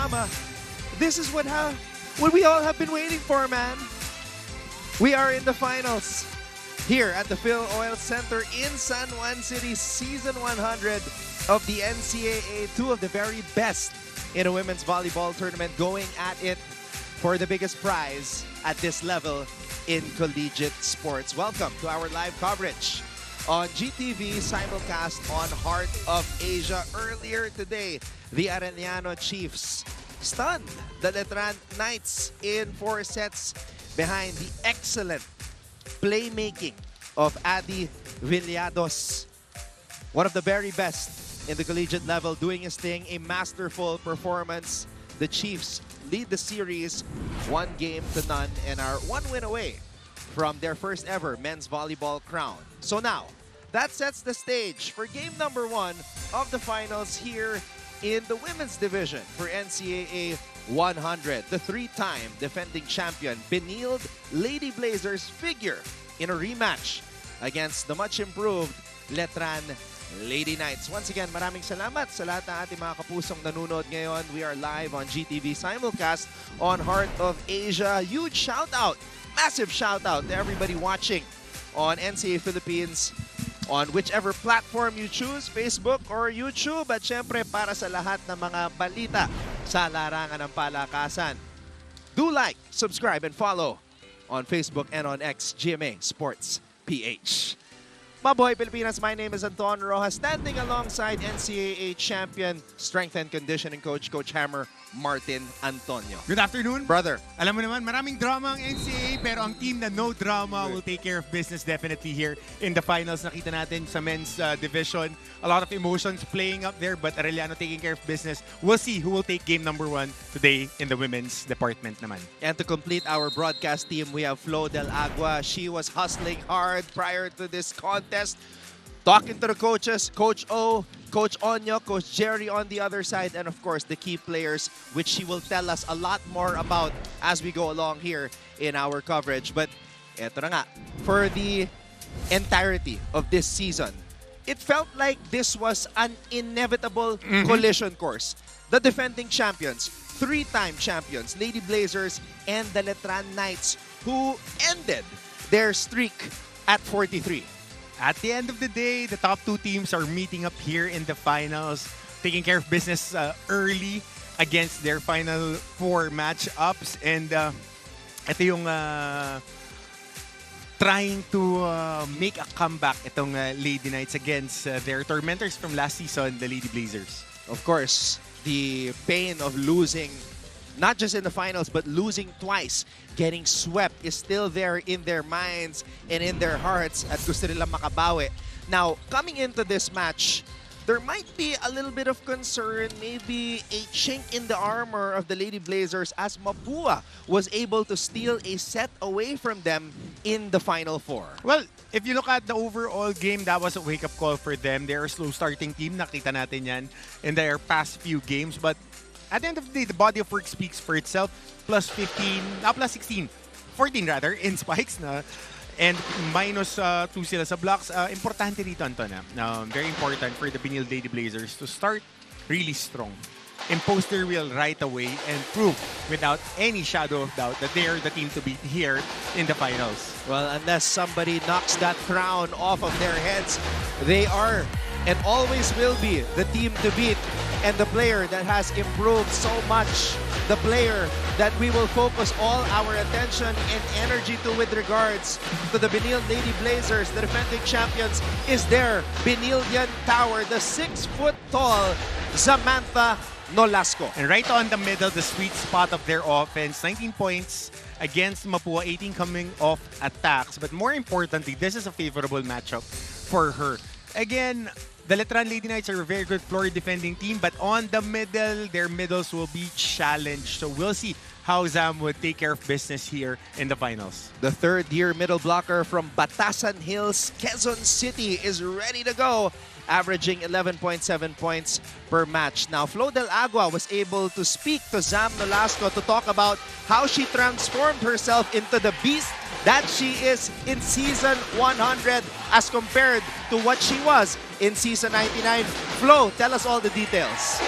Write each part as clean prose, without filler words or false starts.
drama. This is what we all have been waiting for, man. We are in the finals here at the Phil Oil Center in San Juan City, Season 100 of the NCAA. Two of the very best in a women's volleyball tournament going at it for the biggest prize at this level in collegiate sports. Welcome to our live coverage on GTV, simulcast on Heart of Asia. Earlier today, the Arellano Chiefs stunned the Letran Knights in 4 sets behind the excellent playmaking of Adi Villados. One of the very best in the collegiate level, doing his thing, a masterful performance. The Chiefs lead the series 1-0 and are 1 win away from their first ever men's volleyball crown. So now, that sets the stage for game number 1 of the finals here in the women's division for NCAA 100. The 3-time defending champion Benilde Lady Blazers figure in a rematch against the much improved Letran Lady Knights. Once again, maraming salamat sa lahat ng ating mga kapusong nanonood ngayon. We are live on GTV simulcast on Heart of Asia. Huge shout out, massive shout out to everybody watching on NCAA Philippines on whichever platform you choose, Facebook or YouTube. At syempre, para sa lahat ng mga balita sa larangan ng palakasan, do like, subscribe, and follow on Facebook and on X, GMA Sports PH. Mabuhay Pilipinas, my name is Anton Rojas, standing alongside NCAA champion, strength and conditioning coach, Coach Hammer Martin Antonio. Good afternoon. Brother. Alam mo naman, maraming drama ang NCAA, pero ang team na no drama will take care of business definitely here in the finals. Nakita natin sa men's division, a lot of emotions playing up there, but Arellano taking care of business. We'll see who will take game number 1 today in the women's department naman. And to complete our broadcast team, we have Flo Del Agua. She was hustling hard prior to this contest, talking to the coaches, Coach O, Coach Onyo, Coach Jerry on the other side, and of course the key players, which she will tell us a lot more about as we go along here in our coverage. But eto na nga, for the entirety of this season, it felt like this was an inevitable collision course. The defending champions, 3-time champions, Lady Blazers and the Letran Knights, who ended their streak at 43. At the end of the day, the top 2 teams are meeting up here in the finals, taking care of business early against their final 4 matchups. And ito yung trying to make a comeback itong Lady Knights against their tormentors from last season, the Lady Blazers. Of course, the pain of losing, not just in the finals, but losing twice, getting swept is still there in their minds and in their hearts at gusto nilang makabawi. Now, coming into this match, there might be a little bit of concern, maybe a chink in the armor of the Lady Blazers as Mapua was able to steal a set away from them in the Final 4. Well, if you look at the overall game, that was a wake-up call for them. They're a slow starting team. Nakita natin yan in their past few games. But at the end of the day, the body of work speaks for itself. Plus 16, 14 rather, in spikes na. And minus 2 sila sa blocks. Importante dito, Anton. Very important for the Benilde Lady Blazers to start really strong. Impose their will right away and prove without any shadow of doubt that they are the team to beat here in the finals. Well, unless somebody knocks that crown off of their heads, they are and always will be the team to beat. And the player that has improved so much, the player that we will focus all our attention and energy to with regards to the Benilde Lady Blazers, the defending champions, is their Benildian tower, the 6-foot-tall Samantha Nolasco. And right on the middle, the sweet spot of their offense, 19 points against Mapua, 18 coming off attacks. But more importantly, this is a favorable matchup for her. Again, the Letran Lady Knights are a very good floor defending team, but on the middle, their middles will be challenged. So we'll see how Zam would take care of business here in the finals. The third-year middle blocker from Batasan Hills, Quezon City is ready to go, averaging 11.7 points per match. Now, Flo Del Agua was able to speak to Zam Nolasco to talk about how she transformed herself into the beast that she is in Season 100 as compared to what she was in Season 99. Flo, tell us all the details.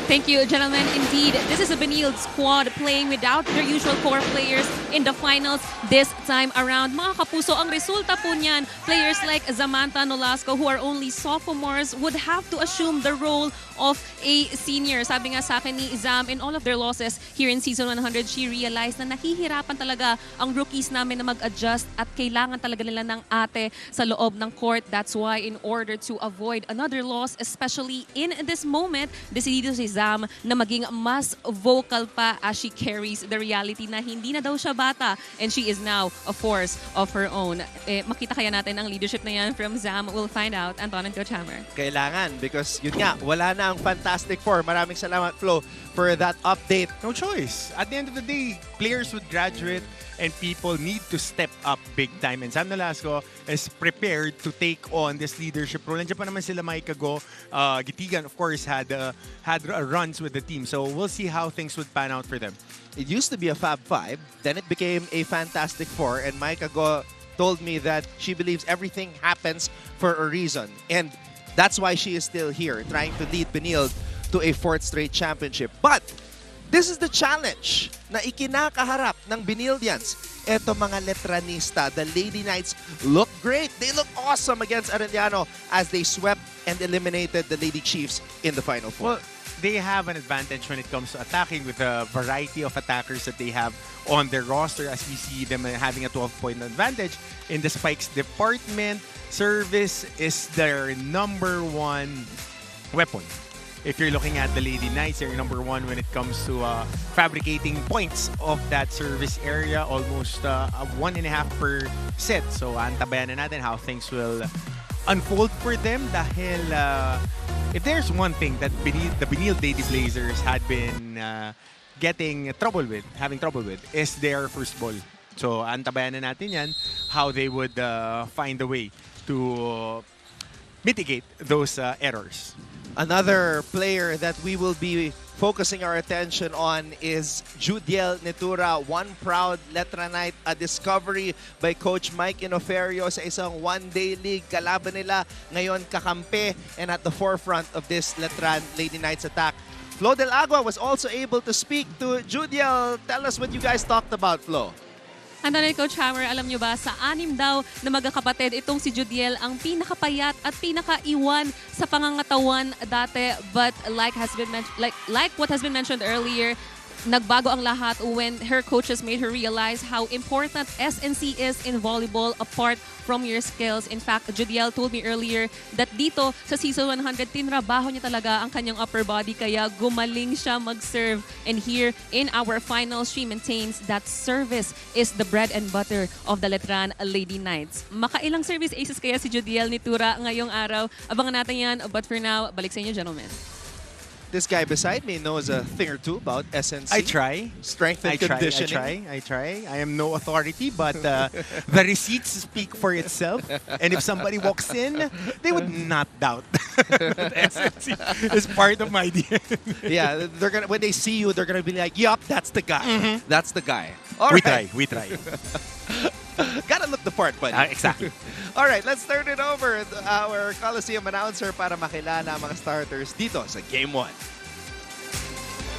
Thank you, gentlemen. Indeed, this is a Benilde squad playing without their usual core players in the finals this time around. Mga kapuso, ang resulta po niyan, players like Samantha Nolasco, who are only sophomores, would have to assume the role of a senior. Sabi nga sa akin ni Zam, in all of their losses here in Season 100, she realized na nahihirapan talaga ang rookies namin na mag-adjust at kailangan talaga nila ng ate sa loob ng court. That's why in order to avoid another loss, especially in this moment, decidido si Zam na maging mas vocal pa as she carries the reality na hindi na daw siya bata and she is now a force of her own. Makita kaya natin ang leadership na yan from Zam? We'll find out. Anton and Coach Hammer. Kailangan because yun nga, wala na ang Fantastic Four. Maraming salamat, Flo, for that update. No choice. At the end of the day, players would graduate and people need to step up big time. And Sam Nolasco is prepared to take on this leadership role. Nandiyan pa naman sila Mike Go. Gitigan, of course, had runs with the team. So we'll see how things would pan out for them. It used to be a Fab Five. Then it became a Fantastic Four. And Mike Go told me that she believes everything happens for a reason. And that's why she is still here, trying to lead Benilde to a 4th straight championship. But this is the challenge na ikinakaharap ng Benildians. Eto mga Letranista, the Lady Knights look great. They look awesome against Arellano as they swept and eliminated the Lady Chiefs in the Final Four. Well, they have an advantage when it comes to attacking with the variety of attackers that they have on their roster, as we see them having a 12-point advantage in the spikes department. Service is their number one weapon. If you're looking at the Lady Knights, they're number one when it comes to fabricating points of that service area, almost 1.5 per set. So antabayan na natin how things will unfold for them dahil if there's one thing that the Benilde Lady Blazers had been having trouble with is their first ball. So antabayan na natin yan, how they would find a way to mitigate those errors. Another player that we will be focusing our attention on is Judel Nitura, one proud Letranite, a discovery by Coach Mike Inoferio sa isang one-day league. Kalaban nila ngayon kakampi and at the forefront of this Letran Lady Knights attack. Flo Del Agua was also able to speak to Judel. Tell us what you guys talked about, Flo. Anton and Coach Hammer, alam nyo ba, sa 6 daw na magkakapatid, itong si Judiel ang pinakapayat at pinakaiwan sa pangangatawan dati. But like what has been mentioned earlier, nagbago ang lahat when her coaches made her realize how important SNC is in volleyball apart from your skills. In fact, Judiel told me earlier that dito sa Season 100, tinrabaho niya talaga ang kanyang upper body kaya gumaling siya mag-serve. And here in our finals, she maintains that service is the bread and butter of the Letran Lady Knights. Makailang service aces kaya si Judiel Nitura ngayong araw? Abangan natin yan. But for now, balik sa inyo, gentlemen. This guy beside me knows a thing or two about SNC. I try. Strength and conditioning. I try. I am no authority, but the receipts speak for itself. And if somebody walks in, they would not doubt that SNC is part of my DNA. Yeah, when they see you, they're gonna be like, "Yup, that's the guy. Mm-hmm. That's the guy." We try. Gotta look the part, buddy. Exactly. All right, let's turn it over to our Coliseum announcer para makilala ang mga starters dito sa Game 1.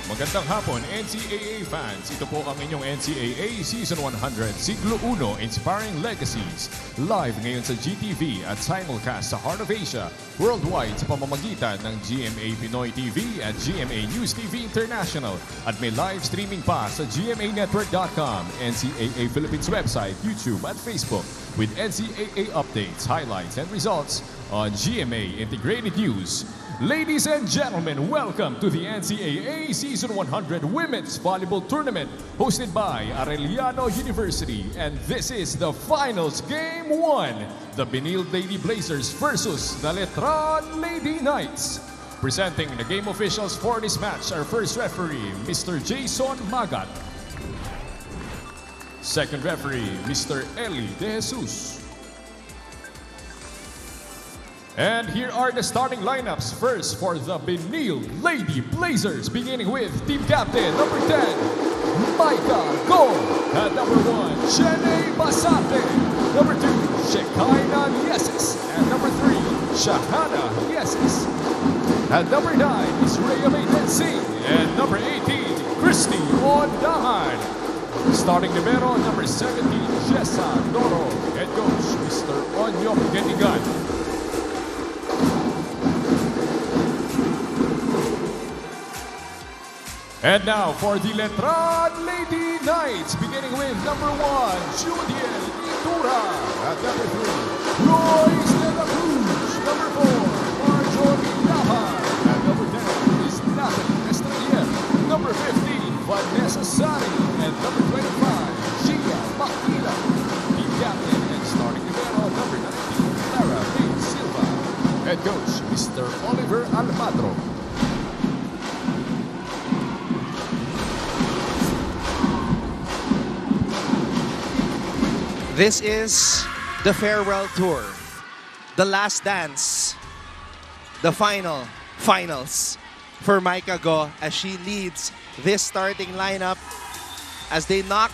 Magandang hapon, NCAA fans. Ito po ang inyong NCAA Season 100 Siglo 1 Inspiring Legacies. Live ngayon sa GTV at simulcast sa Heart of Asia. Worldwide sa pamamagitan ng GMA Pinoy TV at GMA News TV International. At may live streaming pa sa GMAnetwork.com, NCAA Philippines website, YouTube at Facebook. With NCAA updates, highlights, and results on GMA Integrated News. Ladies and gentlemen, welcome to the NCAA Season 100 Women's Volleyball Tournament hosted by Arellano University. And this is the finals Game 1. The Benilde Lady Blazers versus the Letran Lady Knights. Presenting the game officials for this match, our first referee, Mr. Jason Magat. Second referee, Mr. Eli De Jesus. And here are the starting lineups. First for the Benilde Lady Blazers, beginning with team captain number 10, Micah Go. At number 1, Jenny Basate. Number 2, Shekinah Yeses. And number 3, Shahana Yeses. At number 9 is Rhea May Densing. And number 18, Christy Ondahan. Starting libero, number 17, Jessa Doro. Head coach, Mr. Onyok Getigan. And now for the Letran Lady Knights, beginning with number 1, Judel Nitura. At number 3, Royce de la Cruz. Number 4, Marjorie Lahan. At number 10 is Natalie Estrella. Number 15, Vanessa Sari. And number 25, Gia Makila. The captain and starting libero, number 19, Clara May Silva. Head coach, Mr. Oliver Almadro. This is the farewell tour, the last dance, the finals for Maika Go as she leads this starting lineup as they knock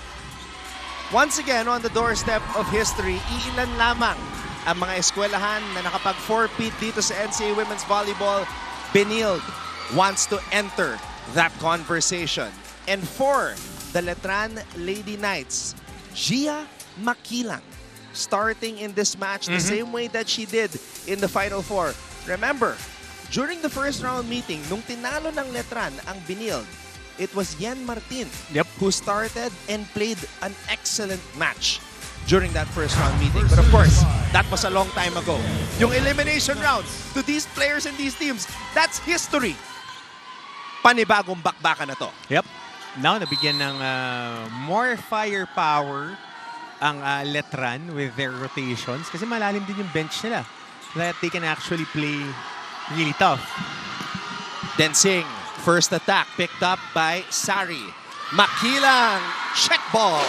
once again on the doorstep of history. Iilan lamang ang mga eskwelahan na nakapag 4-peat dito sa NCAA Women's Volleyball. Benilde wants to enter that conversation. And for the Letran Lady Knights, Gia Makilang starting in this match the same way that she did in the Final Four. Remember, during the first round meeting, nung tinalo ng Letran ang Benilde, it was Yen Martin who started and played an excellent match during that first round meeting. But of course, that was a long time ago. Yung elimination round to these players and these teams, that's history. Panibagong bakbakan na to. Yep. Now, nabigyan ng more firepower ang Letran with their rotations kasi malalim din yung bench nila that they can actually play really tough. Densing, first attack picked up by Sari. Makilang, check ball.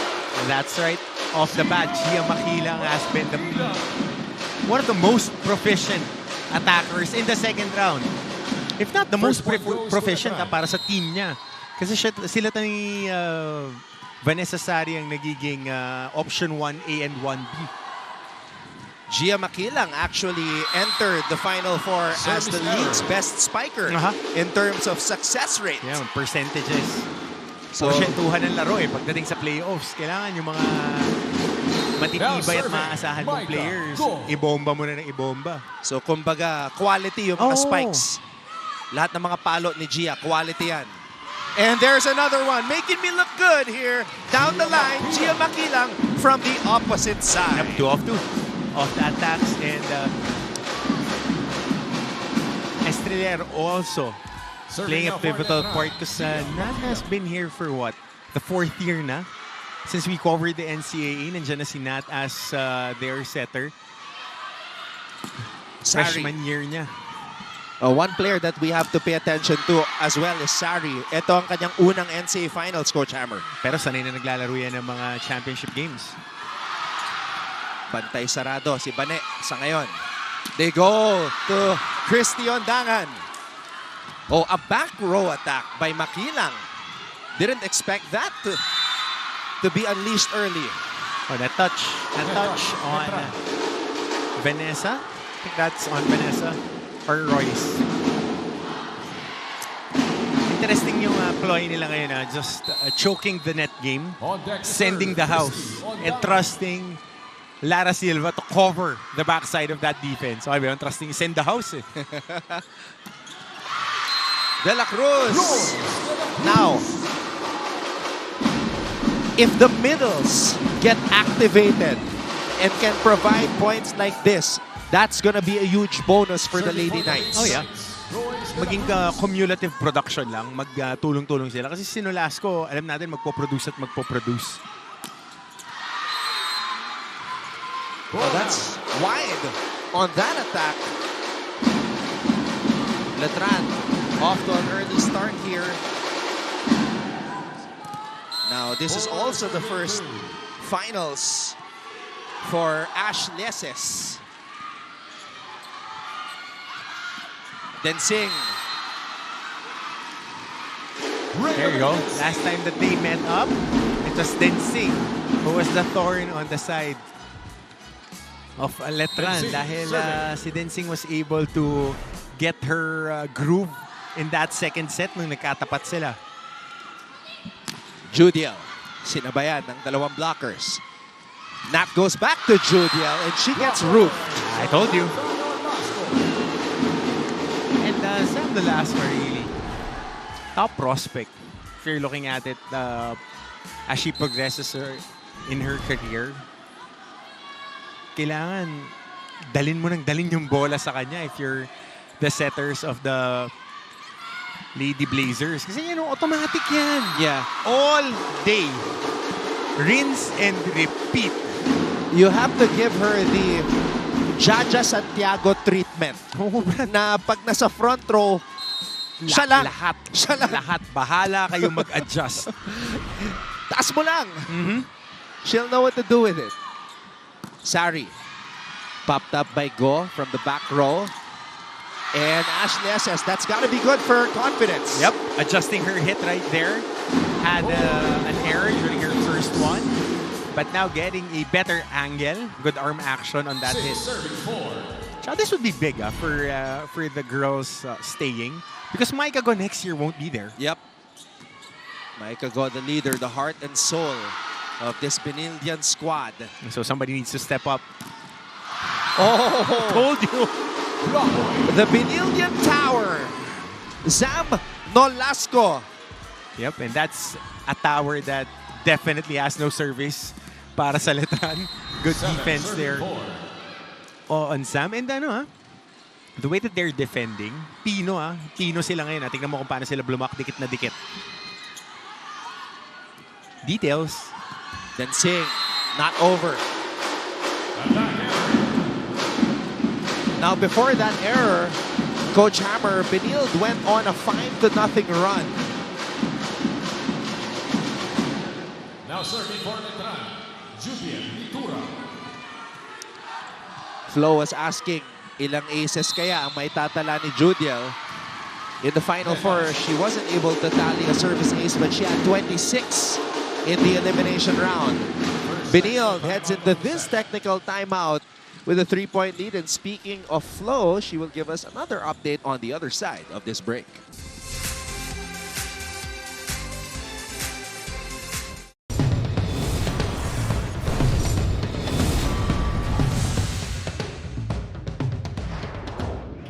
That's right. Off the bat, Gia Makilang has been one of the most proficient attackers in the second round. If not the most proficient para sa team niya. Kasi sila ni Vanessa Sari ang nagiging option 1A and 1B. Gia Makilang actually entered the Final Four as the league's best spiker in terms of success rate. Yeah, percentages. So, Porsyentuhan ng laro pagdating sa playoffs. Kailangan yung mga matitibay at maaasahan mong players. Ibomba mo na ng ibomba. So kumbaga, quality yung mga spikes. Lahat ng mga palo ni Gia, quality yan. And there's another one, making me look good here. Down the line, Gia Makilang from the opposite side. Yep, 2 of 2. Off the attacks and Estrella also playing a pivotal part because Nat has been here for what? The 4th year na? Since we covered the NCAA, nandiyan na si Nat as their setter. Freshman year niya. One player that we have to pay attention to as well is Sari. Ito ang kanyang unang NCAA Finals, Coach Hammer. Pero sanay na naglalaro yan ng mga championship games. Bantay sarado si Bane sa ngayon. They go to Christy Ondangan. A back row attack by Makilang. Didn't expect that to be unleashed early. That touch on Vanessa. I think that's on Vanessa. Or Royce. Interesting yung ploy nila ngayon, just choking the net game, sending the house, and trusting Lara Silva to cover the backside of that defense. So, trusting send the house. De La Cruz. Now, if the middles get activated and can provide points like this, that's gonna be a huge bonus for the Lady Knights. Oh yeah. Maging cumulative production lang, magtulong-tulong sila. Kasi si Nolasco, alam natin magpo-produce at magpo-produce. That's wide on that attack. Letran off to an early start here. Now, this is also the first finals for Ash Leses. Densing. There you go. Last time that they met up, it was Densing who was the thorn on the side. of Letran Densing, dahil serving. si Densing was able to get her groove in that second set nung nagkatapat sila. Judel, sinabayan ng dalawang blockers. Nat goes back to Judel and she gets roofed. I told you. And Sam Nolasco really top prospect if you're looking at it as she progresses in her career. Kailangan dalin mo ng dalin yung bola sa kanya if you're the setters of the Lady Blazers. Kasi automatic yan. Yeah. All day. Rinse and repeat. You have to give her the Jaja Santiago treatment. Na pag nasa front row, siya lang. Lahat. Siya lang. Lahat. Bahala kayo mag-adjust. Taas mo lang. Mhm. She'll know what to do with it. Sari. Popped up by Go from the back row. And Ashley says that's got to be good for her confidence. Yep. Adjusting her hit right there. Had an error during her first one. But now getting a better angle. Good arm action on that hit. So this would be big for the girls staying. Because Micah Go next year won't be there. Yep. Micah Go, the leader, the heart and soul of this Benildian squad. So somebody needs to step up. Oh! Told you. The Benildian Tower. Zam Nolasco. Yep, and that's a tower that definitely has no service para sa Letran. Good defense there. On Sam. And the way that they're defending, Pino sila ngayon. Tingnan mo kung paano sila blumak, dikit na dikit. Details. Densing, not over. Now before that error, Coach Hammer, Benilde went on a 5-0 run. Now serving for Letran, Judel Nitura. Flo was asking, ilang aces kaya ang may tatala ni Judel? In the Final Four, she wasn't able to tally a service ace, but she had 26 in the elimination round. Benilde heads into this technical timeout with a 3-point lead. And speaking of Flo, she will give us another update on the other side of this break.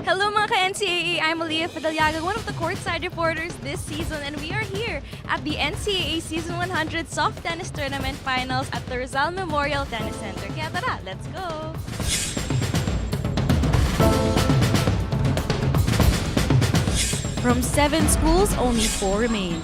Hello mga ka-NCAA, I'm Aliyah Fideliaga, one of the courtside reporters this season, and we are here at the NCAA Season 100 Soft Tennis Tournament Finals at the Rizal Memorial Tennis Center. Kaya tara, let's go! From 7 schools, only 4 remain.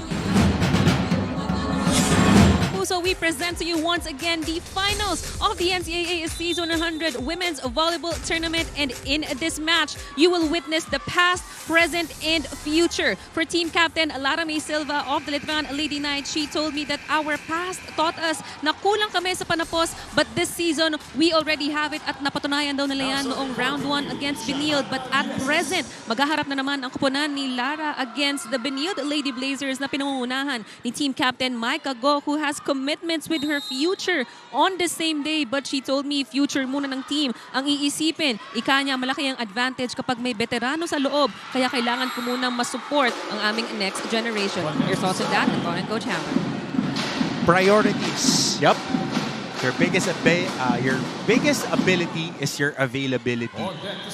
So we present to you once again the finals of the NCAA Season 100 Women's Volleyball Tournament. And in this match, you will witness the past, present, and future. For team captain Lara May Silva of the Letran Lady Knights, she told me that our past taught us na kulang kami sa panapos, but this season, we already have it at napatunayan daw nila yan noong round 1 against Benilde. But at present, maghaharap na naman ang kuponan ni Lara against the Benilde Lady Blazers na pinangungunahan ni team captain Micah Go, who has commitments with her future on the same day. But she told me future muna ng team ang iisipin. Ika niya, malaki ang advantage kapag may veterano sa loob. Kaya kailangan ko muna masupport ang aming next generation. Your thoughts on that? And Coach Hammer. Priorities. Yep. Your biggest ability is your availability.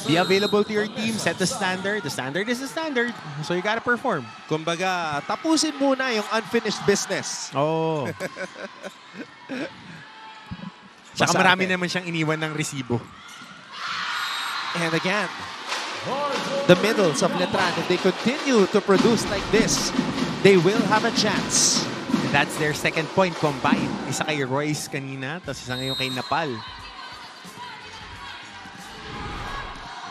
Be available to your team, set the standard. The standard is the standard. So you gotta perform. Kumbaga, tapusin muna yung unfinished business. Oh. Tsaka Masarte. marami naman siyang iniwan ng resibo. And again, the middles of Letran, if they continue to produce like this, they will have a chance. And that's their second point combined. Isa kay Royce kanina, tapos isa ngayon kay Napal.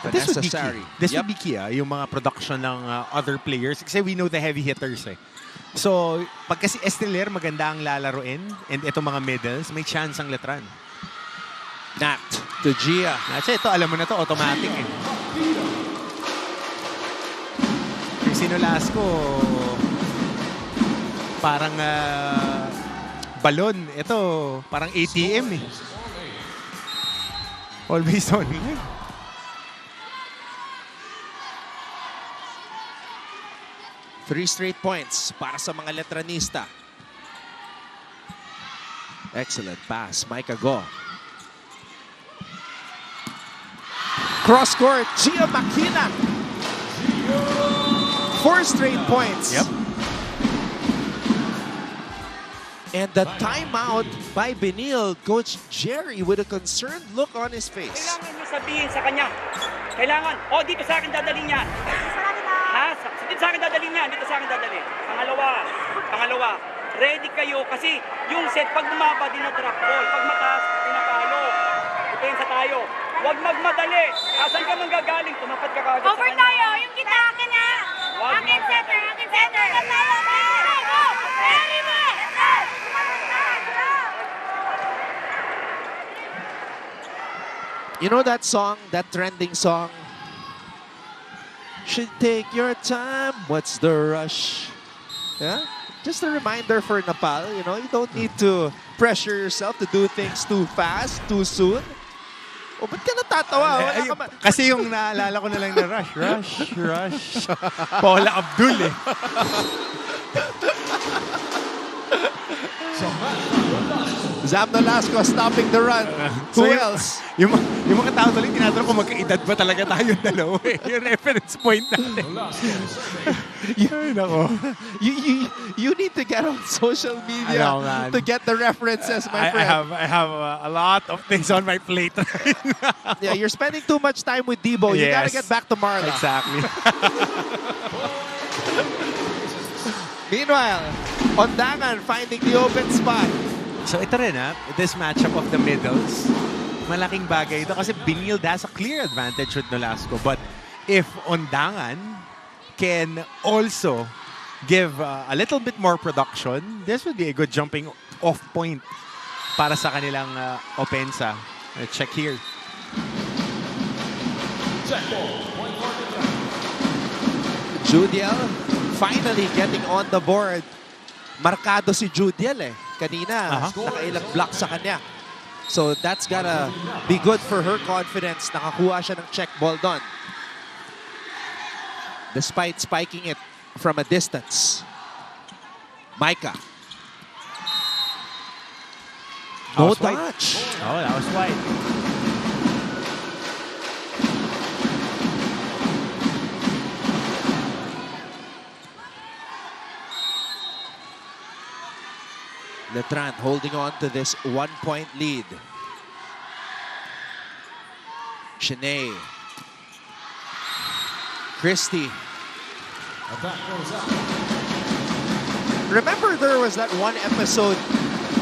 But this would be Vanessa key. Sari. This Yep. would be key, yung mga production ng other players. Kasi we know the heavy hitters eh. So, pag kasi Esteller, maganda ang lalaroin, and itong mga middles, may chance ang Letran. Nat to Gia. Kasi ito, alam mo na to, automatic eh. Yung Sinolasco, parang balon. Ito, parang ATM eh. Always on. 3 straight points para sa mga Letranista. Excellent pass. Micah Go. Cross court. Gia Makina. 4 straight points. Yep. And the timeout by Benilde. Coach Jerry with a concerned look on his face. Kailangan niyo sabihin sa kanya. Kailangan, dito sa akin dadalhin niya. Ha? Dito sa akin dadalhin niya. Dito sa akin dadalhin. Pangalawa, ready kayo kasi yung set, pag bumaba, dinadrop ball. Pag mataas, pinapalo. Depensa tayo. Huwag magmadali. Asan ka manggagaling? Tumapat ka kagad sa Over kanya. tayo! Yung kita, akin na! Akin center! Akin center! Very good! You know that song, that trending song? Should take your time. What's the rush? Yeah? Just a reminder for Nepal, you know, you don't need to pressure yourself to do things too fast, too soon. O, ba't ka natatawa? Wala ka ma- Kasi yung naalala ko na lang na rush. Paula Abdul eh. Zam Nolasco stopping the run. Who So, else? Yung mga tao tuloy, tinatanong kung magkaedad ba talaga tayong dalawa eh. Yung reference point natin. Ay, nako. You need to get on social media I know, man. to get the references, my I friend. have a lot of things on my plate right now. Yeah, you're spending too much time with Debo. You gotta Yes. get back to Marla. Exactly. Meanwhile, Ondangan finding the open spot. So ito rin this matchup of the middles, malaking bagay ito kasi Benilde has a clear advantage with Nolasco. But if Ondangan can also give a little bit more production, this would be a good jumping off point para sa kanilang opensa. Check here. Judel finally getting on the board. Markado si Judel eh. Kanina, nakailang block sa kanya. So that's gotta be good for her confidence. Nakakuha siya ng check ball doon. Despite spiking it from a distance. Micah. No House wide. touch. Oh, that was wide. Letran holding on to this 1-point lead. Shanae. Christie. Remember there was that one episode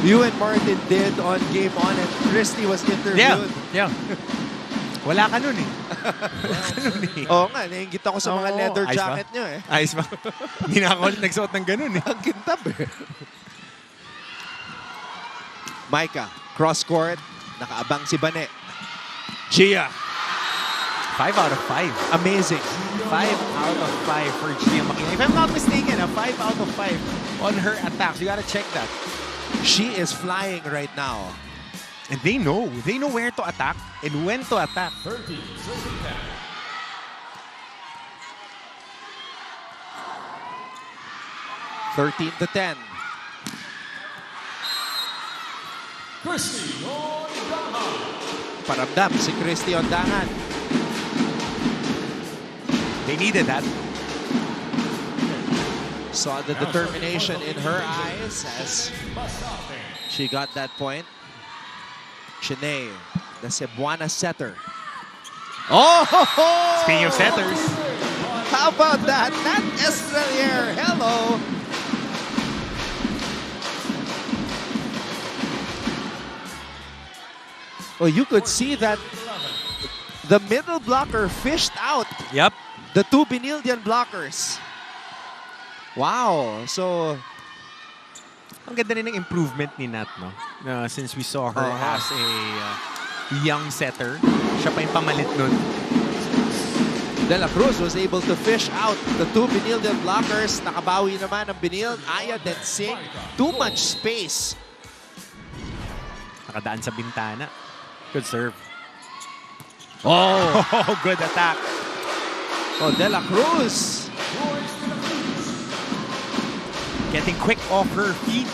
you and Martin did on Game On and Christie was interviewed? Yeah. Wala ka nun eh. Wala ka nun eh. Oo nga, nainggit ako sa mga Oo, leather ayos ba? jacket niyo eh. Ayos ba? Hindi na ako ulit nagsuot ng ganun eh. Ang kintab eh. Micah, cross court, nakaabang si Bane. Gia. 5 out of 5. Amazing. 5 out of 5 for Gia Makina. If I'm not mistaken, 5 out of 5 on her attacks. You gotta check that. She is flying right now. And they know where to attack and when to attack. 13-10. Paramdam si Christie Ondangan. They needed that. Saw the determination in her eyes as she got that point. Shanae, the Cebuana setter. Oh! Speaking of setters, How about that? Nat Estrelier, hello! Well, you could see that the middle blocker fished out yep. the two Benildian blockers. Wow. So, Ang ganda rin ng improvement ni Nat, no? Since we saw her as a young setter, siya pa yung pamalit nun. De La Cruz was able to fish out the two Benildian blockers. Nakabawi naman ang Benilde. Aya then Singh. Too much space. Nakadaan sa bintana. Good serve. Oh, Oh, good attack. oh, De La Cruz. Getting quick off her feet.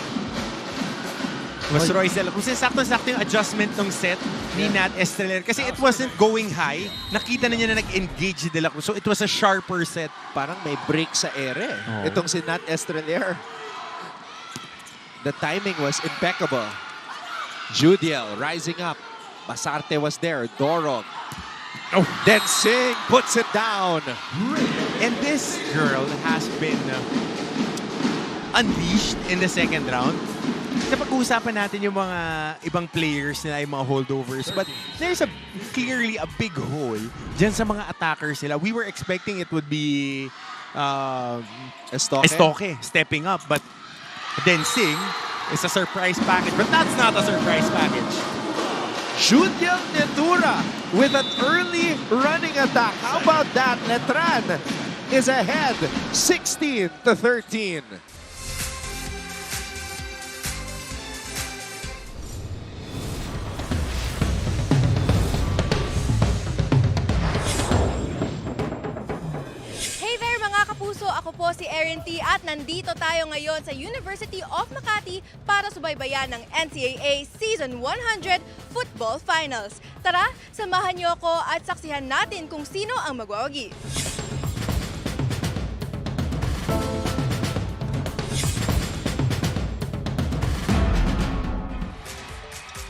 Was Royce De La Cruz. Sakto-sakto yung adjustment ng set ni Nat Estrella. Kasi it wasn't going high. Nakita na niya na nag-engage si De La Cruz. So it was a sharper set. Parang may break sa ere. Oh. Itong si Nat Estrella. The timing was impeccable. Judel rising up. Basarte was there. Dorog. Oh. Then Singh puts it down. And this girl has been unleashed in the second round. Napag-uusapan natin yung mga ibang players nila, yung mga holdovers. But there's clearly a big hole dyan sa mga attackers nila. We were expecting it would be Estoque stepping up. But then Singh is a surprise package. But that's not a surprise package. Judel Nitura with an early running attack. How about that? Letran is ahead 16-13. Hey there mga kapuso! Ako po si Erin T. at nandito tayo ngayon sa University of Makati para subaybayan ng NCAA Season 100 Football Finals. Tara, samahan niyo ako at saksihan natin kung sino ang magwawagi.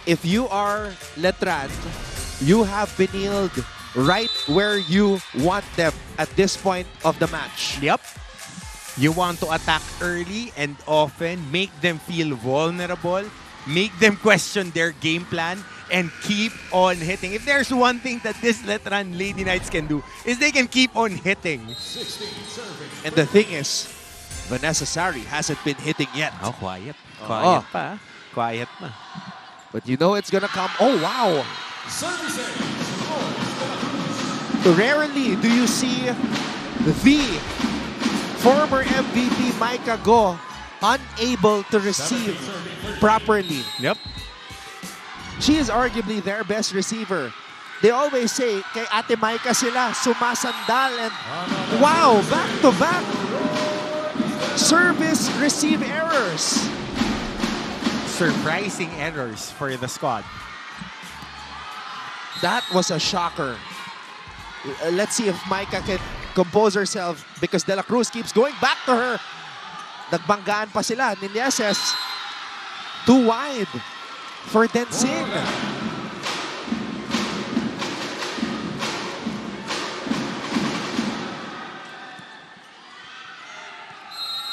If you are Letran, you have Benilde right where you want them at this point of the match. Yep. You want to attack early and often, make them feel vulnerable, make them question their game plan, and keep on hitting. If there's one thing that this Letran Lady Knights can do, is they can keep on hitting. And the thing is, Vanessa Sari hasn't been hitting yet. Oh, quiet. Quiet pa. Quiet pa. But you know it's gonna come. Oh, wow. Rarely do you see the former MVP Micah Go unable to receive properly. Yep. She is arguably their best receiver. They always say, kay Ate Micah sila, sumasandal. And wow, back-to-back service receive errors. Surprising errors for the squad. That was a shocker. Let's see if Micah can compose herself because De La Cruz keeps going back to her. Nagbanggaan pa sila. Nileses, too wide for Densing.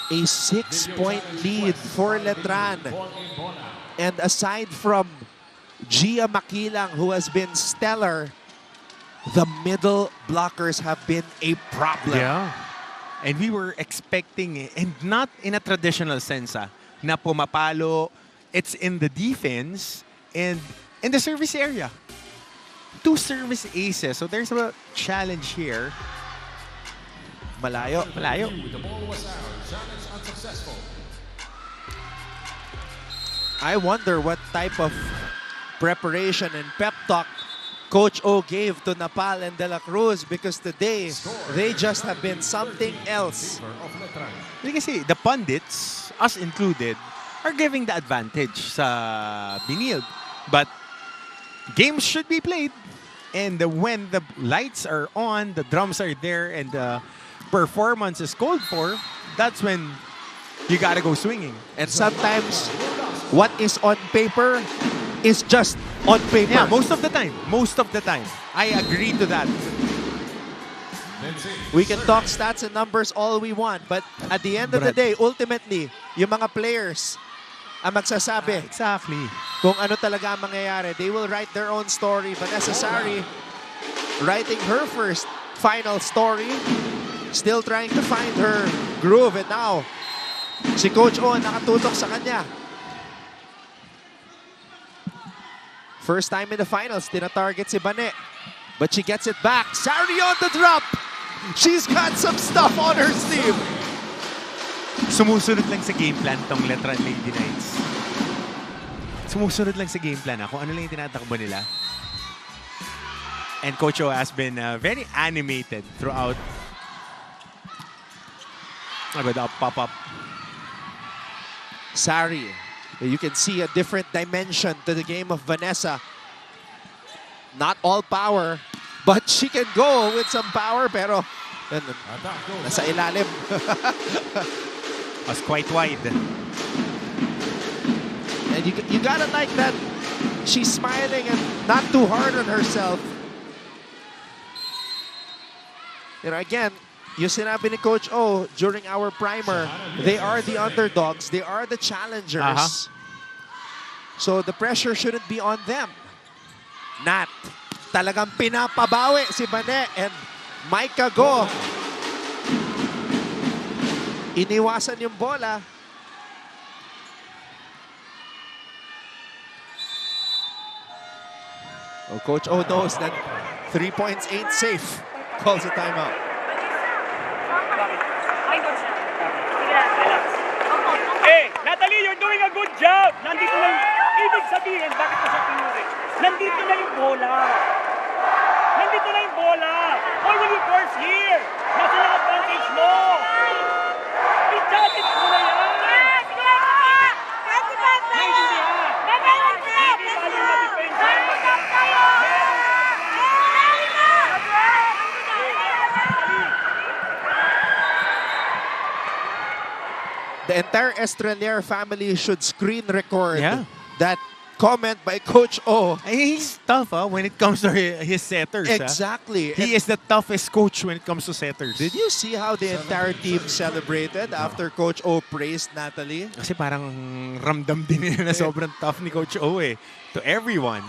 A 6-point lead for Letran. And aside from Gia Makilang, who has been stellar, the middle blockers have been a problem. Yeah. And we were expecting it, and not in a traditional sense, na pumapalo. It's in the defense and in the service area. 2 service aces. So there's a challenge here. Malayo. Malayo. I wonder what type of preparation and pep talk Coach O gave to Napal and De La Cruz because today they just have been something else. Kasi the pundits, us included, are giving the advantage sa Benilde. But games should be played. And when the lights are on, the drums are there, and the performance is called for, that's when you gotta go swinging. And sometimes what is on paper is just on paper. Yeah, most of the time. Most of the time. I agree to that. We can talk stats and numbers all we want, but at the end of the day, ultimately, yung mga players ang magsasabi Exactly. kung ano talaga ang mangyayari. They will write their own story. Vanessa Sari writing her first final story, still trying to find her groove. And now, si Coach O nakatutok sa kanya. First time in the finals, tina-target si Bane. But she gets it back. Sari on the drop. She's got some stuff on her sleeve. Sumusunod lang sa game plan tong Letran Lady Knights. Sumusunod lang sa game plan kung ano lang yung tinatakbo nila. And Coach O has been very animated throughout. With a pop-up. Sari, you can see a different dimension to the game of Vanessa. Not all power, but she can go with some power, pero nasa ilalim. Was quite wide. And you gotta like that she's smiling and not too hard on herself. You know, again, yung sinabi ni Coach O during our primer, they are the underdogs. They are the challengers. So the pressure shouldn't be on them. Nat, talagang pinapabawi si Bane and Micah Go. Iniwasan yung bola. Oh, Coach O knows that 3 points ain't safe. Calls a timeout. Hey, Natalie, you're doing a good job. Nandito lang, ibig sabihin, bakit mo siya pinuri? Nandito na yung bola. Nandito na yung bola. Why will you force here? Nasa lang advantage mo. Ichatit mo na yan. Naintindihan. Hindi baling ma-defense. The entire Estrelier family should screen record that comment by Coach O. He's tough when it comes to his setters. Exactly. He is the toughest coach when it comes to setters. Did you see how the entire team celebrated after Coach O praised Natalie? Kasi parang ramdam din nila na sobrang tough ni Coach O to everyone.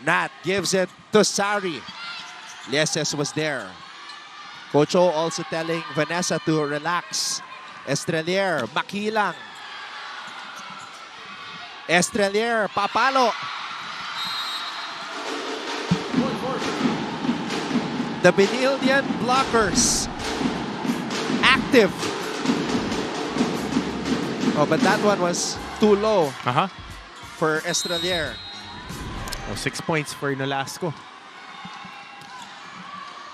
Nat gives it to Sari. Lieses was there. Coach O also telling Vanessa to relax. Estrelier, makilang. Estrelier, papalo. The Benildian blockers. Active. Oh, but that one was too low for Estrelier. Oh, 6 points for Nolasco.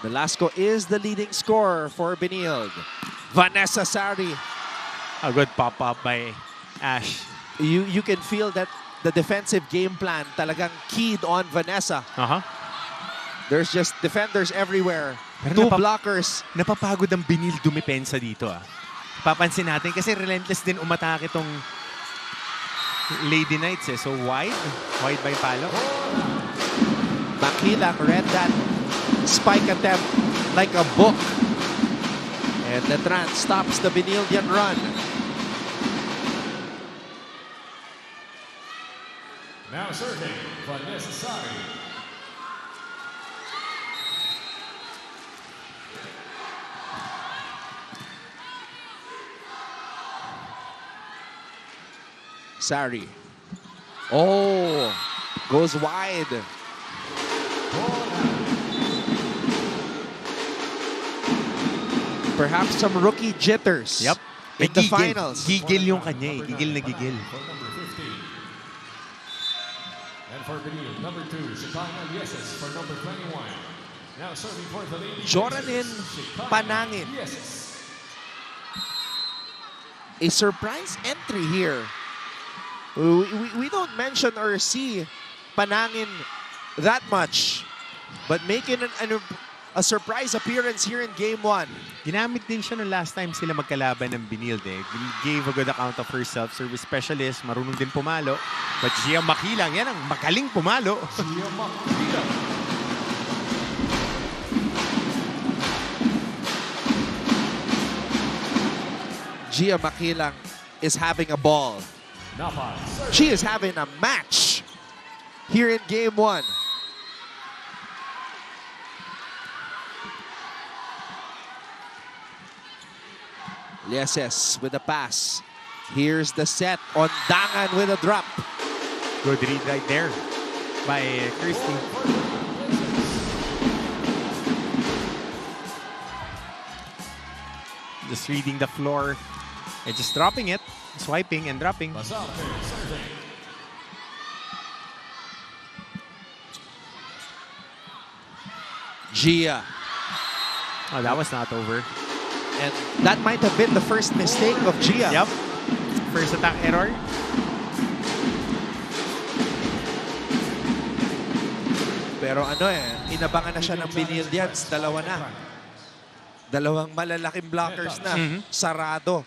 Nolasco is the leading scorer for Benilde. Vanessa Sari. A good pop-up by Ash. You can feel that the defensive game plan talagang keyed on Vanessa. There's just defenders everywhere. Pero 2 blockers. Napapagod ang Benilde dumipensa dito. Papansin natin kasi relentless din umatake itong Lady Knights. So wide by palo. Makilang read that spike attempt like a book. And Letran stops the Benildian run. Now serving, Vanessa Sari. Sari. Oh, goes wide. Perhaps some rookie jitters in the finals. Gigil yung kanya Gigil na gigil. And for Benilde, number 2, Shekinah Lieses for number 21. Now serving for the lady. Joranin Panangin. A surprise entry here. We don't mention or see Panangin that much. But making a surprise appearance here in Game 1. Ginamit din siya nung last time sila magkalaban ng Benilde. Gave a good account of herself. Service specialist, marunong din pumalo. But Gia Makilang, yan ang magaling pumalo. Gia Makilang. Gia Makilang is having a ball. She is having a match here in Game 1. Lieses with a pass. Here's the set on Dangan with a drop. Good read right there by Christy. Just reading the floor and just dropping it, swiping and dropping. Gia. Oh, that was not over. And that might have been the first mistake of Gia. Yep. First attack error. Pero inabangan na siya ng Benilde. Dalawa na. Dalawang malalaking blockers na. Sarado.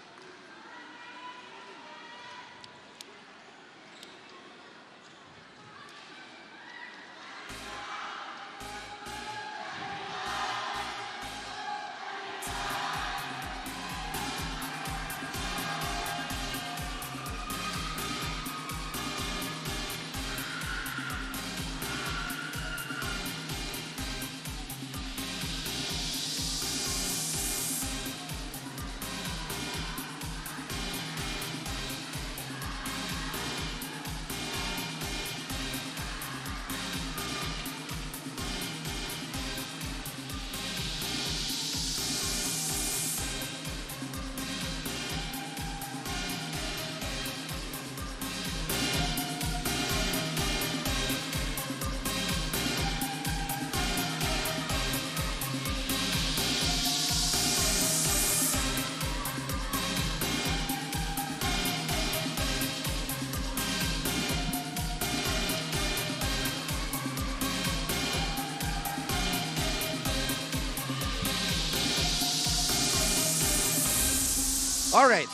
All right.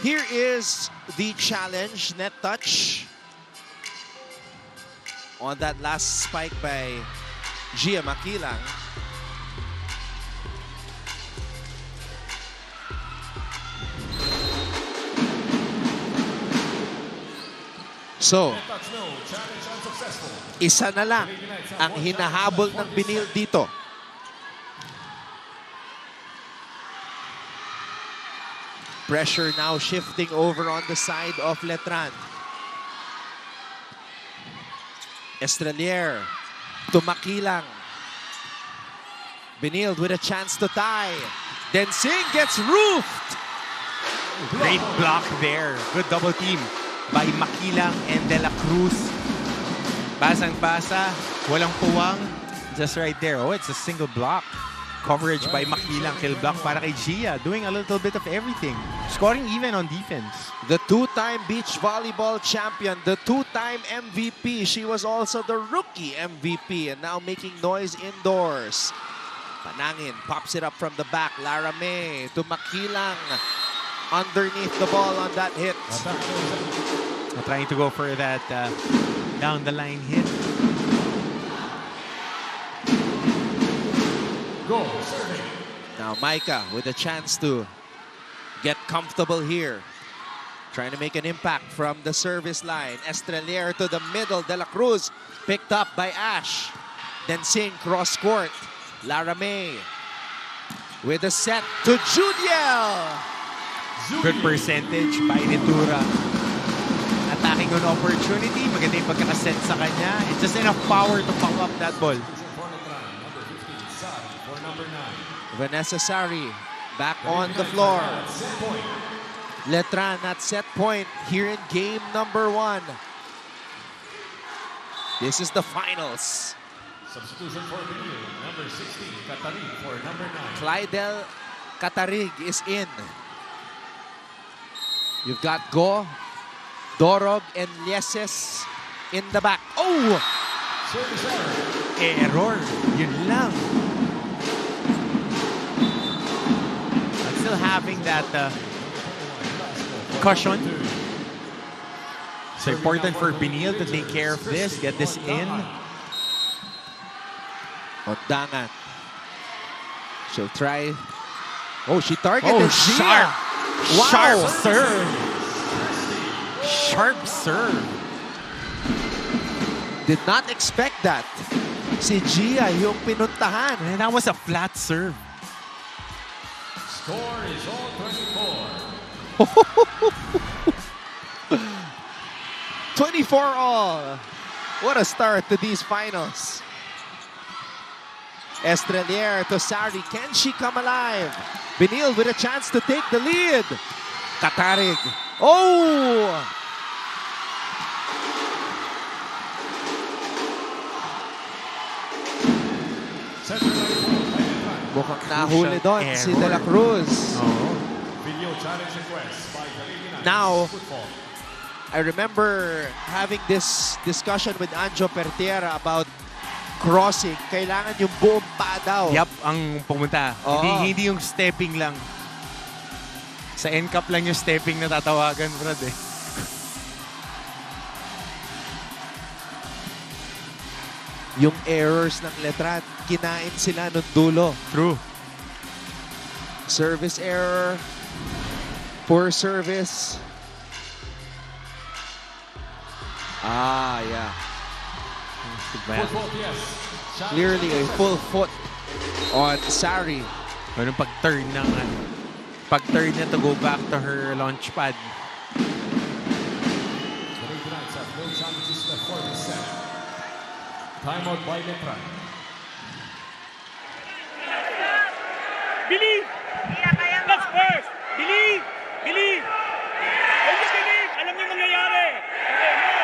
Here is the challenge, net touch. On that last spike by Gia Makilang. So, isa na lang ang hinahabol ng Benilde dito. Pressure now shifting over on the side of Letran. Estrelier to Makilang. Benilde with a chance to tie. Then Singh gets roofed. Great block there. Good double team by Makilang and De La Cruz. Basang-basa. Walang puwang. Just right there. Oh, it's a single block. Coverage by Makilang, kill block para kay Gia, doing a little bit of everything. Scoring even on defense. The two-time beach volleyball champion, the two-time MVP. She was also the rookie MVP and now making noise indoors. Panangin pops it up from the back. Lara May to Makilang. Underneath the ball on that hit. Trying to go for that down the line hit. Now Micah with a chance to get comfortable here. Trying to make an impact from the service line. Estrelier to the middle. De La Cruz picked up by Ash. Then Singh cross court. Lara May with a set to Judel. Good percentage by Nitura. Attacking on opportunity. Maganda yung pagkakaset sa kanya. It's just enough power to pop up that ball. Vanessa Sari back on the floor. Letran at set point here in game number 1. This is the finals. Substitution for Benilde, number 16, Katarig for number 9. Clydel Katarig is in. You've got Go, Dorog, and Lieses in the back. Oh! Error. Yun lang. Still having that cushion. So important for Benilde to take care of this, get this in. Ondangan. She'll try. Oh, she targeted Gia. Sharp. Wow. Sharp serve. Sharp serve. Did not expect that. Si Gia yung pinuntahan. And that was a flat serve. Score is all 24. 24 all. What a start to these finals. Estrelier to Sari. Can she come alive? Benilde with a chance to take the lead. Katarig. Oh! Mukhang nahuli doon si De La error. Cruz. Oo. Video challenge request by the Lady Knights. Now, Football. I remember having this discussion with Anjo Pertiera about crossing. Kailangan yung buong pa daw. Yup, ang pumunta. Oo. Hindi yung stepping lang. Sa NCAP lang yung stepping na tatawagan, Brad eh. Yung errors ng Letran, kinain sila nung dulo. True. Service error. Poor service. Yeah. Football, yes. Challenge Clearly a full foot on Sari. Ganun pag-turn ng pag-turn niya to go back to her launch pad. The Lady Knights have no challenges left for this set. Timeout by Letran. Believe! That's first! Believe! Believe! Always believe! Alam niyo mangyayari! Okay, no!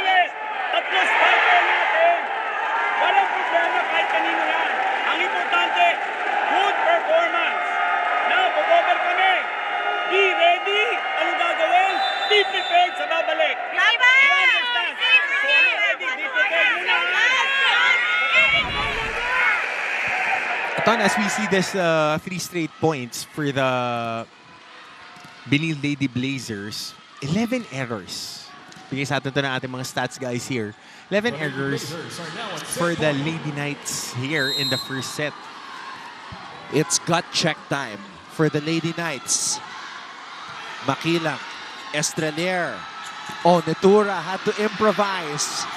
Ulit! Tatlo starter natin! Walang problema kahit kanino yan. Ang importante, good performance. Now, pag-over kami. Be ready! Ano gagawin? Be prepared sa babalik. You understand? So, ready, be prepared muna. Ton, as we see this 3 straight points for the Benilde Lady Blazers, 11 errors. Bigay sa atin ito ng ating mga stats guys here. 11 errors for the Lady Knights here in the first set. It's gut check time for the Lady Knights. Makilang, Estrelier. Oh, Nitura had to improvise.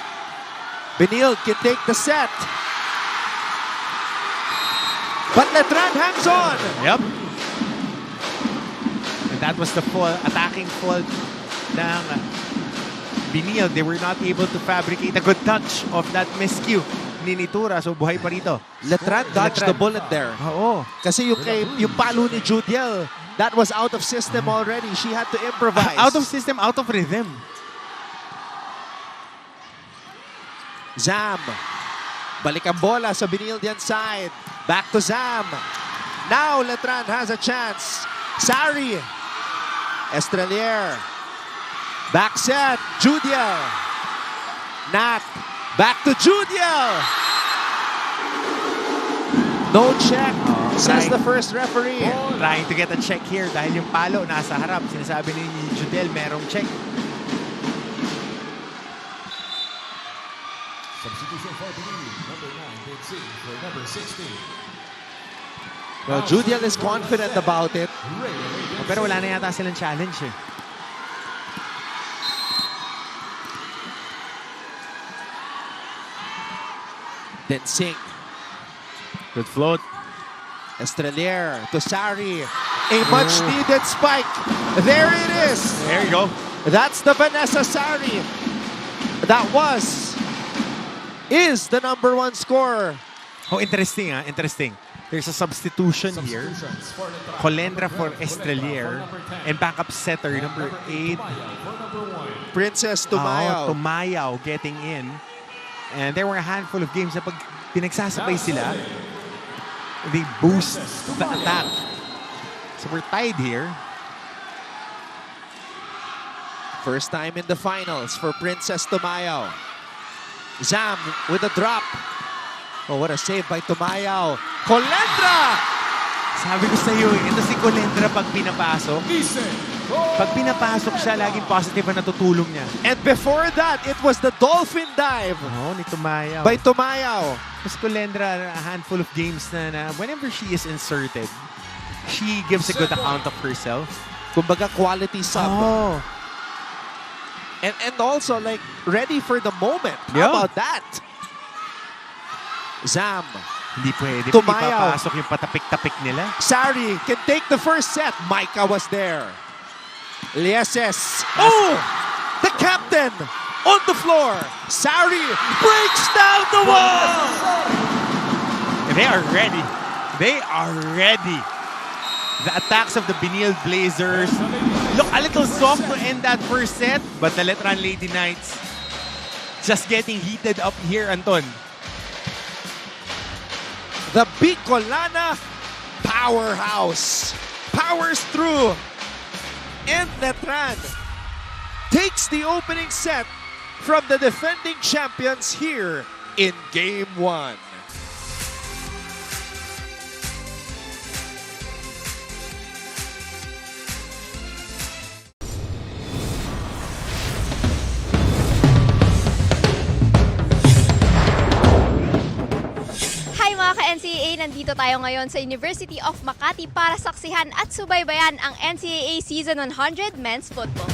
Benilde can take the set. But Letran hangs on. Yep. And that was the attacking fault ng Benilde. They were not able to fabricate a good touch of that miscue ni Nitura. So buhay pa rito. Letran dodged the bullet there. Oo. Kasi yung palo ni Judel, that was out of system already. She had to improvise. Out of system, out of rhythm. Zam. Balik ang bola sa Benildian side. Back to Zam. Now Letran has a chance. Sari. Estrelier. Back set. Judiel. Nat. Back to Judiel. No check, says the first referee. Trying to get a check here dahil yung palo nasa harap. Sinasabi ni Judel merong check. Substitution for Benilde. Number 9, Big C for number 16. Well, Judiel is confident about it. Pero wala na yata silang challenge eh. Then Singh. Good float. Estrelier to Sari. A much-needed spike. There it is. There you go. That's the Vanessa Sari. That is the #1 scorer. Oh, interesting ah. Interesting. There's a substitution here. Substitutions for Letran. Colendra for Estrelier. And backup setter, number 8. For number 1. Princess Tumayaw. Tumayaw getting in. And there were a handful of games na pag pinagsasabay sila, they boost the attack. So we're tied here. First time in the finals for Princess Tumayaw. Zam with a drop. Oh, what a save by Tumayaw. Colendra! Sabi ko sa iyo, ito si Colendra pag pinapasok. Pag pinapasok siya, laging positive ang natutulong niya. And before that, it was the dolphin dive Oh, ni Tumayaw. by Tumayaw. Mas Colendra, a handful of games na whenever she is inserted, she gives a good account of herself. Kumbaga quality sub. Oh. And also like ready for the moment. Yeah. How about that? Zam. Hindi pwede. Tumayaw. Ipapasok yung patapik-tapik nila. Sari can take the first set. Micah was there. Lieses. Oh! The captain on the floor. Sari breaks down the wall. They are ready. They are ready. The attacks of the Benilde Blazers look a little soft to end that first set, but the Letran Lady Knights just getting heated up here, Anton. the Bicolana powerhouse powers through, and Letran takes the opening set from the defending champions here in Game 1. Hi mga ka-NCAA! Nandito tayo ngayon sa University of Makati para saksihan at subaybayan ang NCAA Season 100 Men's Football.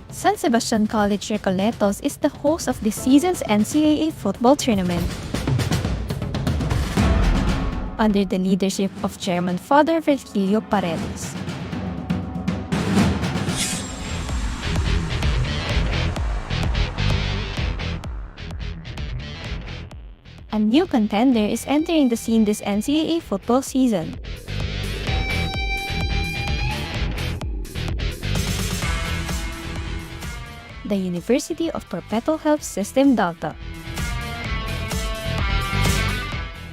San Sebastian College Recoletos is the host of this season's NCAA football tournament. Under the leadership of Chairman Father Virgilio Paredes. A new contender is entering the scene this NCAA football season. The University of Perpetual Health System Delta.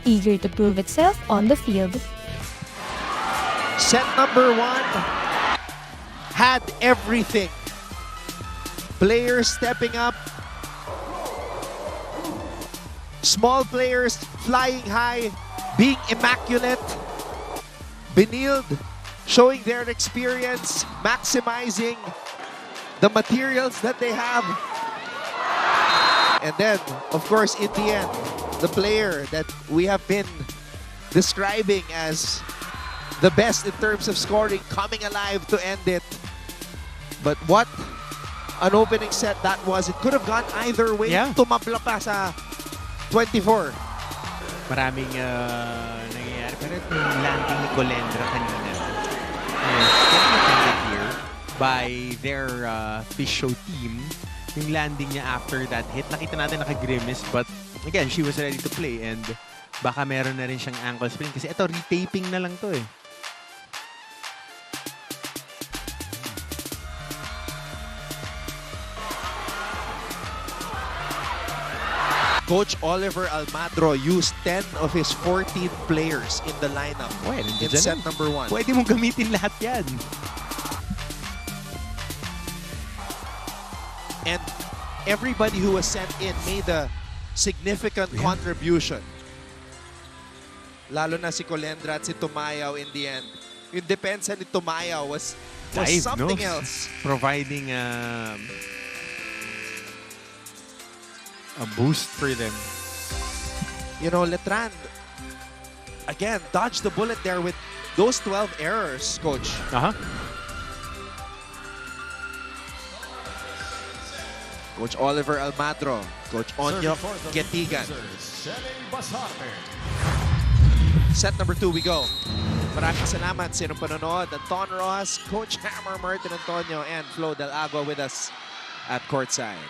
Eager to prove itself on the field. Set number 1 had everything. Players stepping up. Small players flying high, being immaculate. Benilde showing their experience, maximizing the materials that they have. And then, of course, in the end, the player that we have been describing as the best in terms of scoring coming alive to end it. But what an opening set that was. It could have gone either way. Yeah. Tumabla pa sa 24. Maraming nangyayari. Pero yung landing ni Colendra kanina is defended here by their fish show team. Yung landing niya after that hit, nakita natin naka-grimace, but again, she was ready to play and baka meron na rin siyang ankle sprain kasi ito, retaping na lang to eh. Coach Oliver Almadro used 10 of his 14 players in the lineup in set number 1. Pwede mong gamitin lahat yan. And everybody who was sent in made a significant contribution. Lalo na si Colendra at si Tumayaw in the end. Yung depensa ni Tumayaw was something else. Providing a boost for them. You know, Letran, again, dodged the bullet there with those 12 errors, Coach. Coach Oliver Almadro, Coach Onyok Getigan. Set number 2 we go. Maraming salamat sa inyong panonood. Anton Rojas, Coach Hammer, Martin Antonio, and Flo Del Agua with us at Courtside.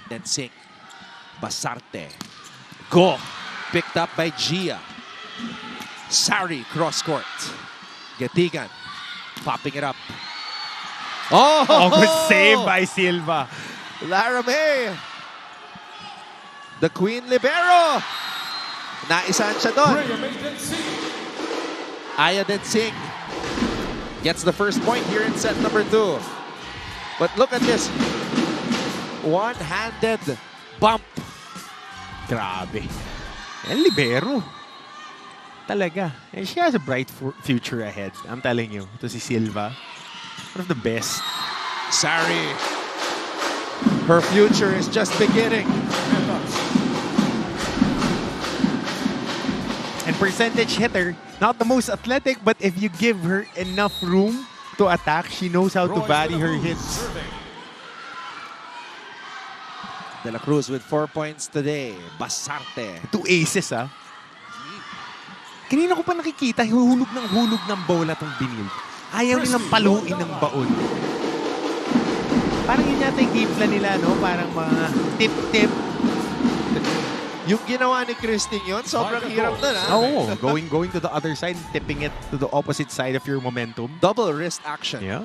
Then Sink, Basarte, go, picked up by Gia. Sari, cross court. Getigan, popping it up. Oh, good save by Silva. Lara May, the Queen Libero. Naisan siya doon. Aya Den Singh gets the first point here in set number 2. But look at this. One-handed bump. Grabe. El libero. Talaga. And she has a bright future ahead. I'm telling you. Ito si Silva. One of the best. Sari. Her future is just beginning. And percentage hitter, not the most athletic, but if you give her enough room to attack, she knows how to vary her hits. De La Cruz with 4 points today. Basarte. 2 aces, ah. Kanina ko pa nakikita, hulog ng bola tong Benilde. Ayaw nilang paluin ng baon. Parang yun yata yung game plan nila, no? Parang mga tip-tip. Yung ginawa ni Christine yun, sobrang hirap na na. Oo, going to the other side, tipping it to the opposite side of your momentum. Double wrist action. Yeah.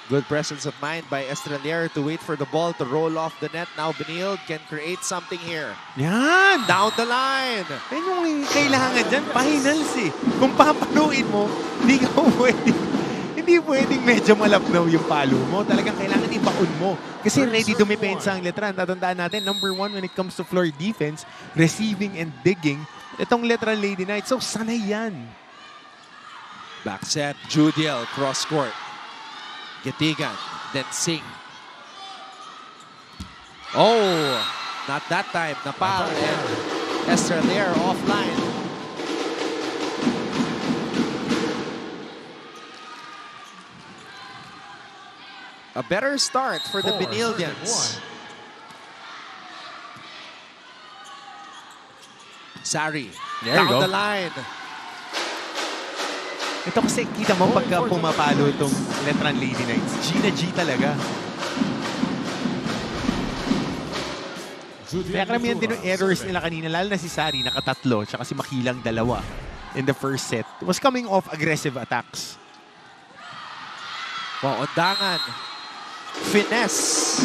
Good presence of mind by Estrelier to wait for the ball to roll off the net. Now Benilde can create something here. Yan! Down the line. Yan yung kailangan dyan, finals eh. Kung papaluin mo, hindi pwedeng medyo malapnaw yung palo mo. Talagang kailangan ibaon mo. Kasi ready dumipensa ang Letran. Tatandaan natin, number 1 when it comes to floor defense, receiving and digging, itong Letran Lady Knights. So, sanay yan. Back set, Judel, cross court. Getigan, then Singh. Oh, not that time. Napal and Estrelier offline. A better start for the Benildians. Sari, down the line. Ito kasi kita mo pagka pumapalo itong Letran Lady Knights. G na G talaga. Kaya karamihan din yung errors nila kanina, lalo na si Sari, nakatatlo, tsaka si Makilang dalawa in the first set. Was coming off aggressive attacks. Wow, Ondangan. Finesse.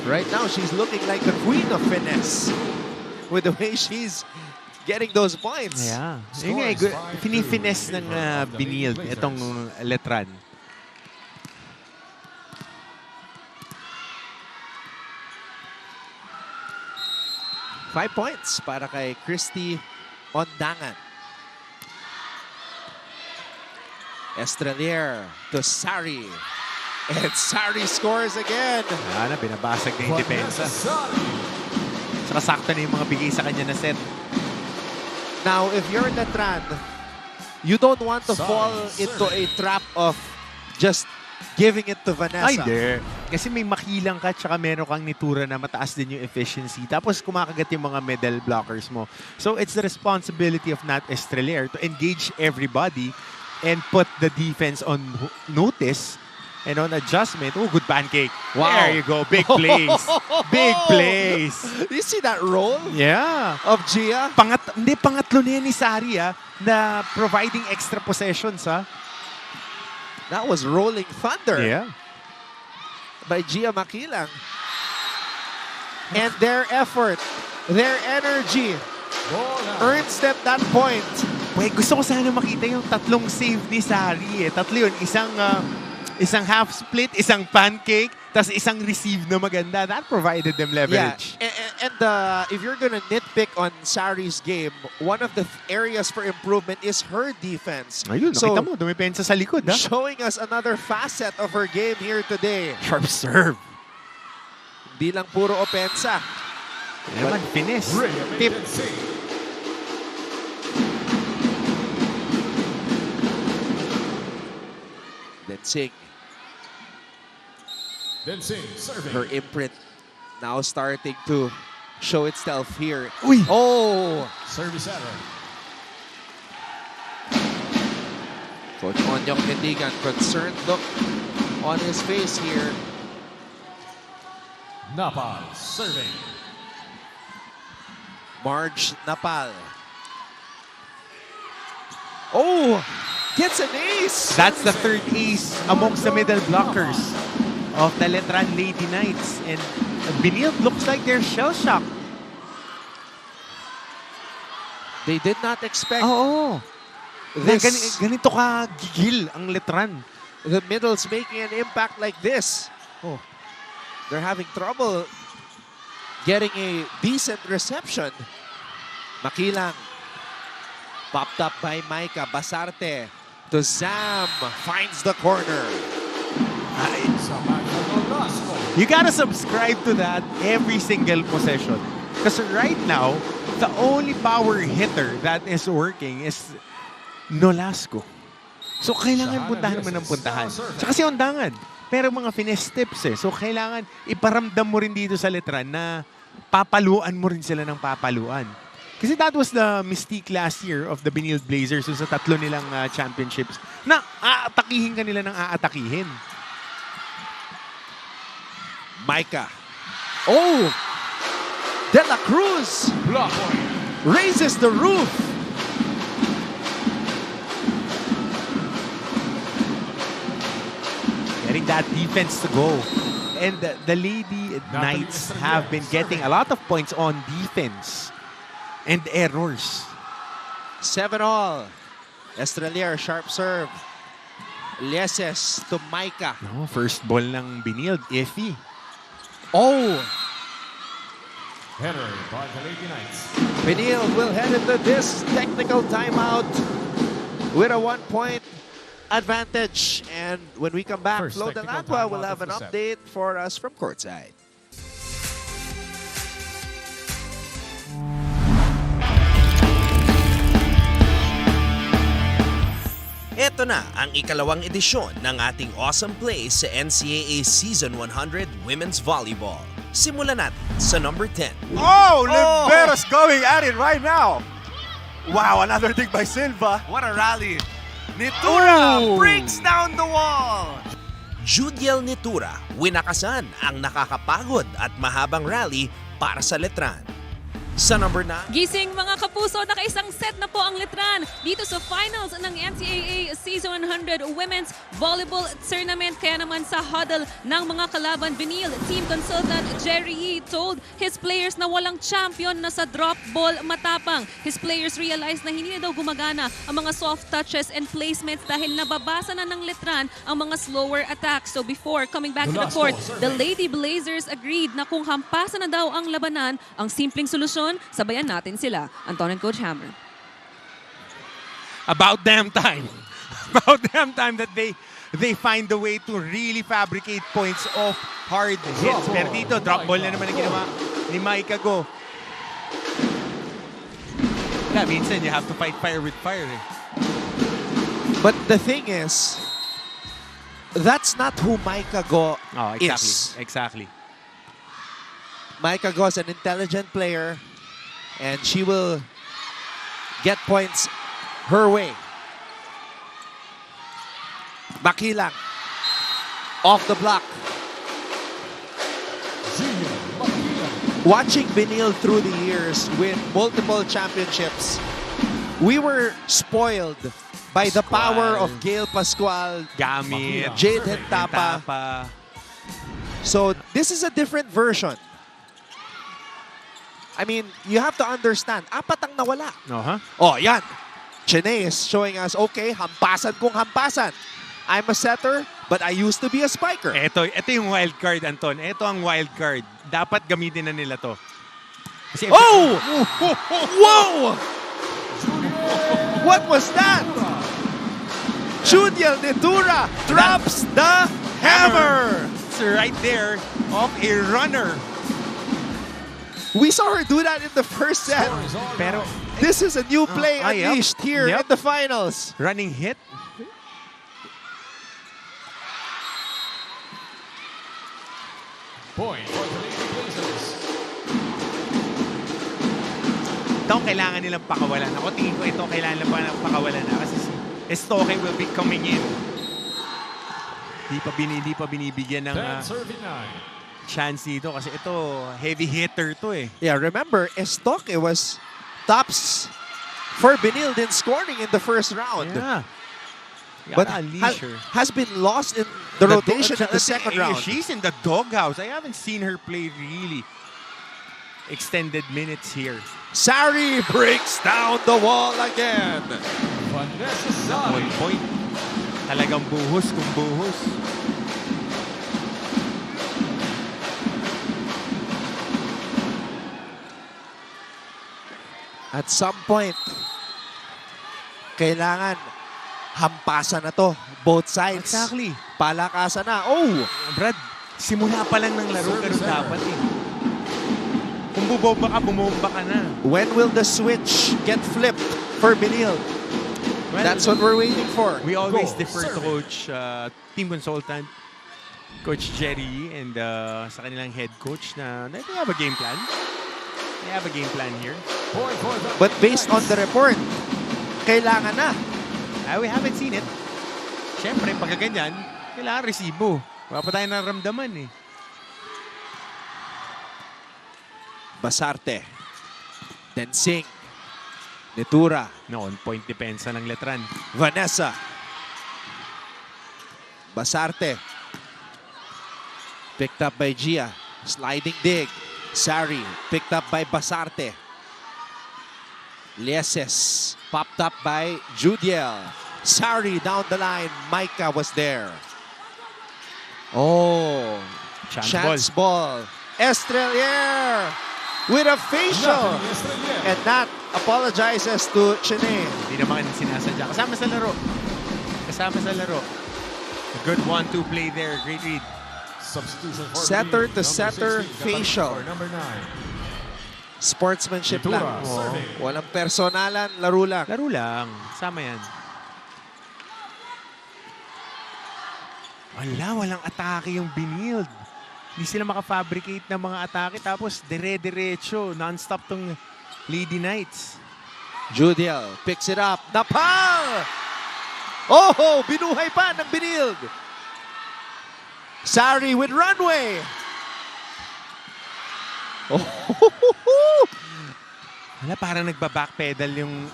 Right now, she's looking like the queen of finesse with the way she's getting those points. Yeah. Yun nga, finesse ng Benilde itong Letran. Five points para kay Christy Ondangan. Estrelier to Sari. And Sari scores again. Yan, binabasag na yung depensa. Saka sakto na yung mga bigay sa kanya na set. Now, if you're Letran, you don't want to fall into a trap of just giving it to Vanessa. Ay, hindi. Kasi may Makilang ka, tsaka meron kang Nitura na mataas din yung efficiency. Tapos kumakagat yung mga middle blockers mo. So, it's the responsibility of Nat Estrelier to engage everybody and put the defense on notice and on adjustment. Oh, good pancake. Wow. There you go. Big plays. Big plays. You see that roll Yeah. of Gia? Pangatlo na yan ni Sari na providing extra possessions That was rolling thunder Yeah. by Gia Makilang. And their effort, their energy earns them that point. Wait, gusto ko sana makita yung tatlong save ni Sari. Tatlo yun. Isang half split, isang pancake, tas isang receive na maganda. That provided them leverage. Yeah, and if you're gonna nitpick on Sari's game, one of the areas for improvement is her defense. Ayun, nakita mo, dumipensa sa likod, Showing us another facet of her game here today. Sharp serve. Hindi lang puro opensa. Naman, finesse. Tip. Then Singh. serving. Her imprint now starting to show itself here. Uy! Oh! Service error. Coach Onyok Kitigan, concerned look on his face here. Napal serving. Marge Napal. Oh! Gets an ace! That's the third ace amongst the middle blockers of the Letran Lady Knights. And Benilde looks like they're shell-shocked. They did not expect Oo. this. Ganito ka gigil ang Letran. The middles making an impact like this. Oh, they're having trouble getting a decent reception. Makilang. Popped up by Maika. Basarte to Zam. Finds the corner. You gotta subscribe to that every single possession. Because right now, the only power hitter that is working is Nolasco. So, kailangan puntahan mo ng puntahan. Tsaka si Ondangan. Pero mga finesse tips So, kailangan iparamdam mo rin dito sa Letran na papaluan mo rin sila ng papaluan. Kasi that was the mystique last year of the Benilde Blazers sa tatlo nilang championships na aatakihin ka nila ng aatakihin. Maika. Oh! De La Cruz Block point. raises the roof. allowing that defense to go. And the Lady Knights have been getting a lot of points on defense and errors. 7-all. Estrelier, sharp serve. Lieses to Micah. No, first ball ng Benilde, iffy. Oh! Header by the Lady Knights. Benilde will head into this technical timeout with a 1-point advantage. And when we come back, First Flo technical Delatwa will timeout have of an the set. update for us from courtside. Ito na ang ikalawang edisyon ng ating awesome play sa NCAA Season 100 Women's Volleyball. Simulan natin sa number 10. Oh, Liberos going at it right now. Wow, another dig by Silva. What a rally. Nitura breaks down the wall. Judel Nitura, winakasan ang nakakapagod at mahabang rally para sa Letran. Sa number 9, Gising mga kapuso, nakaisang set na po ang Letran dito sa finals ng NCAA Season 100 Women's Volleyball Tournament. Kaya naman sa huddle ng mga kalaban, Benilde team consultant Jerry Yee told his players na walang champion na sa drop ball matapang. His players realized na hindi na daw gumagana ang mga soft touches and placements dahil nababasa na ng Letran ang mga slower attacks. So before coming back to the court, the Lady Blazers agreed na kung hampasan na daw ang labanan, ang simpleng solusyon, sabayan natin sila. Anton and Coach Hammer. About damn time. About damn time that they find the way to really fabricate points off hard hits. Pero dito, drop ball na naman ang ginawa ni Micah Go. Yeah, minsan you have to fight fire with fire. Eh. But the thing is, that's not who Micah Go Oh, exactly. is. Exactly. Micah Go is an intelligent player, and she will get points her way. Makilang off the block. Watching Benilde through the years with multiple championships, we were spoiled by the power of Gail Pascual, Gamit. Jadel Tapa. So this is a different version. I mean, you have to understand, apat ang nawala. Uh-huh. Oh, yan. Chene is showing us, okay, hampasan kung hampasan. I'm a setter, but I used to be a spiker. Ito yung wild card, Anton. Ito ang wild card. Dapat gamitin na nila to. Kasi Oh! Whoa! What was that? Judel Nitura drops the hammer. It's right there of a runner. We saw her do that in the first set. Pero This is a new play yep. unleashed here Yep. in the finals. running hit. Point for the Lady Blazers. Ito kailangan nilang pakawalan. Ako tingin ko ito kailangan nilang pakawalan na kasi si Estoque will be coming in. Di pa binibigyan ng 10 serving 9. chance dito kasi ito heavy hitter to eh. Yeah, remember, Estoque was tops for Benilde in scoring in the first round. Yeah. But unleash her. has been lost in the rotation in the second round. She's in the doghouse. I haven't seen her play really extended minutes here. Sari breaks down the wall again. Vanessa One Sari. point. Talagang buhos kung buhos. At some point, kailangan hampasan na to. Both sides. Exactly. Palakasan na. Oh! Brad, simula pa lang ng laro ganun dapat eh. Kung bubomba ka, bumomba ka na. When will the switch get flipped for Benilde? Well, That's what we're waiting for. we always Go, defer to serving. Coach, team consultant, Coach Jerry, and sa kanilang head coach na they have a game plan. They have a game plan here. Point for the But based on the report, kailangan na. We haven't seen it. Siyempre, pagka ganyan, kailangan resibo. Wala pa tayo naramdaman eh. Basarte. Tensing. Nitura. No, on point depensa ng Letran. Vanessa. Basarte. Picked up by Gia. Sliding dig. Sari. Picked up by Basarte. Lieses. Popped up by Judel. Sari down the line. Micah was there. Oh. Chance ball. Estrelier with a facial. And Nat apologizes to Chene. Hindi naman sinasadya. Kasama sa laro. Kasama sa laro. A good 1-2 play there. Great read. Substitution for Setter Benilde, to number setter 16, facial. for number 9. Sportsmanship Nitura, lang. serving. Walang personalan, laro lang. Laro lang. Sama yan. Walang atake yung Benilde. Hindi sila makafabricate ng mga atake. Tapos dire-diretso. Non-stop tong Lady Knights. Judel picks it up. Napal! Oh, binuhay pa ng Benilde. Sari with runway. Oh, Wala, parang nagba-backpedal yung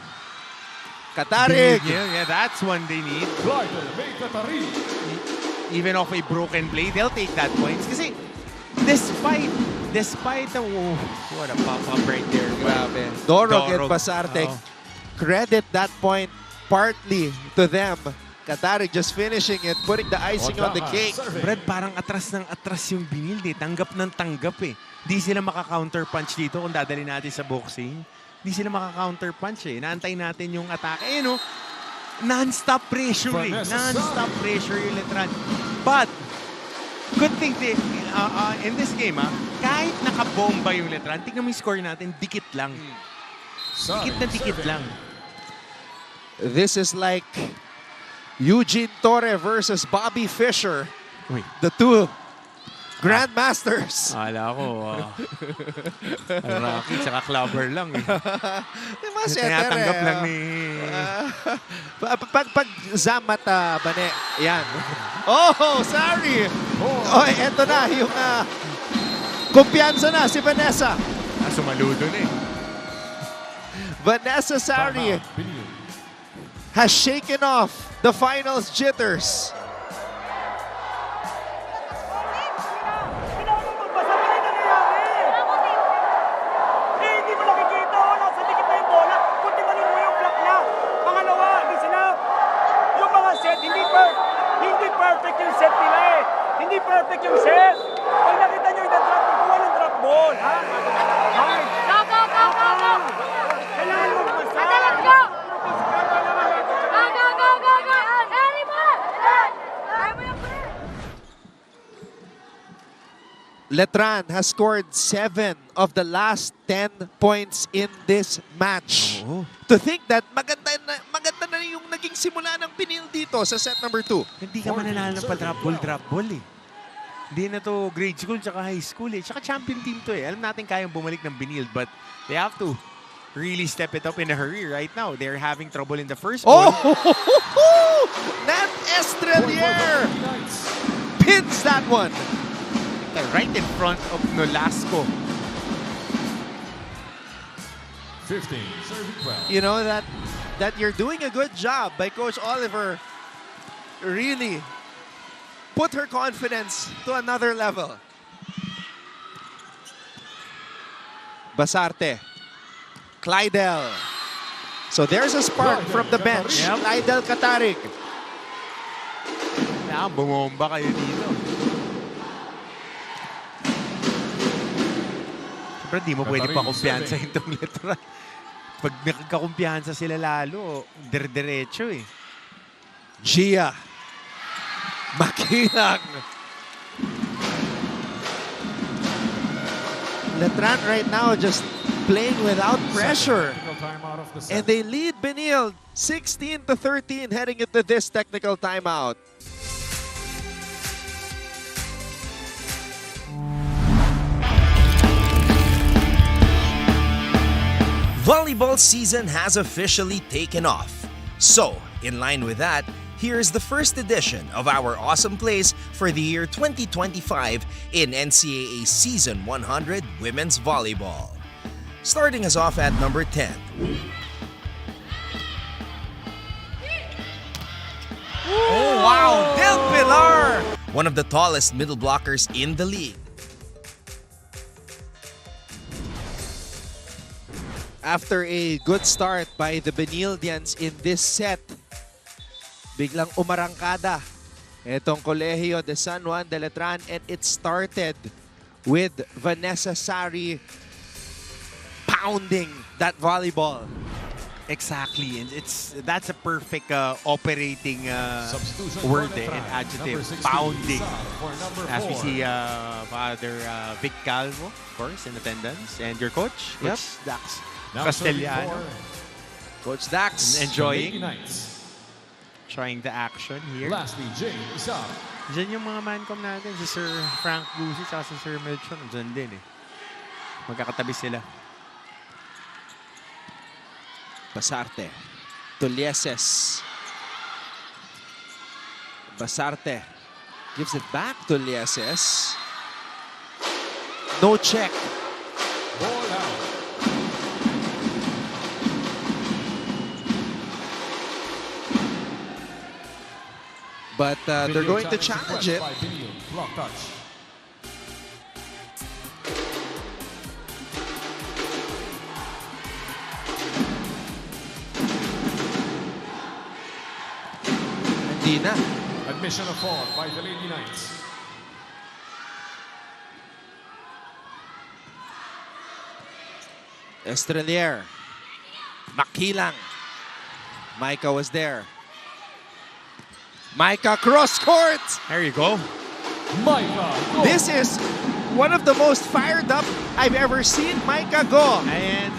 Katarig. Yeah, that's one they need. Glidel, may Katarig. Even off a broken play, they'll take that points. Kasi despite the what a pop-up right there. Grabe. Dorog and Dorog. Basarte. Oo. Credit that point partly to them. Katarig just finishing it, putting the icing on the cake. Brad, parang atras ng atras yung Benilde. Tanggap ng tanggap eh. Di sila maka-counter punch dito kung dadali natin sa boxing. Di sila maka-counter punch eh. Naantay natin yung atake. Eh no, non-stop pressure eh. Non-stop pressure yung Letran. But, good thing in this game kahit nakabomba yung Letran, tingnan mo yung score natin, dikit lang. Dikit na dikit lang. This is like Eugene Torre versus Bobby Fischer. Uy. The two Grandmasters. Akala ko, Rocky tsaka Clubber lang eh. Diba, Tinatanggap lang ni... Pag Zamat Bane, yan. Oh, sorry. Oh, eto na yung kumpiyansa na si Vanessa. Sumaludo na eh. Vanessa Sari has shaken off the finals jitters. Hindi mo nakikita, nasa dikit na yung bola. Kung timanin mo yung block niya. Pangalawa, listen up. Yung mga set, hindi perfect yung set nila eh. Hindi perfect yung set. Pag nakita nyo yung drop, kuha ng drop ball. Ha? Hard. Go! Kailangan mo basta. Go! Letran has scored 7 of the last 10 points in this match. Oo. To think that maganda na yung naging simula ng Benilde dito sa set number 2. Hindi ka mananalo ng pa-drop ball eh. Hindi na to grade school tsaka high school eh. Tsaka champion team to eh. Alam natin kayang bumalik ng Benilde but they have to really step it up in a hurry right now. They're having trouble in the first Oh! goal. Nat Estrelier pins that one. Right in front of Nolasco. 15, serving 12. You know that you're doing a good job by Coach Oliver. Really put her confidence to another level. Basarte. Clydel. So there's a spark from the bench. Yep. Clydel Katarig. Bumomba kayo dito. Siyempre, di mo pwede pa kumpiyansa itong Letran. Pag nagkakumpiyansa sila lalo, diretso eh. Gia. Makilang. Letran right now just playing without pressure. Timeout of the set. And they lead Benilde 16-13 heading into this technical timeout. Volleyball season has officially taken off. So, in line with that, here's the first edition of our awesome plays for the year 2025 in NCAA Season 100 Women's Volleyball. Starting us off at number 10. Oh wow! Del Pilar one of the tallest middle blockers in the league. After a good start by the Benildians in this set, biglang umarangkada itong Colegio de San Juan de Letran, and it started with Vanessa Sari pounding that volleyball. Exactly, and that's a perfect operating Substitution word for there, Letran. adjective, Number 16, pounding. for number As we 4. see Father Vic Calvo, of course, in attendance, and your coach, Yep. Coach Dax Now serving Castellano, for Coach Dax. enjoying, Lady Knights. trying the action here. Lastly, Jane Isaac. Diyan yung mga mancom natin, si Sir Frank Busi at si Sir Melchon, dyan din eh. Magkakatabi sila. Basarte. Tulieses. Basarte gives it back to Tulieses. No check. Ball out. But they're Video going to challenge it. by Benilde. Block touch. Hindi na. Admission of fault by the Lady Knights. Estrelier. Makilang. Micah was there. Micah cross court. There you go. Micah, go. This is one of the most fired up I've ever seen Micah go. And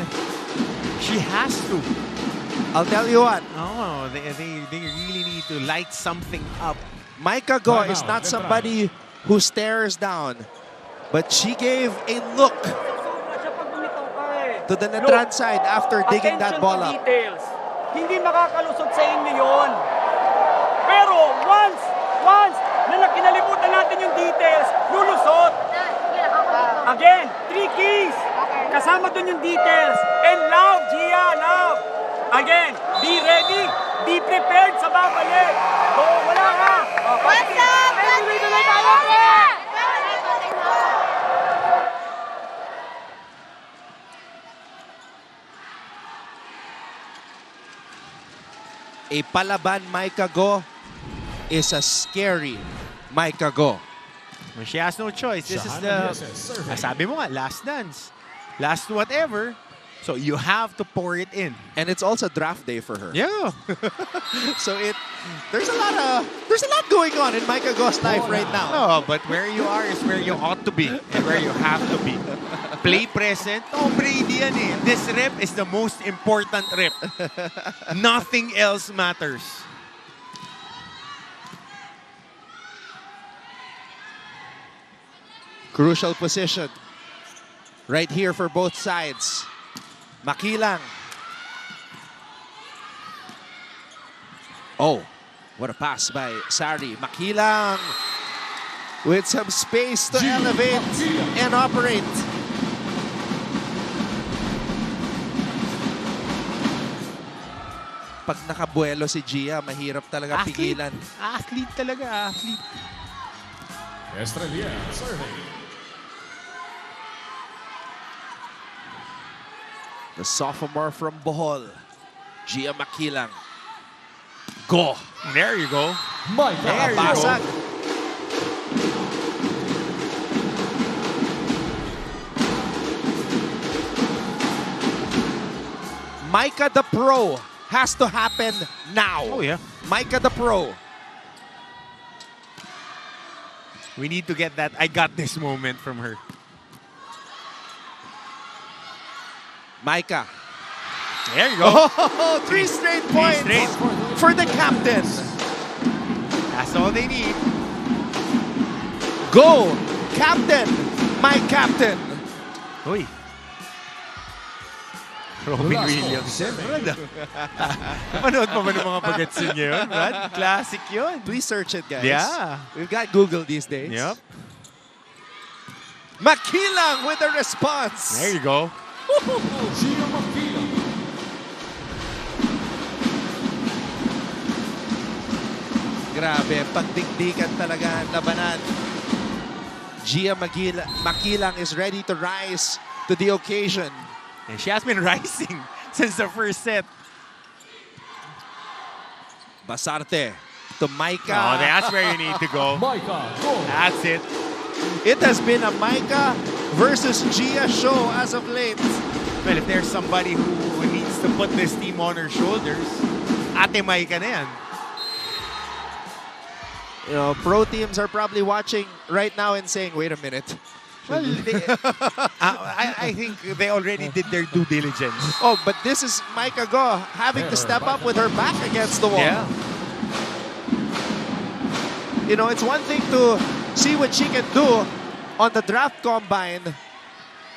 she has to. I'll tell you what, Oh, they really need to light something up. Micah Go Time is out, not Letran. somebody who stares down, but she gave a look to the Letran side after digging that ball up. Details. Hindi makakalusot sa inyo yun. Pero once na kinalimutan natin yung details, lulusot. Again, 3 keys. Kasama dun yung details. And love, Gia, love. Again, be ready, be prepared sa babalik. Wala ka. What's up? Tuloy-tuloy tayo. A palaban Micah Go is a scary Micah Go. When she has no choice. This is Shahana the, Mieses serving. sabi mo nga, last dance. Last whatever. So you have to pour it in. And it's also draft day for her. Yeah. So there's a lot going on in Micah Go's life right now. No, but where you are is where you ought to be and where you have to be. Play present. Oh, Brady yan eh. This rep is the most important rep. Nothing else matters. Crucial position right here for both sides. Makilang. Oh, what a pass by Sari. Makilang with some space to elevate and operate. Pag nakabuelo si Gia, mahirap talaga pigilan. Athlete talaga, athlete. Estrella serving. The sophomore from Bohol, Gia Makilang. Go! There you go. Micah, There you go. Basag. Micah the Pro has to happen now. Oh, yeah. Micah the Pro. We need to get that I got this moment from her. Micah. There you go. Oh, 3 straight points straight. for the captain. That's all they need. Go, captain, my captain. Uy. Robin Last Williamson. ball. Brad. Manood pa ba ng mga bagatsin niya yun, Brad? Classic yun. Please search it, guys. Yeah. We've got Google these days. Yep. Makilang with a response. There you go. Gia Makilang. Grabe, pagdikdikan talaga ang labanan. Gia Makilang is ready to rise to the occasion. And she has been rising since the first set. Basarte to Maika. Oh, that's where you need to go. Micah, go! That's it. It has been a Maika versus Gia show as of late. Well, if there's somebody who needs to put this team on her shoulders, Ate Maika na yan. You know, pro teams are probably watching right now and saying, wait a minute. Well, I think they already did their due diligence. Oh, but this is Maika Go having to step up with her back against the wall. Yeah. You know, it's one thing to see what she can do on the draft combine,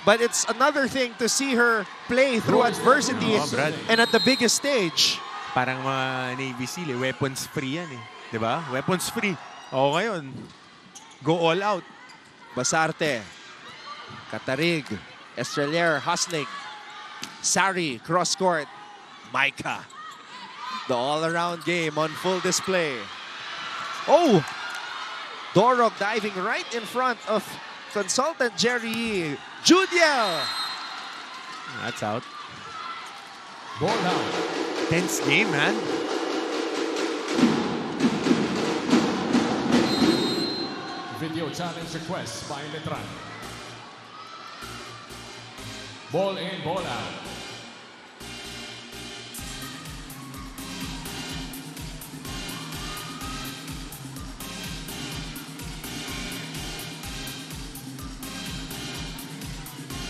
but it's another thing to see her play through adversity Oh, Brad. and at the biggest stage. Parang mga Navy SEAL, weapons free yan eh. Diba? Weapons free. O ngayon, go all out. Basarte, Katarig, Estrelier hustling. Sari, cross court. Maika. The all-around game on full display. Oh! Dorog diving right in front of consultant Jerry Yee. Judel! That's out. Ball out. Tense game, man. Video challenge request by Letran. Ball in, ball out.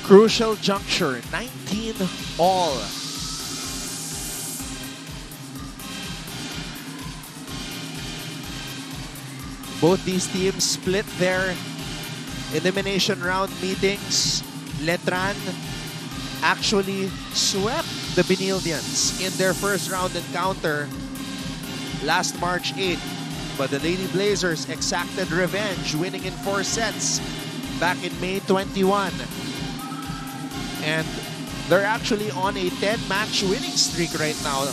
Crucial juncture, 19 all. Both these teams split their elimination round meetings. Letran actually swept the Benildians in their first round encounter last March 8th. But the Lady Blazers exacted revenge, winning in 4 sets back in May 21. And they're actually on a 10-match winning streak right now.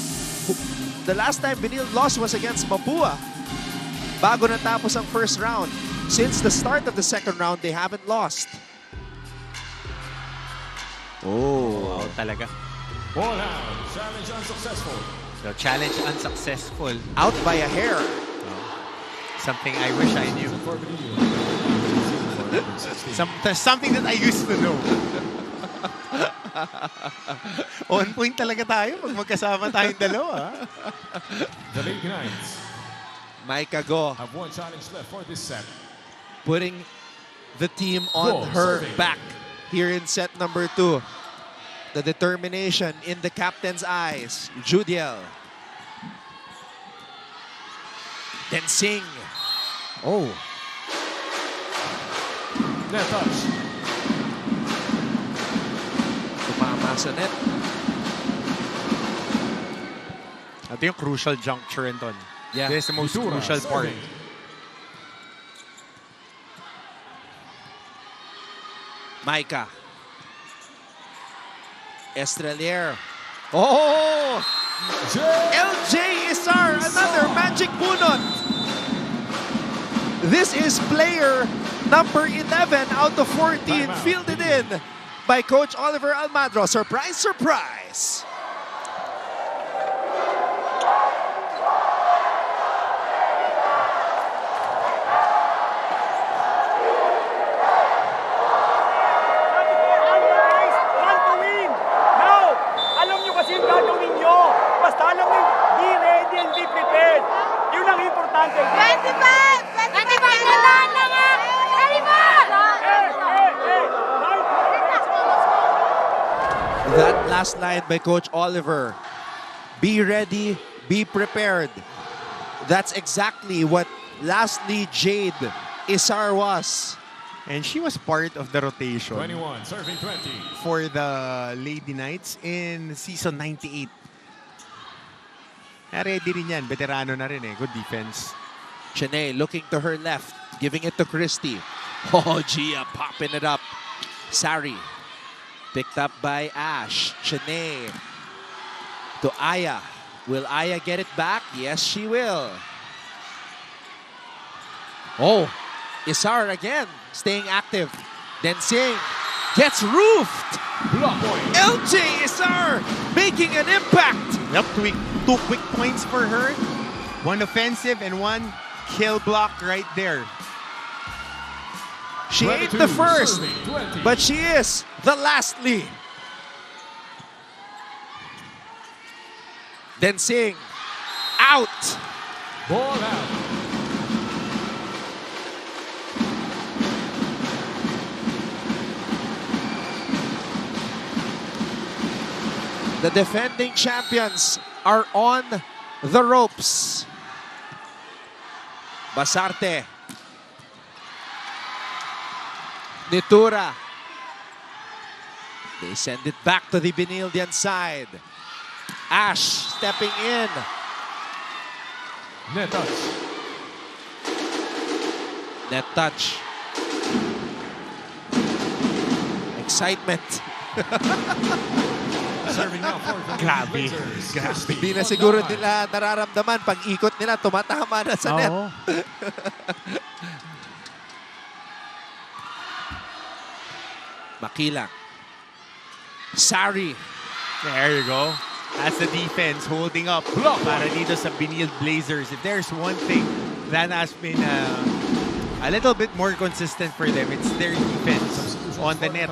The last time Benilde lost was against Mapua. Bago natapos ang first round. Since the start of the second round, they haven't lost. Oh. Wow, talaga. Ball out. Challenge unsuccessful. So, challenge unsuccessful. Out by a hair. Something I wish I knew. For Benilde. Something that I used to know. On point talaga tayo pag magkasama tayong dalawa. The Lady Knights Maika Go have 1 challenge left for this set. putting the team on her back here in set number 2. The determination in the captain's eyes. Judel. Then Singh. Oh. Net touch. Tumama sa net. Ito yung crucial juncture, Anton. Yeah. This is the most Nitura crucial part. serving. Maika. Estrelier. Oh! LJ Isar, another magic bunot. This is player number 11 out of 14, fielded in by Coach Oliver Almadro. Surprise, surprise. That last line by Coach Oliver. Be ready, be prepared. That's exactly what lastly Jade Isar was. And she was part of the rotation 21, serving 20. for the Lady Knights in season 98. Ready rin yan. Veterano na rin eh. Good defense. Chene looking to her left, giving it to Christie. Oh, Gia popping it up. Sari. Picked up by Ash. Chene to Aya. Will Aya get it back? Yes, she will. Oh, Isar again, staying active. Then Singh gets roofed. Block point. LJ Isar making an impact. Yep, two quick points for her. One offensive and one kill block right there. She ain't 22, the first, serving 20. but she is the lastly. Then Singh out. Ball out. The defending champions are on the ropes. Basarte. Nitura. They send it back to the Benildian side. Ash stepping in. Net touch. Net touch. Excitement. Serving now for the Grabe. Blazers. Grabe. Hindi na siguro nila nararamdaman pag ikot nila, tumatama na sa net. Oo. Makilang. Sari. There you go. That's the defense holding up para dito sa Benilde Blazers. If there's one thing that has been a little bit more consistent for them, it's their defense on the net.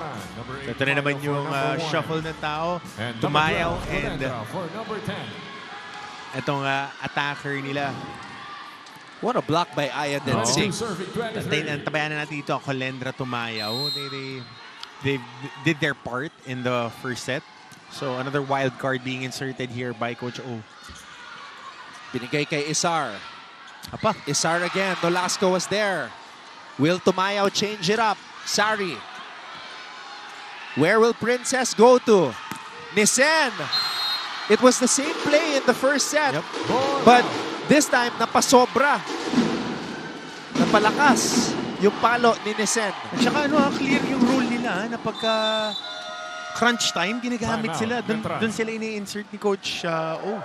Ito na naman yung shuffle ng tao. Tumayaw and for number 10. itong attacker nila. What a block by Aya Densing. Serving 23. Tabayan na natin ito, Colendra Tumayaw. They did their part in the first set. So another wild card being inserted here by Coach O. Binigay kay Isar. Apa. Isar again. Nolasco was there. Will Tumayaw change it up? Sari. Where will Princess go to? Nisen. It was the same play in the first set. Yep. But this time, napasobra. Napalakas yung palo ni Nisen. At saka clear yung rule nila na pagka crunch time, ginagamit sila. Doon sila ini-insert ni Coach O.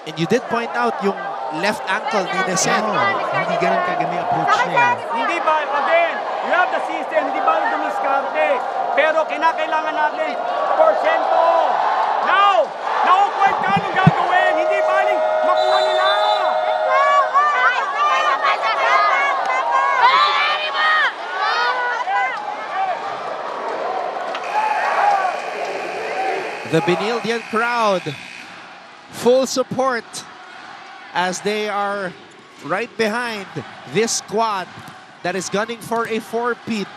And you did point out yung left ankle ni Nisen. Hindi ganun kaganda yung approach niya. Hindi ba, again, you have the system, hindi ba yung dumiskarte? Pero kinakailangan natin, porsyento. Now, na-awkward ka, anong gagawin? Hindi baling makuha nila. The Benildian crowd, full support as they are right behind this squad that is gunning for a four-peat.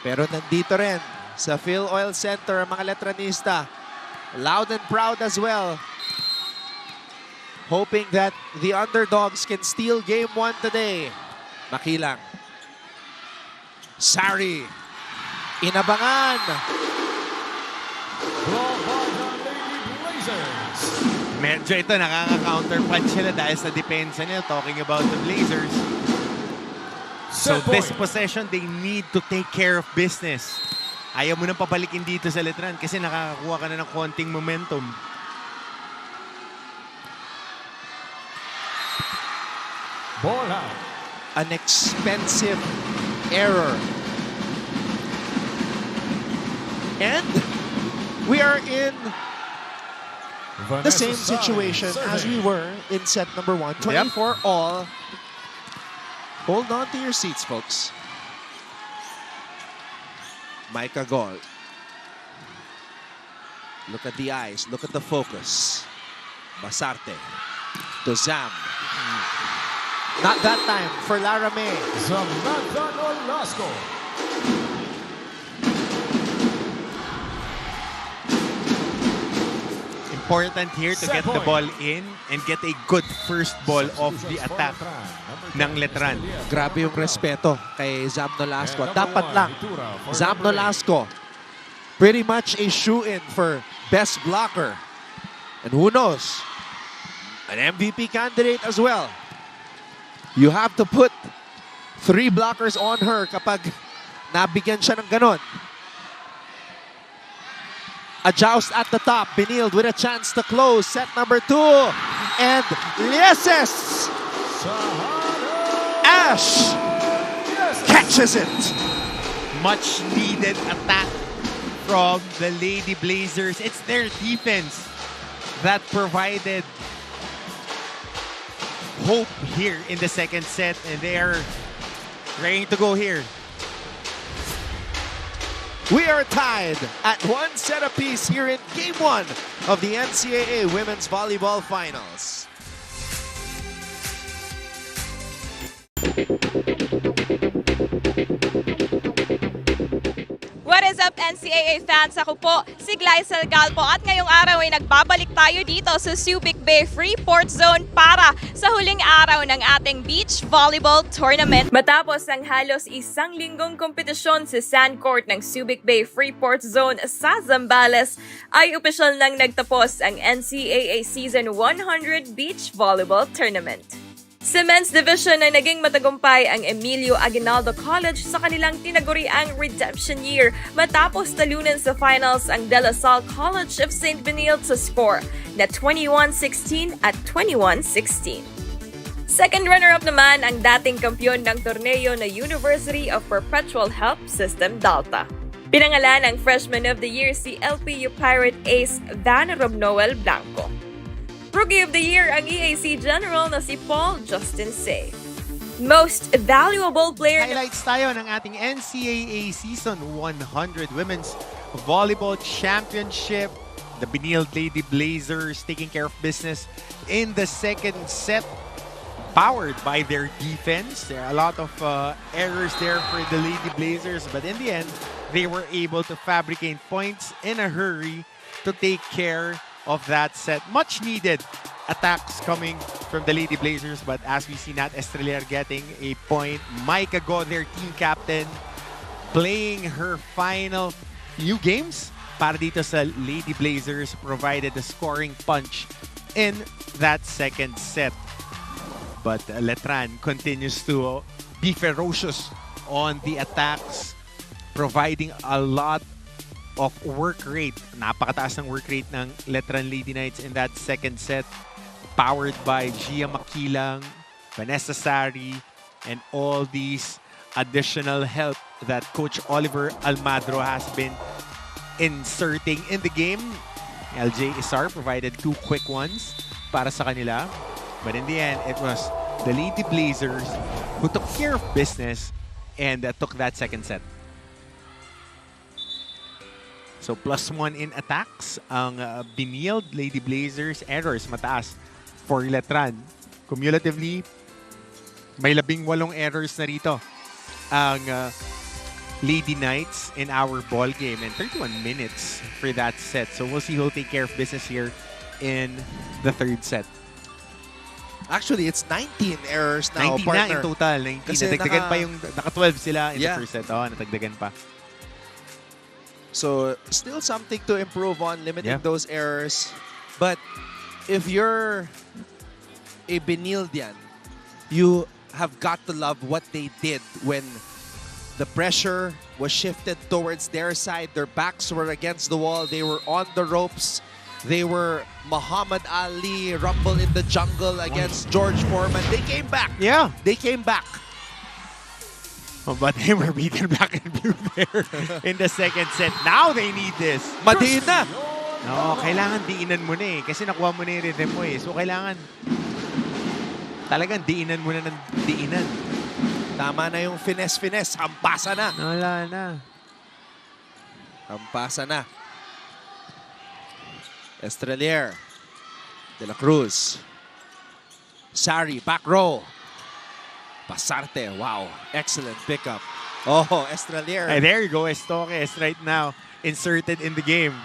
Pero nandito rin sa Phil Oil Center ang mga Letranista, loud and proud as well, hoping that the underdogs can steal game 1 today. Makilang. Sari. Inabangan. Block by the Lady Blazers. Medyo ito, nakaka-counter punch sila dahil sa depensa nila. Talking about the Blazers. So Set this point. possession, they need to take care of business. Ayaw mo nang pabalikin dito sa Letran kasi nakakakuha ka na ng konting momentum. Ball out. An expensive error. And we are in the same situation as we were in set number 1. 24 all. Hold on to your seats, folks. Micah Gol. Look at the eyes. Look at the focus. Basarte. To Zam. Not that time for Lara May. Samantha Nolasco. Important here to get the ball in and get a good first ball off the attack ng Letran. Grabe yung respeto kay Zam Nolasco. Dapat lang, Zam Nolasco, pretty much a shoe-in for best blocker. And who knows, an MVP candidate as well. You have to put 3 blockers on her kapag nabigyan siya ng ganon. A joust at the top. Benilde with a chance to close set number 2. And Lieses Fresh catches it. Much needed attack from the Lady Blazers. It's their defense that provided hope here in the second set, and they are ready to go here. We are tied at 1 set apiece here in Game 1 of the NCAA Women's Volleyball Finals. What is up, NCAA fans? Ako po, si Glycel Galpo at ngayong araw ay nagbabalik tayo dito sa Subic Bay Freeport Zone para sa huling araw ng ating beach volleyball tournament. Matapos ang halos isang linggong kompetisyon sa sand court ng Subic Bay Freeport Zone sa Zambales, ay opisyal nang nagtapos ang NCAA Season 100 Beach Volleyball Tournament. Sa men's division ay naging matagumpay ang Emilio Aguinaldo College sa kanilang tinaguriang redemption year matapos talunan sa finals ang De La Salle College of St. Benilde sa score na 21-16 at 21-16. Second runner-up naman ang dating kampiyon ng torneo na University of Perpetual Help System Delta. Pinangalan ang Freshman of the Year si LPU Pirate Ace Van Robnoel Blanco. Rookie of the Year ang EAC General na si Paul Justin Say. Most Valuable Player... Highlights tayo ng ating NCAA Season 100 Women's Volleyball Championship. The Benilde Lady Blazers taking care of business in the second set, powered by their defense. There are a lot of errors there for the Lady Blazers, but in the end, they were able to fabricate points in a hurry to take care of that set. Much needed attacks coming from the Lady Blazers, but as we see Nat Estrelier getting a point, Micah Go, their team captain, playing her final few games para dito sa Lady Blazers, provided the scoring punch in that second set. But Letran continues to be ferocious on the attacks, providing a lot of work rate. Napakataas ng work rate ng Letran Lady Knights in that second set, powered by Gia Makilang, Vanessa Sari, and all these additional help that Coach Oliver Almadro has been inserting in the game. LJ Isar provided 2 quick ones para sa kanila. But in the end, it was the Lady Blazers who took care of business and took that second set. So +1 in attacks ang Benilde Lady Blazers. Errors mataas for Letran. Cumulatively, may 18 errors na rito ang Lady Knights in our ball game, and 31 minutes for that set. So we'll see who'll take care of business here in the third set. Actually, it's 19 errors now, 19 partner. na in total. 19. Kasi Nadagdagan pa yung naka-12 sila in the Yeah. first set. Oh, nadagdagan pa. So, still something to improve on, limiting Yeah. those errors. But if you're a Benildian, you have got to love what they did when the pressure was shifted towards their side. Their backs were against the wall. They were on the ropes. They were Muhammad Ali, Rumble in the Jungle against George Foreman. They came back. Yeah. They came back. Oh, but they were beaten black and blue there in the second set. Now they need this. Madiin na. No, kailangan diinan mo na eh. Kasi nakuha mo na yung rhythm mo eh. So kailangan talagang diinan mo na ng diinan. Tama na yung finesse. Hampasa na. Wala na. Hampasa na. Estrelier. De La Cruz. Sari, back row. Pasarte, wow. Excellent pickup. Oh, Estrelier. Hey, there you go. Estoque is right now inserted in the game.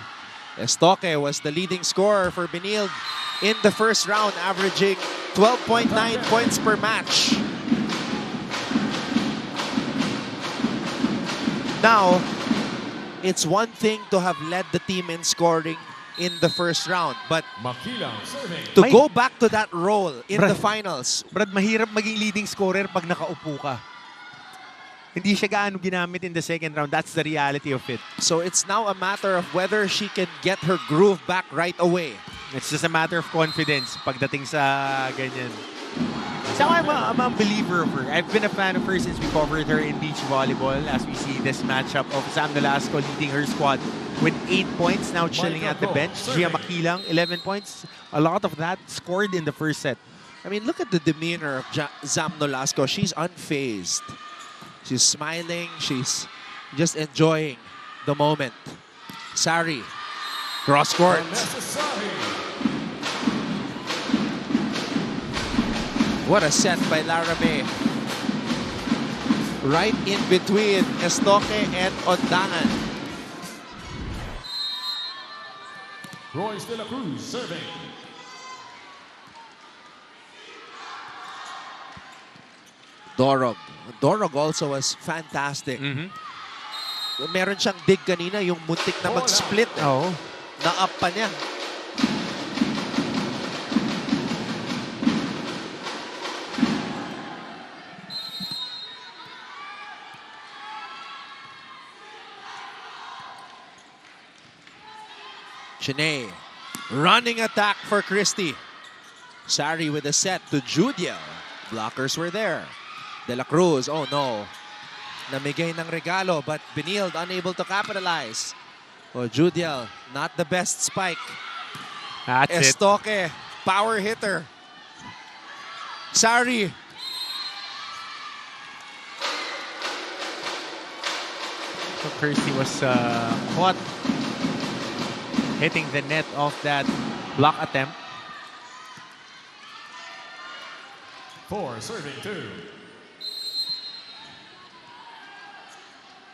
Estoque was the leading scorer for Benilde in the first round, averaging 12.9 points per match. Now, it's one thing to have led the team in scoring in the first round, but Makilang serving. to go back to that role in the finals. Brad, mahirap maging leading scorer pag nakaupo ka. Hindi siya gaano ginamit in the second round. That's the reality of it. So it's now a matter of whether she can get her groove back right away. It's just a matter of confidence pagdating sa ganyan. So I'm a believer of her. I've been a fan of her since we covered her in beach volleyball. As we see this matchup of Sam Nolasco leading her squad with 8 points, now chilling at the bench. Gia Makilang, 11 points. A lot of that scored in the first set. I mean, look at the demeanor of Zam Nolasco. She's unfazed. She's smiling. She's just enjoying the moment. Sari, cross court. What a set by Lara May. Right in between Estoque and Ondangan. Royce de la Cruz serving. Dorog. Dorog also was fantastic. Meron siyang dig kanina, yung muntik na mag-split. Oh. Na-up pa niya. Chiney. Running attack for Christie. Sari with a set to Judel. Blockers were there. De La Cruz, oh no. Namigay ng regalo, but Benilde unable to capitalize. Oh, Judel, not the best spike. That's Estoque, power hitter. Sari. So Kirsty was caught hitting the net of that block attempt. 4 serving 2.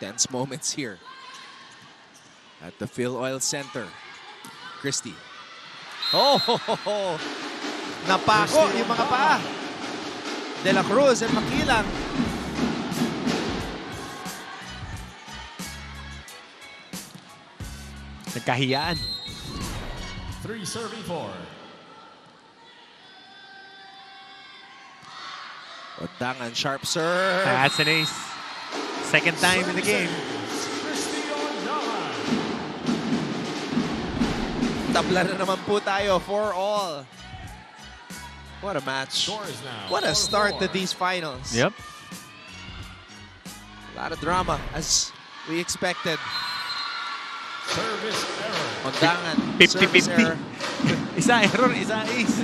Tense moments here at the Phil Oil Center. Christie. Oh, napako yung mga paa. De La Cruz and Makilang. Nagkahiyaan. 3 serving 4. Ondangan, sharp serve. That's an ace. Second time in the game. Tabla na naman po tayo for all. What a match. What a start to these finals. Yep. A lot of drama as we expected. Service error. Ondangan, 50-50. service error. Isa error, isa ace.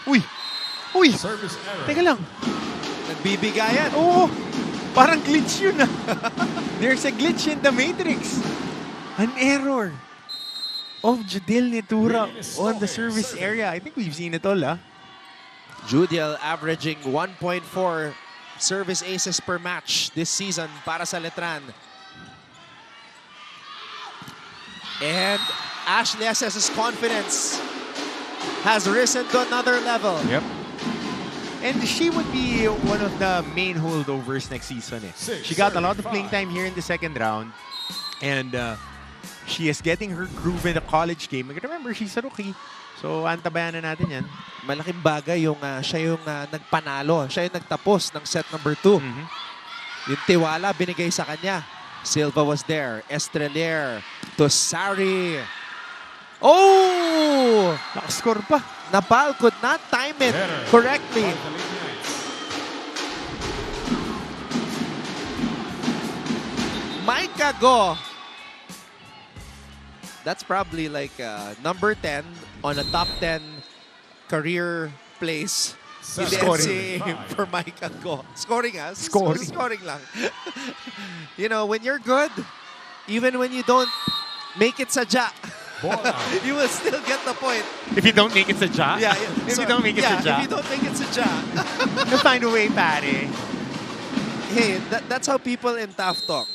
Uy! Uy! Service error. Teka lang. Nagbibigayan. Oo! Parang glitch yun ah. There's a glitch in the matrix. An error of Judel Nitura on the service area. I think we've seen it all ah. Judel averaging 1.4 service aces per match this season para sa Letran. And Ashley SS's confidence has risen to another level. Yep. And she would be one of the main holdovers next season. Eh. She got a lot of playing time here in the second round. And she is getting her groove in the college game. Remember, she's a rookie. So, antabayan na natin yan. Malaking bagay yung siya yung nagpanalo. Siya yung nagtapos ng set number 2. Yung tiwala binigay sa kanya. Silva was there. Estrelier to Sari. Oh! Nakascore pa. Napal could not time it correctly. Micah Go. That's probably like number 10 on a top 10 career place in the NCAA for Micah Go. Scoring us. Scoring lang. You know, when you're good, even when you don't make it sadya, you will still get the point. If you don't make it sadya? Yeah. If you don't make it sadya? If you don't make it sadya. You'll find a way, pare. Hey, that's how people in TAF talk.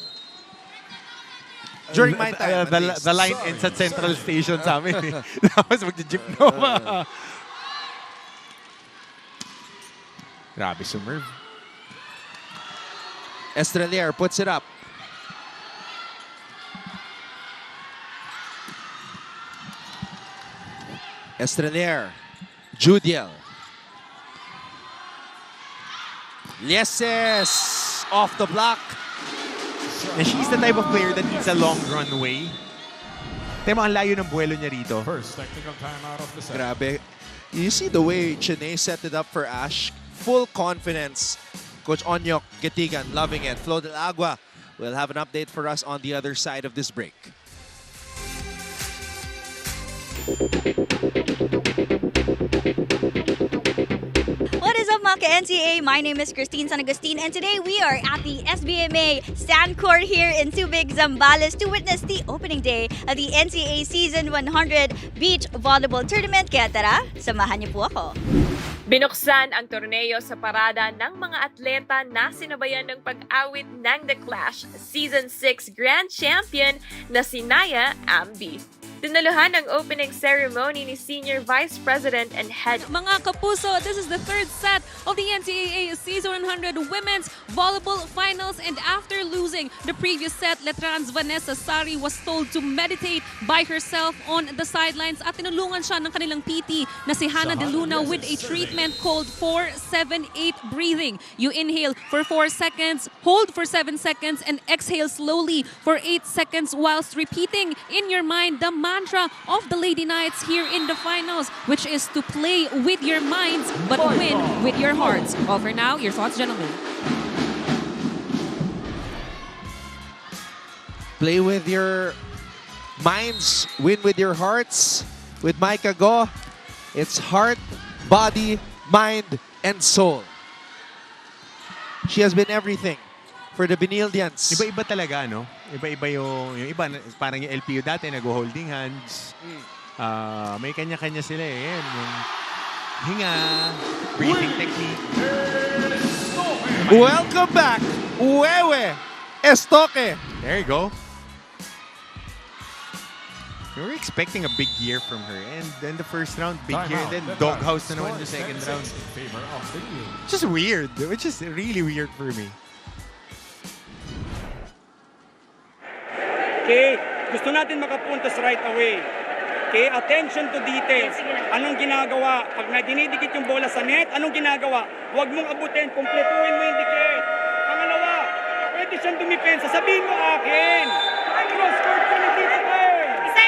During my time, the line ends at Central Station sa amin. Tapos mag-jeep Nova. Grabe, sumerve. Estrelier puts it up. Estrelier. Judel. Yes! Off the block. And she's the type of player that needs a long runway. Tema, ang layo ng buwelo niya rito. First technical timeout of the set. Grabe. You see the way Chiney set it up for Ash. Full confidence. Coach Onyok Getigan loving it. Flo Del Agua will have an update for us on the other side of this break. What is up, mga ka-NCAA? My name is Christine San Agustin, and today we are at the SBMA Sand Court here in Subic, Zambales to witness the opening day of the NCAA Season 100 Beach Volleyball Tournament. Kaya tara, samahan niyo po ako. Binuksan ang torneo sa parada ng mga atleta na sinabayan ng pag-awit ng The Clash Season 6 Grand Champion na si Naya Ambi. Dinaluhan ang opening ceremony ni Senior Vice President and Head. Mga kapuso, this is the third set of the NCAA Season 100 Women's Volleyball Finals, and after losing the previous set, Letran's Vanessa Sari was told to meditate by herself on the sidelines at tinulungan siya ng kanilang PT na si Hannah De Luna with a treatment called 4-7-8 breathing. You inhale for 4 seconds, hold for 7 seconds, and exhale slowly for 8 seconds whilst repeating in your mind the mantra of the Lady Knights here in the finals, which is to play with your minds but win with your hearts. Well, for now, your thoughts, gentlemen. Play with your minds, win with your hearts. With Micah Go, it's heart, body, mind, and soul. She has been everything for the Benildians. Iba-iba talaga, no? Iba-iba yung iba, parang yung LPU dati, nag-holding hands. May kanya-kanya sila eh. Yan, yung hinga, breathing technique. Welcome back, Wewe Estoque. There you go. We were expecting a big year from her. And then the first round, big year. Then doghouse na naman yung second round. Just weird. Which is really weird for me. Okay, gusto natin makapuntos right away. Okay, attention to details. Anong ginagawa? Pag dinidikit yung bola sa net, anong ginagawa? Huwag mong abutin, kumpletuhin mo yung dikit. Pangalawa, pwede siyang dumipensa. Sabihin mo akin. Cross court ko na dito eh. Isa.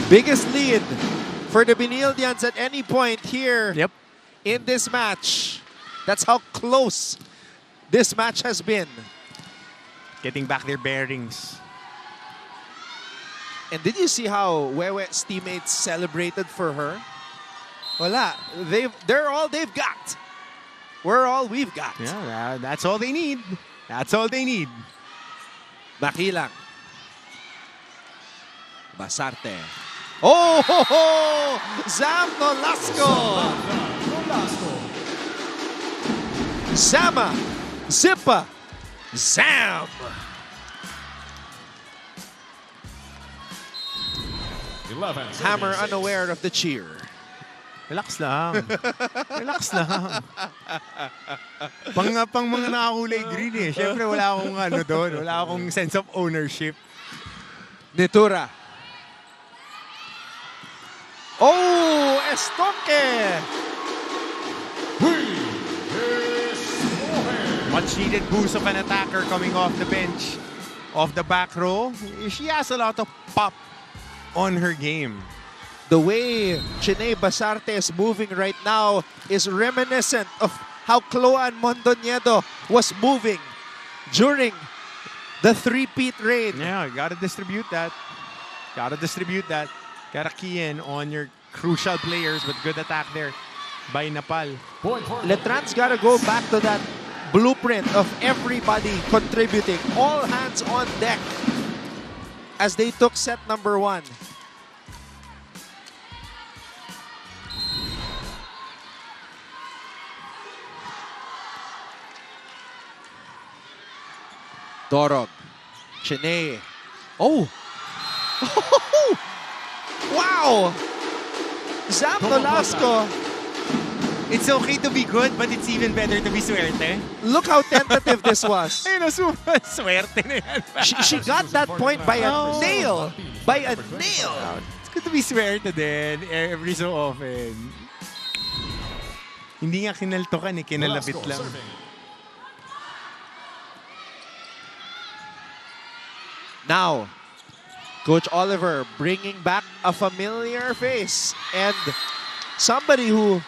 Biggest lead for the Benildians at any point here. Yep. In this match. That's how close this match has been. Getting back their bearings. And did you see how Wewe's teammates celebrated for her? Wala. They're all they've got. We're all we've got. Yeah, that's all they need. That's all they need. Makilang. Basarte. Oh, ho, ho! Zam Nolasco! Zama, Zippa, Zam. Hammer unaware of the cheer. Relax lang. Relax lang. Pang mga nakakulay green eh. Siyempre wala akong ano doon. Wala akong sense of ownership. Nitura. Oh, Estoque. Much needed boost of an attacker coming off the bench. Off the back row. She has a lot of pop on her game. The way Chiney Basarte is moving right now is reminiscent of how Cloan Mondoñedo was moving during the three-peat reign. Yeah, gotta distribute that. Gotta distribute that. Gotta key in on your crucial players with good attack there by Napal. Letran's gotta go back to that blueprint of everybody contributing, all hands on deck as they took set number 1. Dorog, Chiney. Oh! Wow! Zam Nolasco. It's okay to be good, but it's even better to be swerte. Look how tentative this was. Ayun, swerte na yan. She got that point by a nail. By a nail. It's good to be swerte din every so often. Hindi nga kinaltokan eh, kinalabit lang. Now, Coach Oliver bringing back a familiar face and somebody who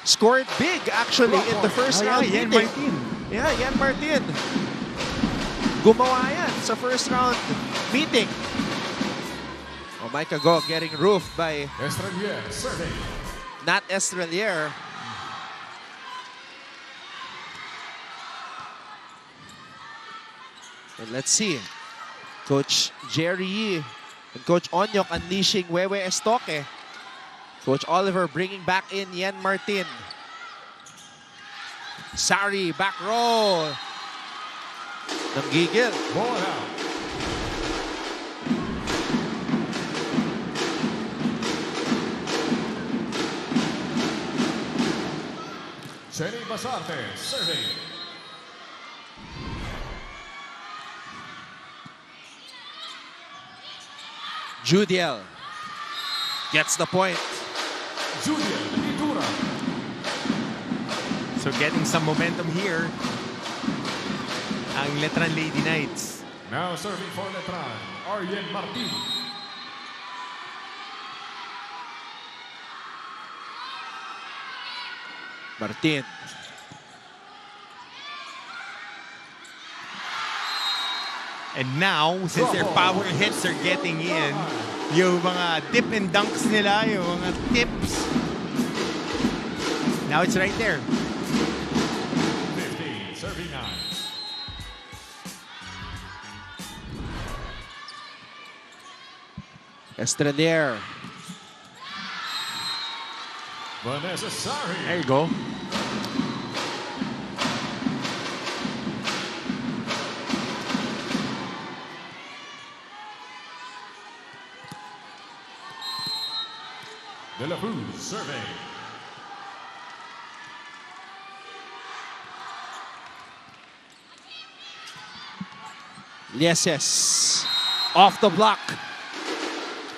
scored big actually in the first round Yan meeting. Martin. Yeah, Yan Martin. Gumawa yan sa first round meeting. Oh, Micah Go getting roofed by Estrelier serving. Nat Estrelier. And let's see. Coach Jerry Yee and Coach Onyok unleashing Wewe Estoque. Coach Oliver bringing back in Yan Martin. Sari, back row. Nanggigil. Ball out. Jenny Basarte serving. Judel gets the point. Judel Nitura. So getting some momentum here. Ang Letran Lady Knights. Now serving for Letran, Arjen Martin. Martin. And now, since their power hits are getting in, yung mga dip and dunks nila, yung mga tips, now it's right there. 15, serving 9. Estrelier. Vanessa Sari. There you go. De La Cruz serving. Lieses off the block.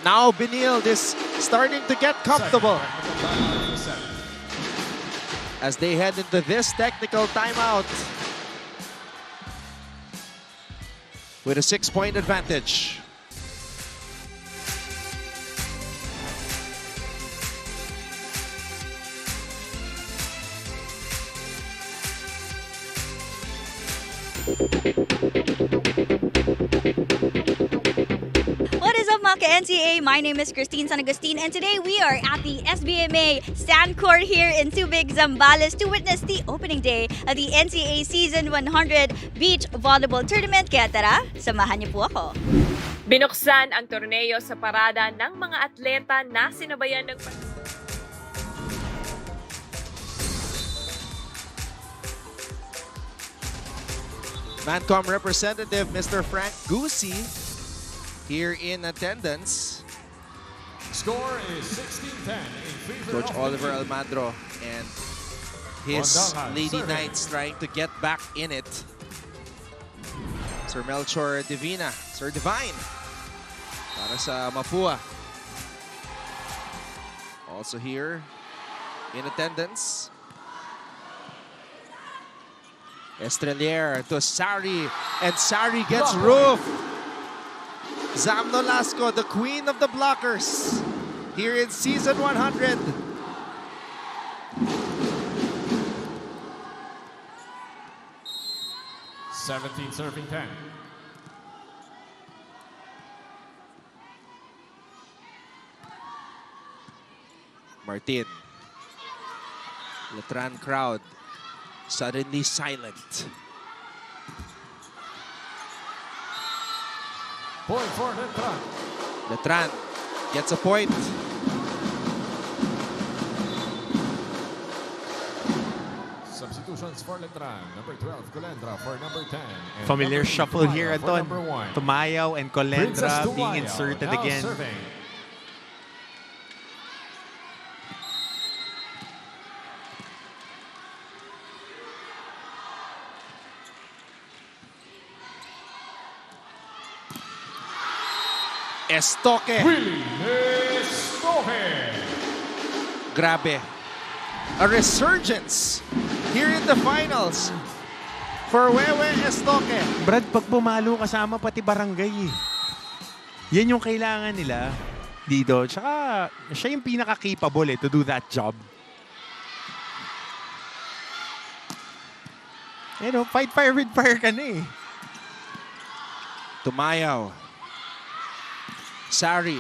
Now Benilde is starting to get comfortable as they head into this technical timeout with a 6-point advantage. What is up, mga NCAA? My name is Christine San Agustin, and today we are at the SBMA Sand Court here in Subic, Zambales to witness the opening day of the NCAA Season 100 Beach Volleyball Tournament. Kaya tara, samahan niyo po ako. Binuksan ang torneo sa parada ng mga atleta na sinabayan ng Mancom representative Mr. Frank Gusi here in attendance. Score is 16-10 in favor Coach of Oliver Benilde. Almandro and his Wandangan Lady serving. Knights trying to get back in it. Sir Melchor Divina, Sir Divine, para sa Mapua. Also here in attendance. Estrelier to Sari, and Sari gets roofed. Zam Nolasco, the queen of the blockers, here in Season 100. Serving 10. Martin. Letran crowd suddenly silent. Point for Letran. Letran gets a point. Substitutions for Letran. Number 12, Colendra for number 10. And Familiar number 8, shuffle here, Tumayo for Anton. number 1. Tumayaw and Princess Colendra being Tumayo inserted now again. serving. Estoque. Willie Estoque. Grabe. A resurgence here in the finals for Wewe Estoque. Brad, pag bumalo kasama pati barangay eh. Yan yung kailangan nila dito. Tsaka, siya yung pinaka-capable to do that job. Fight fire with fire ka na eh. Tumayaw. Sari.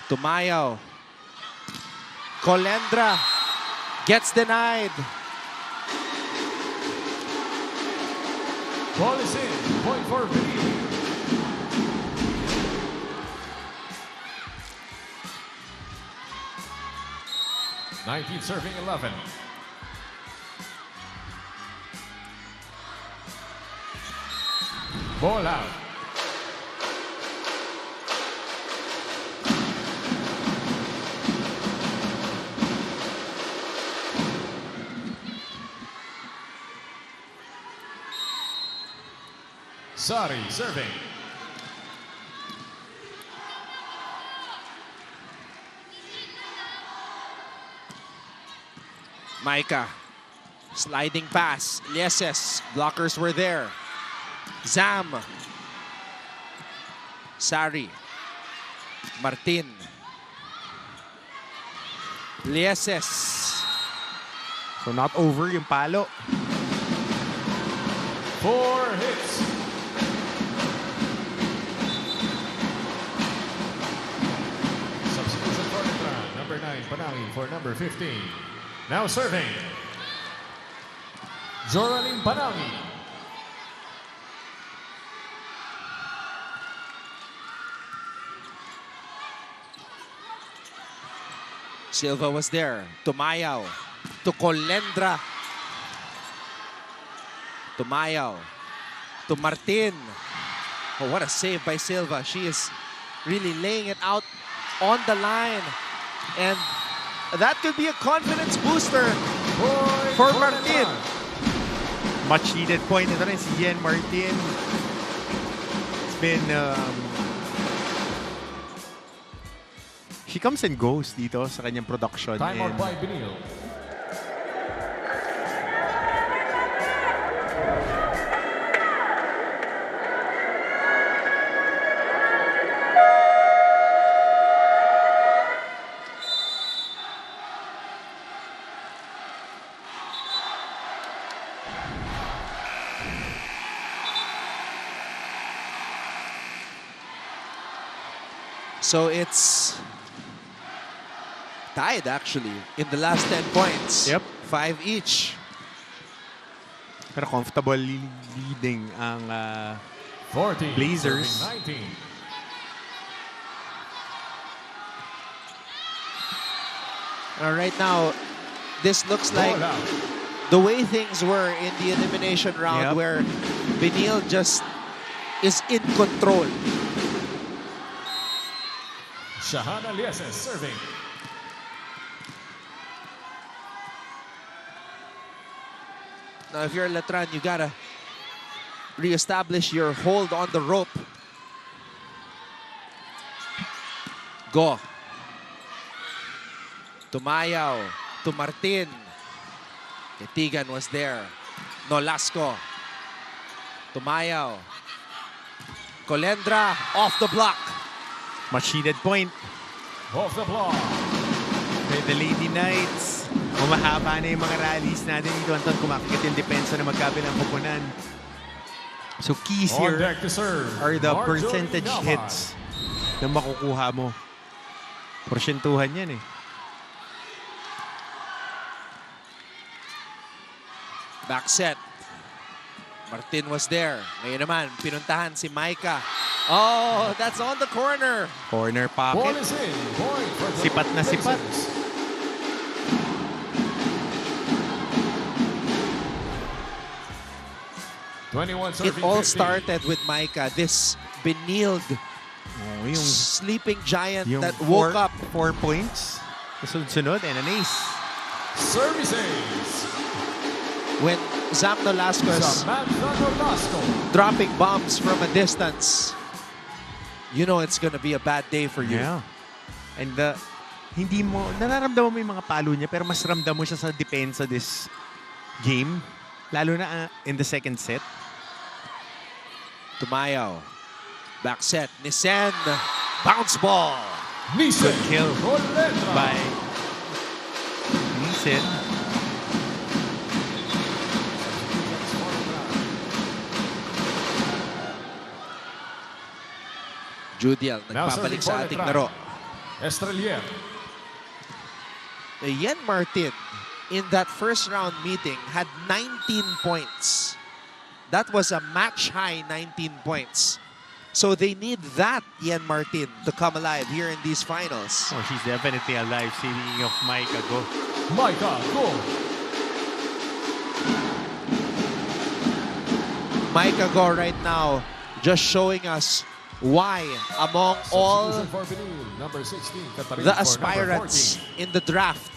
Tumayaw. Colendra gets denied. Ball is in. Point for Benilde. Serving 11. Ball out. Sari serving. Micah. Sliding pass. Lieses. Blockers were there. Zam. Sari. Martin. Lieses. So not over yung palo. 4 hits. Substitution for Letran. Number 9, Panangin for number 15. Now serving. Joraline Panangin. Silva was there. Tumayaw. To Colendra. Tumayaw. To Martin. Oh, what a save by Silva. She is really laying it out on the line. And that could be a confidence booster for Martin. Much needed point. Ito rin si Jen Martin. It's been... she comes and goes dito sa kanyang production. Time out by Benilde. So it's tied actually in the last 10 points. Yep. 5 each. Pero comfortable leading ang 14, Blazers. 19. Right now, this looks like the way things were in the elimination round, where Benilde just is in control. Shahana Lieses serving. Now, if you're Letran, you gotta reestablish your hold on the rope. Go. Tumayaw. To Martin. Ketigan was there. Nolasco. Tumayaw. Colendra off the block. Much needed point. Off the block. The Lady Knights. Humahaba na yung mga rallies natin dito. Anton, kumakikit yung depensa na magkabilang kupunan. So keys here are the percentage hits na makukuha mo. Porsyentuhan yan eh. Back set. Martin was there. Ngayon naman, pinuntahan si Micah. Oh, that's on the corner. Corner pocket. Sipat na sipat. It all started with Micah. This Benilde yung sleeping giant yung that woke up. 4 points. Sunod and an ace. Services. When Zam Nolasco is dropping bombs from a distance, you know it's gonna be a bad day for you. Yeah. And hindi mo, nararamdaman mo yung mga palo niya, pero mas ramdam mo siya sa depensa this game. Lalo na in the second set. Tumayaw. Back set, Nisen. Bounce ball. Nisen. Kill For Letran. by Nisen. Judel, Now nagpabalik serving sa for ating Letran. laro. Estrelier. Yen Martin, in that first round meeting, had 19 points. That was a match-high 19 points. So they need that, Yen Martin, to come alive here in these finals. Oh, she's definitely alive. Speaking of Micah, go. Micah, go. Micah Go right now, just showing us why among all Substitution for Benilde, number 16, Katarina the for number aspirants 14. in the draft,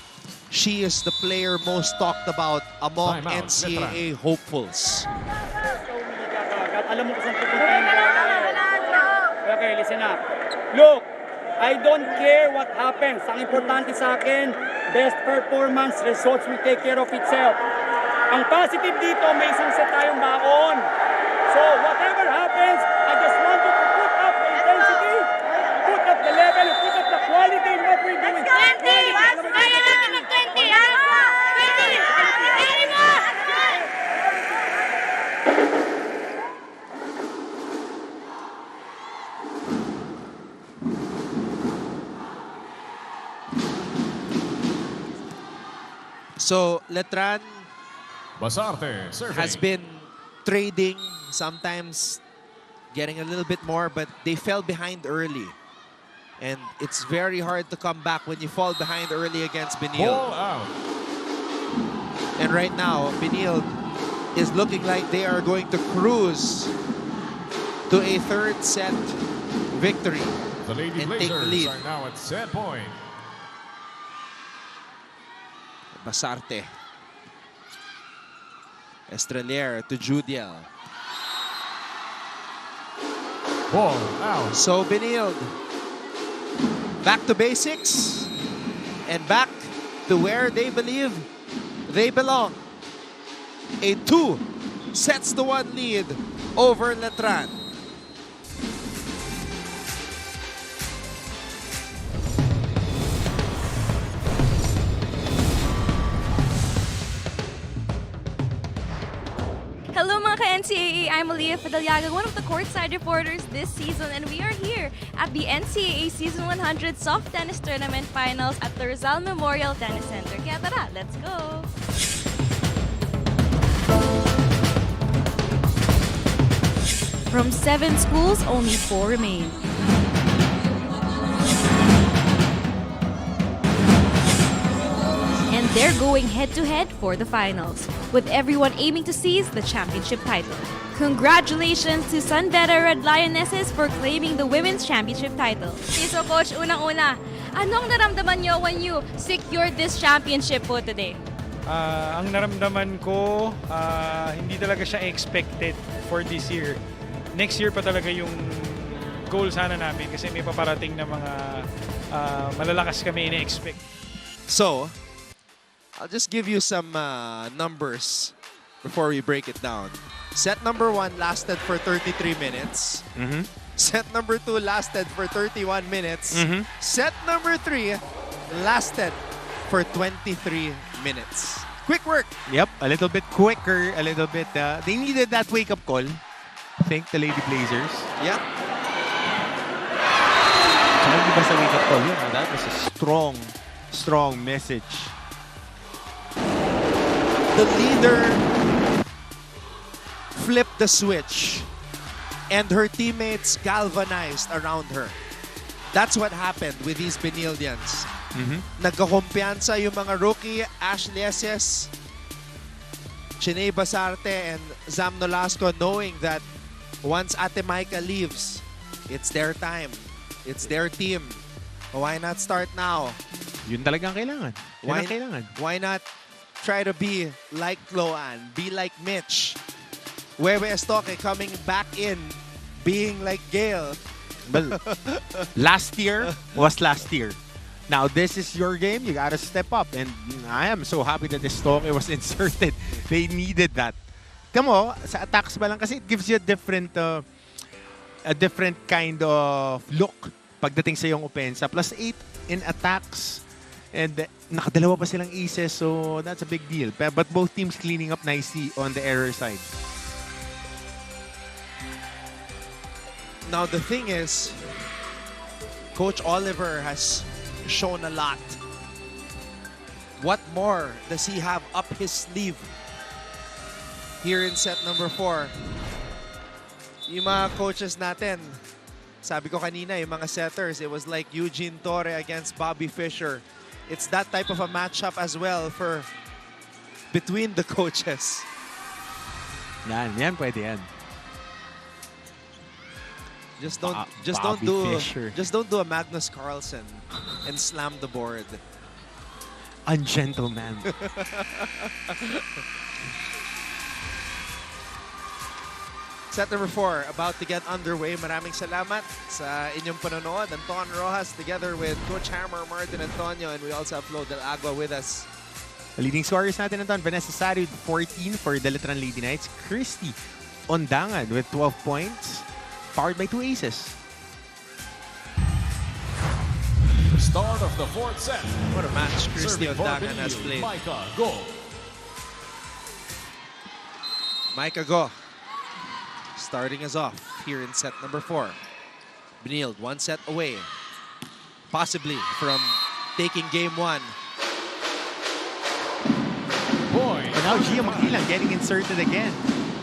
she is the player most talked about among Time out, NCAA hopefuls. Alam mo kung saan pupunta yung bola. Okay, listen up. Look, I don't care what happens. Ang importante sa akin, best performance, results will take care of itself. Ang positive dito, may isang set tayong baon. So, whatever happens, I just want you to put up the intensity, put up the level, put up the quality in what we're doing. 20! Kaya natin ng 20! 20! So, Letran Basarte, serving. has been trading, sometimes getting a little bit more, but they fell behind early. And it's very hard to come back when you fall behind early against Benilde. Ball out. And right now, Benilde is looking like they are going to cruise to a third set victory The Lady and take the Blazers lead. are now at set point. Basarte. Estrelier to Judel. Ball out. So Benilde, back to basics and back to where they believe they belong. A 2-1 lead over Letran. Hello mga ka-NCAA, I'm Aliyah Fidalyaga, one of the courtside reporters this season, and we are here at the NCAA Season 100 Soft Tennis Tournament Finals at the Rizal Memorial Tennis Center. Kaya tara, let's go! From 7 schools, only 4 remain. And they're going head-to-head for the finals, with everyone aiming to seize the championship title. Congratulations to Sun Beta Red Lionesses for claiming the women's championship title. So Coach, unang-una, anong naramdaman nyo when you secured this championship po today? Ang naramdaman ko, hindi talaga siya expected for this year. Next year pa talaga yung goal sana namin kasi may paparating na mga malalakas kami ina-expect. So, I'll just give you some numbers before we break it down. Set number 1 lasted for 33 minutes. Set number 2 lasted for 31 minutes. Set number 3 lasted for 23 minutes. Quick work. Yep, a little bit quicker, a little bit. They needed that wake-up call. I think the Lady Blazers. Yep. So, hindi basta wake-up call yun. That was a strong message. The leader flipped the switch and her teammates galvanized around her. That's what happened with these Benildians. Nagkakumpiyansa yung mga rookie, Ashley Eses, Chiney Basarte, and Zam Nolasco, knowing that once Ate Micah leaves, it's their time. It's their team. Why not start now? Yun talagang kailangan. Yun ang kailangan. Why not try to be like Chloan, be like Mitch? Wewe Estoque coming back in, being like Gail. Well, last year was last year. Now, this is your game. You gotta step up. And I am so happy that Estoque was inserted. They needed that. Kamo, sa attacks ba lang kasi it gives you a different a different kind of look pagdating sa yung opensa. +8 in attacks. And nakadalawa pa silang aces, so that's a big deal. But both teams cleaning up nicely on the error side. Now the thing is, Coach Oliver has shown a lot. What more does he have up his sleeve here in set number 4? Yung mga coaches natin, sabi ko kanina, yung mga setters, it was like Eugene Torre against Bobby Fischer. It's that type of a matchup as well for between the coaches. Yan pwede yan. Just don't do a Magnus Carlsen and slam the board. Ungentleman. Set number 4 about to get underway. Maraming salamat sa inyong panonood. Anton Rojas together with Coach Hammer, Martin Antonio, and we also have Flo Del Agua with us. The leading scorers natin, Anton, Vanessa Sari with 14 for the Letran Lady Knights. Christy Ondangan with 12 points, powered by 2 aces. Start of the 4th set. What a match Christy Serving for Ondangan has Benilde, played. Micah, go. Micah Go starting us off here in set number 4. Benilde 1 set away, possibly from taking game 1. Point. And now Gia Makilang getting inserted again,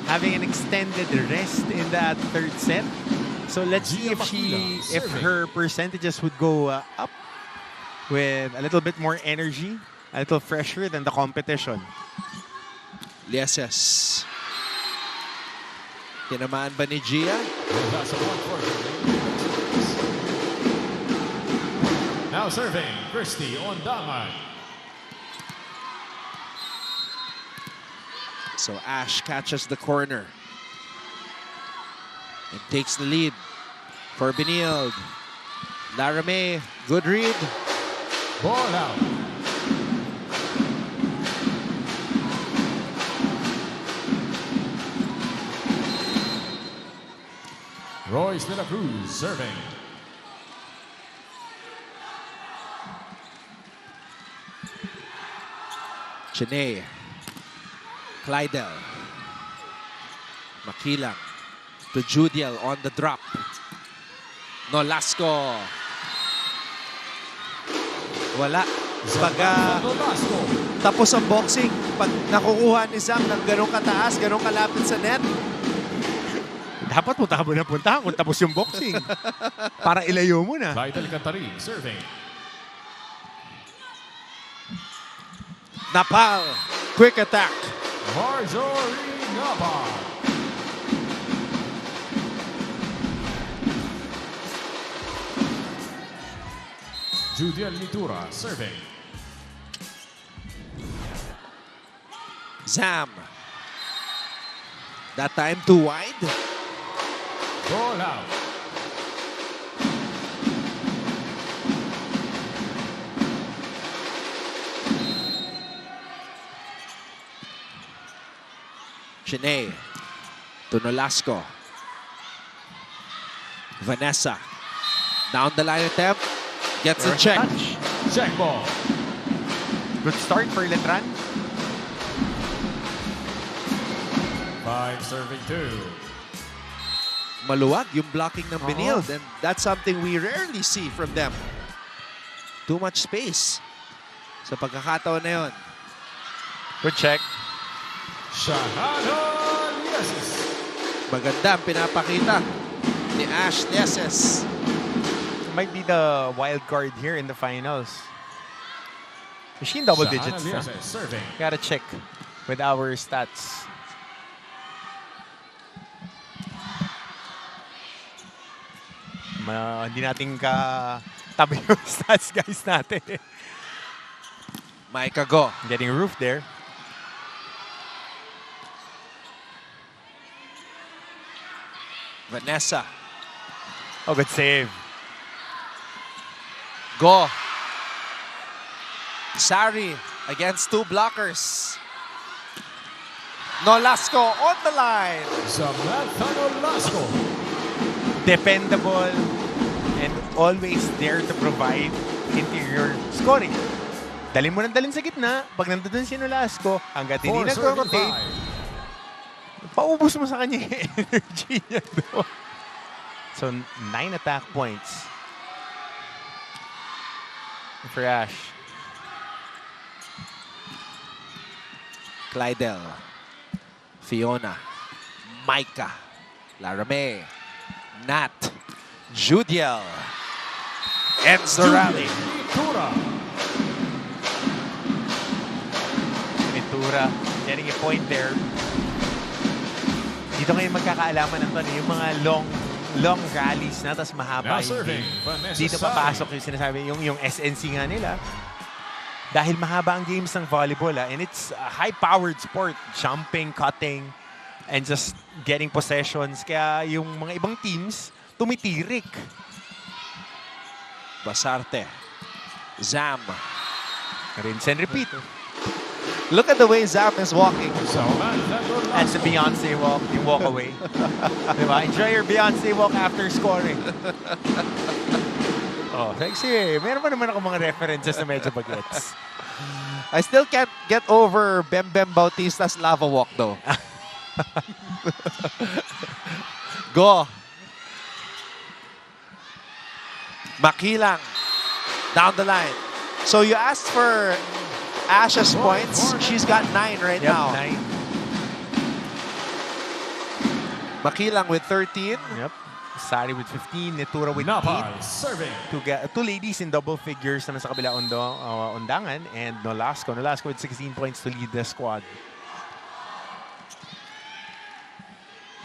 having an extended rest in that 3rd set. So let's see if her percentages would go up with a little bit more energy, a little fresher than the competition. Lieses. Tinamaan ba ni Gia? Now serving, Christy Ondangan. So Ash catches the corner and takes the lead for Benilde. Laramie, good read. Ball out. Royce de la Cruz serving. Chene. Clydel. Makilang to Judel on the drop. Nolasco. Wala. Pag tapos ang boxing, pag nakukuha ni Zam ng ganong kataas, ganong kalapit sa net, dapat punta mo na punta kung tapos yung boxing. Para ilayo mo na. Vital Catarin serving. Napal. Quick attack. Marjorie Napal. Judel Nitura serving. Zam. That time too wide. Ball out. Chene to Nolasco. Vanessa. Down the line attempt. Gets a check. Check ball. Good start for Letran. 5 serving 2. Maluwag yung blocking ng Benilde, and that's something we rarely see from them. Too much space sa pagkakataon na yun. Good check. Shahada Lieses. Maganda ang pinapakita ni Ash Lieses. Might be the wild card here in the finals. Machine double digits. Lieses serving. Gotta check with our stats. Hindi natin tabi yung stats guys natin. Micah Go. Getting roof there. Vanessa. Oh, good save. Go. Sari against 2 blockers. Nolasco on the line. Samantha Nolasco. dependable, and always there to provide interior scoring. Dalhin mo ng dalhin sa gitna, pag nandun si Nolasco, hanggat hindi nag-rotate, paubos mo sa kanya yung energy niya doon. So, 9 attack points for Ash. Clydel, Fiona, Micah, Larame, Nat, Judel, ends the rally. Nitura getting a point there. Dito ngayon magkakaalaman ng Tony, yung mga long rallies na, tapos mahaba yung game. Dito papasok yung sinasabi, yung SNC nga nila. Dahil mahaba ang games ng volleyball, and it's a high-powered sport. Jumping, cutting, and just getting possessions. Kaya yung mga ibang teams, tumitirik. Basarte, Zam. Rinse and repeat. Look at the way Zam is walking. That's the Beyonce walk, yung walk away. Diba? Enjoy your Beyonce walk after scoring. Oh, sexy. Meron pa naman ako mga references na medyo bagets. I still can't get over Bem Bem Bautista's lava walk though. Go. Makilang. Down the line. So you asked for Ash's points. She's got 9 right now. 9. Makilang with 13. Yep. Sari with 15, Nitura with 8. Two ladies in double figures naman sa kabila undangan, and Nolasco with 16 points to lead the squad.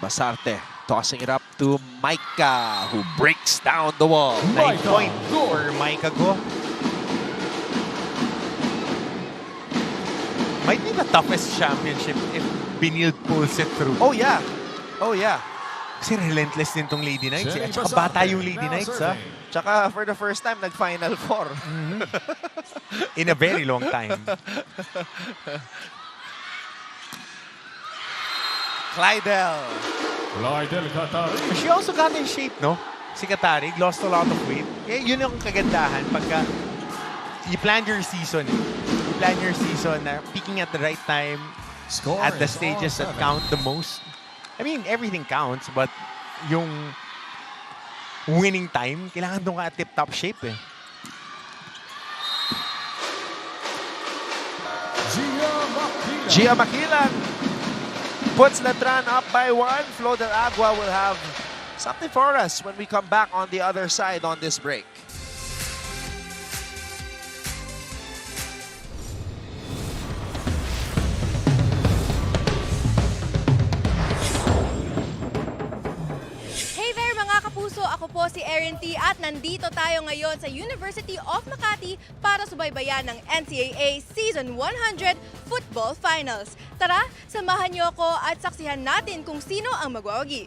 Basarte tossing it up to Micah, who breaks down the wall. 9 point for Micah Go. Might be the toughest championship if Benilde pulls it through. Oh yeah. Oh yeah. Kasi relentless din tong Lady Knights. At saka bata yung Lady Knights, ha? Tsaka for the first time, nag-Final Four. In a very long time. Clydel. She also got in shape, no? Si Katarig, lost a lot of weight. Eh, yun yung kagandahan pagka you plan your season. You plan your season na peaking at the right time at the stages that count the most. I mean, everything counts, but yung winning time, kailangan doon ka at tip-top shape eh. Gia Makilan puts Letran up by 1. Flo del Agua will have something for us when we come back on the other side on this break. Kapuso, ako po si Erin T. at nandito tayo ngayon sa University of Makati para subaybayan ng NCAA Season 100 Football Finals. Tara, samahan niyo ako at saksihan natin kung sino ang magwawagi.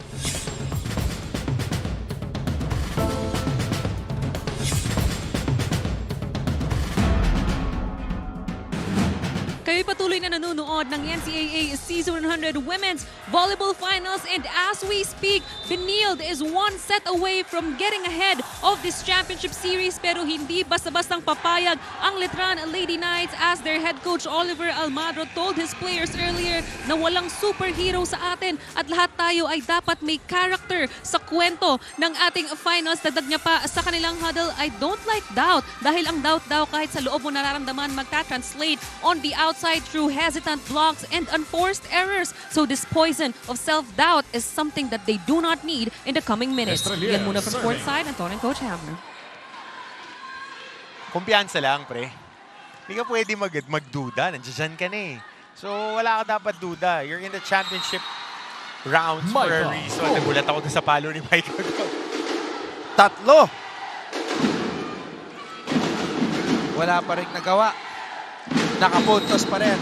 Kayo'y patuloy na nanonood ng NCAA Season 100 Women's Volleyball Finals, and as we speak, Benilde is 1 set away from getting ahead of this championship series, pero hindi basta-bastang papayag ang Letran Lady Knights as their head coach Oliver Almadro told his players earlier na walang superhero sa atin at lahat tayo ay dapat may character sa kwento ng ating finals. Dagdag niya pa sa kanilang huddle, I don't like doubt dahil ang doubt daw kahit sa loob mo nararamdaman magta-translate on the outside through hesitant blocks and unforced errors. So this poison of self-doubt is something that they do not need in the coming minutes. Yan muna from Courtside, Anton and Coach Hamner. Kumpiyansa lang, pre. Hindi ka pwede magduda. Nandiyan ka na eh. So wala ka dapat duda. You're in the championship rounds for a reason. Nagulat ako sa palo ni Michael. 3. Wala pa rin nagawa. Nakapuntos pa rin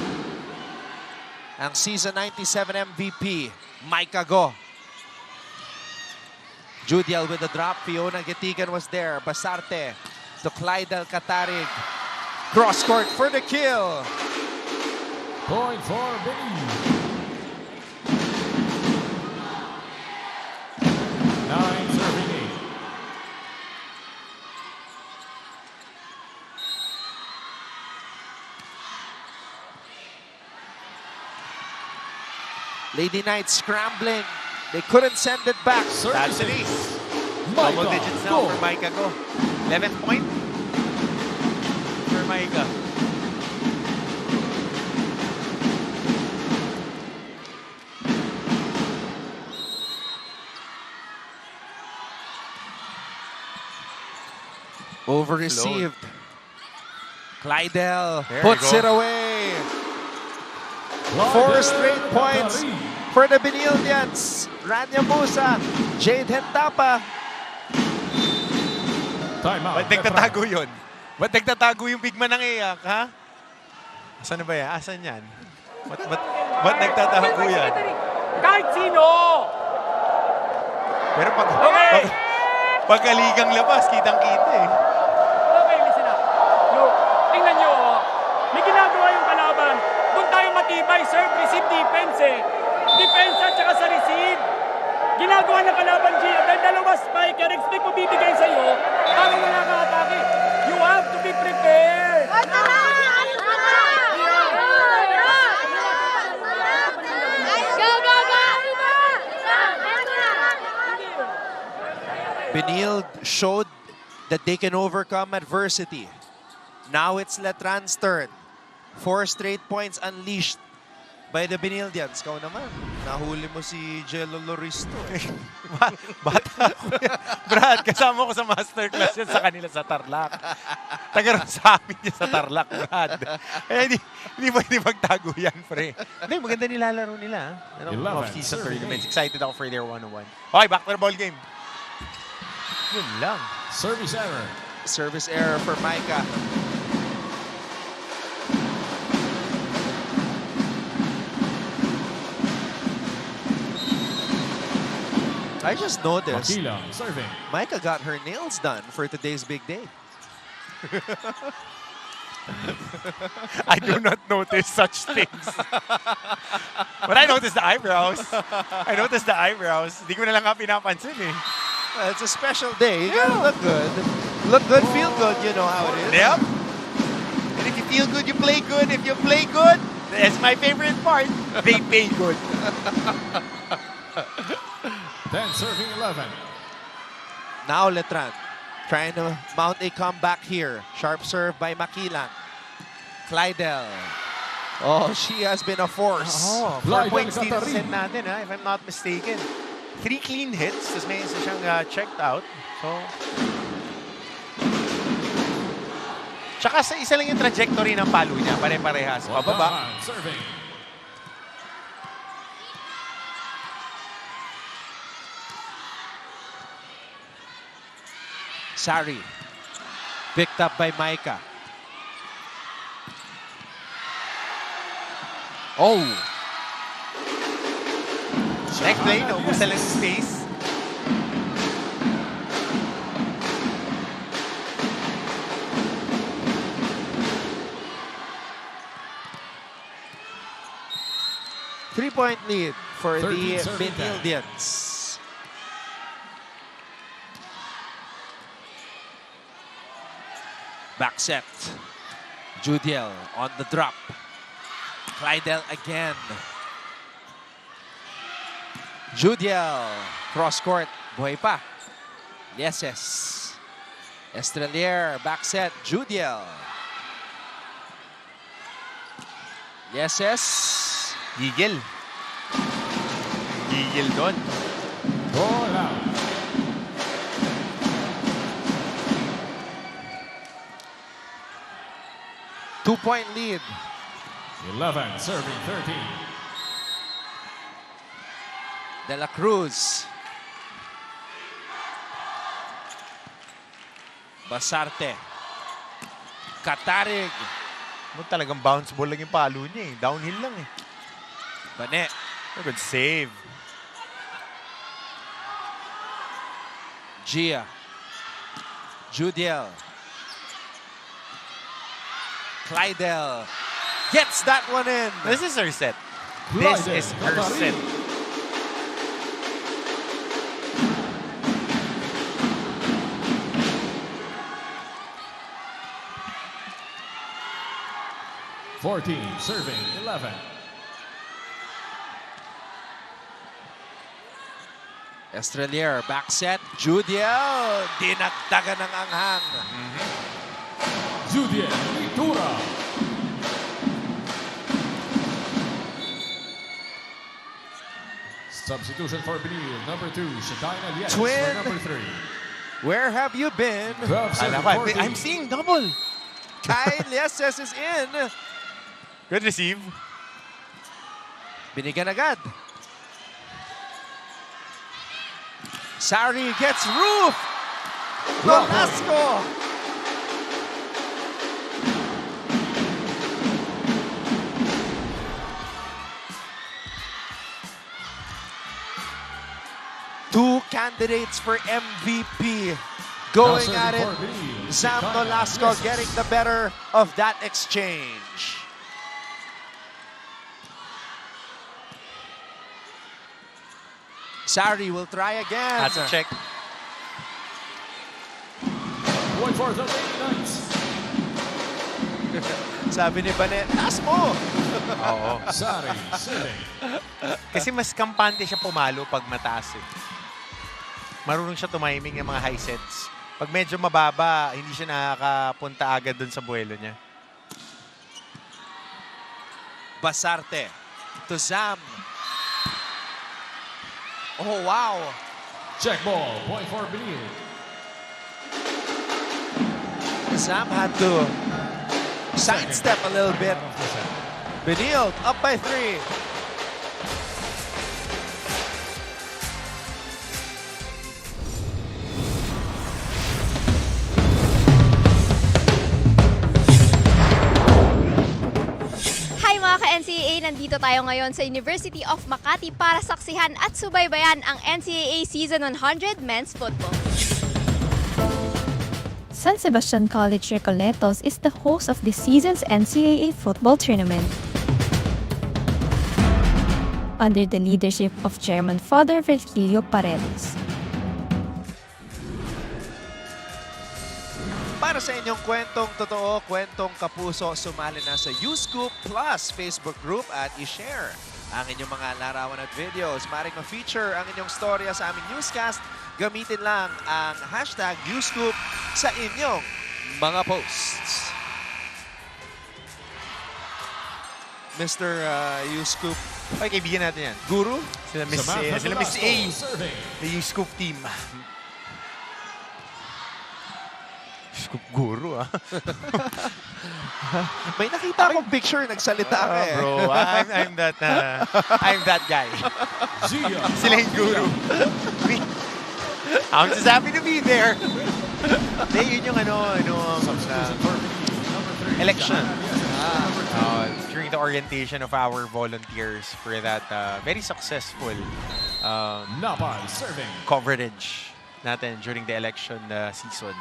ang Season 97 MVP, Micah Go. Judel with the drop. Fiona Getigan was there. Basarte to Clydel Katarig. Cross court for the kill. Point for Benilde. 9 serving Lady Knights scrambling. They couldn't send it back. That's it. Double digits now for Micah Go. 11th point for Micah. Over-received. Kleidel There puts you it go. away. 4 straight points for the Benildians. Rania Musa, Jade Hentapa. Timeout. Ba't nagtatago yun? Ba't nagtatago yung big man ng iyak, ha? Asan na ba yan? Asan yan? Ba't nagtatago yan? Kahit sino! Pero pagkaligang labas, kitang-kita eh. Okay, listen up. Look, tingnan nyo, oh. May ginagawa yung kalaban. Doon tayo matibay, serve, receive, defense eh. Defense at saka sa receive. Ginagawa ng kalaban, G. Dahil dalawa spike, kaya expect mo bibigay sa'yo, para wala kang atake. You have to be prepared. Benilde showed that they can overcome adversity. Now it's Letran's turn. 4 straight points unleashed by the Benildians. Kau naman, nahuli mo si Jello Loristo. Bata ko yan. Brad, kasama ko sa masterclass yan sa kanila sa Tarlac. Tagaroon sa amin yan sa Tarlac, Brad. Kaya hindi pwede magtago yan, pre. Hindi, maganda nilalaro nila. Off-season tournaments. Excited ako for their one-on-one. Okay, back to the ball game. Yun lang. Service error. Service error for Micah. I just noticed Makilang serving. Micah got her nails done for today's big day. I do not notice such things. But I noticed the eyebrows. Hindi ko na lang nga pinapansin eh. Well, it's a special day. You gotta look good. Look good, feel good. You know how it is. Yep. And if you feel good, you play good. If you play good, that's my favorite part. They pay good. Then serving 11. Now Letran trying to mount a comeback here. Sharp serve by Makilang. Kleidel. Oh, she has been a force. Oh, 4 points dito sa set natin, ha, if I'm not mistaken. 3 clean hits, tapos may isa siyang checked out. So, tsaka sa isa lang yung trajectory ng palo niya, pare-parehas. Pababa. Serving. Sari. Picked up by Micah. Oh! Next play, naubusan lang sa space. Three-point lead for the 13-13. Benildians. Back set. Judel on the drop. Kleidel again. Judel. Cross court. Buhay pa. Yeses. Estrelier. Back set. Judel. Yeses. Gigil. Gigil doon. Ball out. Two-point lead. 11 serving 13. De La Cruz. Basarte. Katarig. Talagang bounce ball lang yung palo niya eh. Downhill lang eh. Bane. Good save. Gia. Judel. Kleidel. Gets that one in. This is her set. This is her set. Fourteen serving 11. Estrelier, back set. Judel, dinagdagan ng anghang. Judel Nitura. Substitution for Benilde, number 2, Shadaina Yes for Twin. number 3. Where have you been? I'm seeing double. Kyle Lieses is in. Good receive. Binigyan agad. Sari gets roof. Nolasco. Two candidates for MVP going at it. Zam Nolasco getting the better of that exchange. Sari will try again. That's a check. Point for the Lady Knights. Sabi ni Banet, taas mo! Oo. Sari, serving. Kasi mas kampante siya pumalo pag mataas eh. Marunong siya tumiming ng mga high sets. Pag medyo mababa, hindi siya nakakapunta agad dun sa buwelo niya. Basarte to Zam. Oh, wow. Check ball, point for Benilde. Zam had to sidestep a little bit. Benilde up by 3. NCAA, nandito tayo ngayon sa University of Makati para saksihan at subaybayan ang NCAA Season 100 Men's Football. San Sebastian College Recoletos is the host of this season's NCAA football tournament. Under the leadership of Chairman Father Virgilio Paredes. Para sa inyong kwentong totoo, kwentong kapuso, sumali na sa YouScoop Plus Facebook group at i-share ang inyong mga larawan at videos. Maring ma-feature ang inyong storya sa aming newscast. Gamitin lang ang hashtag YouScoop sa inyong mga posts. Mr. YouScoop. Okay, kaibigan natin yan. Guru? Sila Miss A. The YouScoop team. Scoop guru, ah. May nakita akong picture, nagsalita ka eh. Bro, I'm that guy. Sila yung guru. I'm just happy to be there. Yun yung election. During the orientation of our volunteers for that very successful coverage natin during the election season.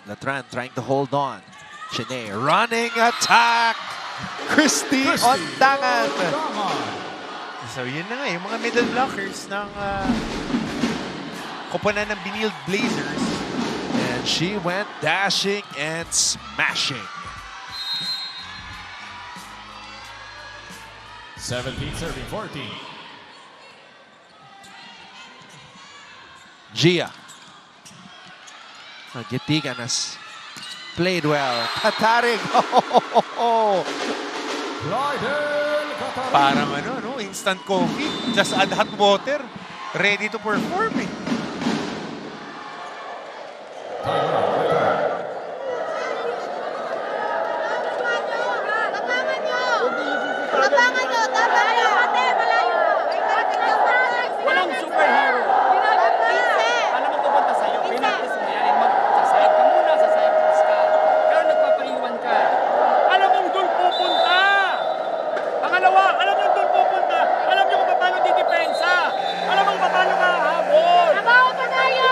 Letran trying to hold on. Chine running attack. Christy on tangan. So yun na nga, yung mga middle blockers ng koponan ng Benilde Blazers. And she went dashing and smashing. 17 serving 14. Gia. Gitigan has played well. Katarig. Parang instant coffee. Just add hot water. Ready to perform eh. Walang superhero. Alam mo pupunta sa'yo. Pinaktis mo yan. Magsasayad ka muna. Sasayad ka. Pero nagpapaiwan ka. Alam mong doon pupunta. Pangalawa, alam mong doon pupunta. Alam nyo kung paano didepensa. Alam mong paano mahabol. Trabaho pa tayo!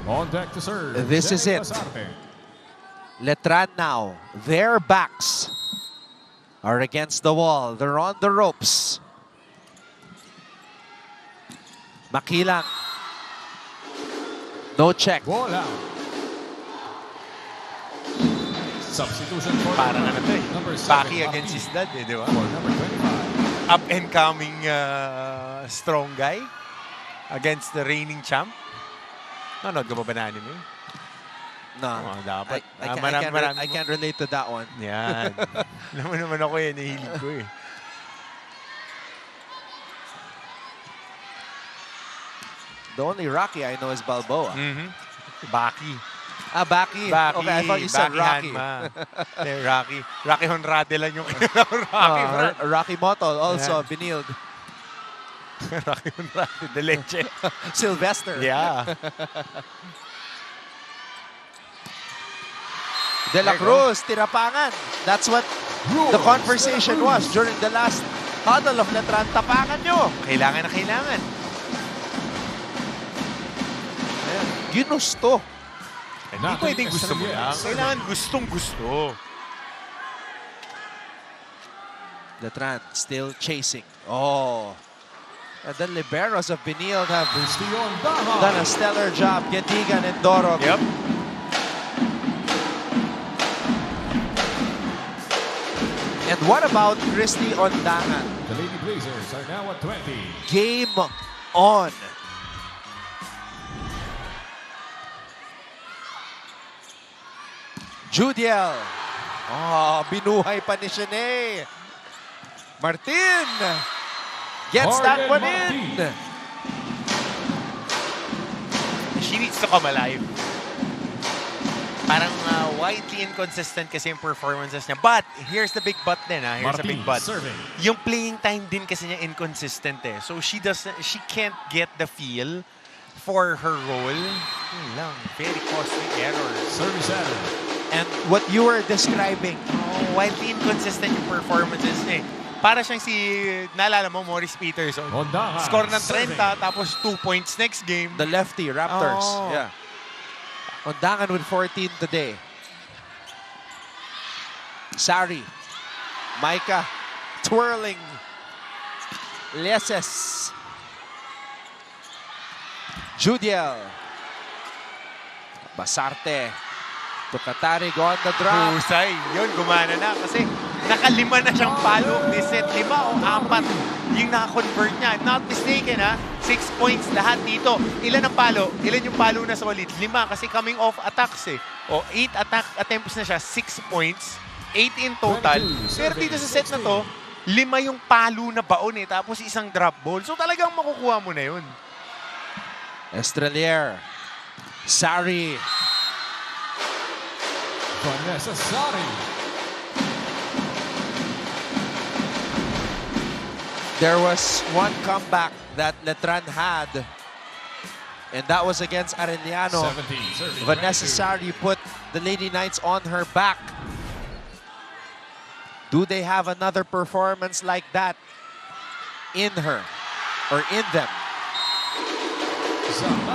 On deck to serve. This is it. Letran now. Their backs are against the wall. They're on the ropes. Makilang. No check. Ball out. Substitution for Parang ano to eh. number 7, Baki against his dad eh, di ba? For number 25. Up and coming strong guy against the reigning champ. Nanood ka ba na anime? No. Oh, dapat. I can't relate to that one. Yan. Alam mo naman ako eh, nahilig ko eh. The only Rocky I know is Balboa. Baki. Baki. Baki. Okay, I thought you said Baki Rocky. Hanma. Rocky. Rocky Honrade lang yung Rocky. Rocky Motol, also Benilde. Rocky Honrade de Leche. Sylvester. Yeah. De La Cruz, tirapangan. That's what the conversation was during the last huddle of Letran. Tapangan nyo. Kailangan na kailangan. Ayan. Ginusto. Hindi pwedeng gusto mo lang. Kailangan gustong-gusto. Letran still chasing. Oh. And the liberos of Benilde have done a stellar job. Gedigan and Dorog. Yep. And what about Christy Ondangan? The Lady Blazers are now at 20. Game on. Judel. Oh, binuhay pa ni Shanae. Martin gets that one in. She needs to come alive. Parang widely inconsistent kasi yung performances niya. But, here's the big but din. Here's the big but. Yung playing time din kasi niya inconsistent eh. So, she can't get the feel for her role. Yun lang. Very costly error. Service error. And what you were describing. Widely inconsistent yung performances niya eh. Para siyang naalala mo, Maurice Peterson. Score ng 30, tapos 2 points next game. The lefty, Raptors. Oh. Yeah. Ondangan with 14 today. Sari. Micah. Twirling. Leses. Judel. Basarte. Tukatarig on the drop. Husay. Yun, gumana na. Kasi nakalima na siyang palo. This set, 5 o 4 yung naka-convert niya. Not mistaken, 6 points lahat dito. Ilan ang palo? Ilan yung palo na solid? 5 kasi coming off attacks eh. O 8 attack attempts na siya, 6 points. 8 in total. Pero dito sa set na to, 5 yung palo na baon eh. Tapos isang drop ball. So talagang makukuha mo na yun. Estrelier. Sari. Vanessa Sari. There was one comeback that Letran had, and that was against Arellano. Vanessa Sari put the Lady Knights on her back. Do they have another performance like that in her or in them?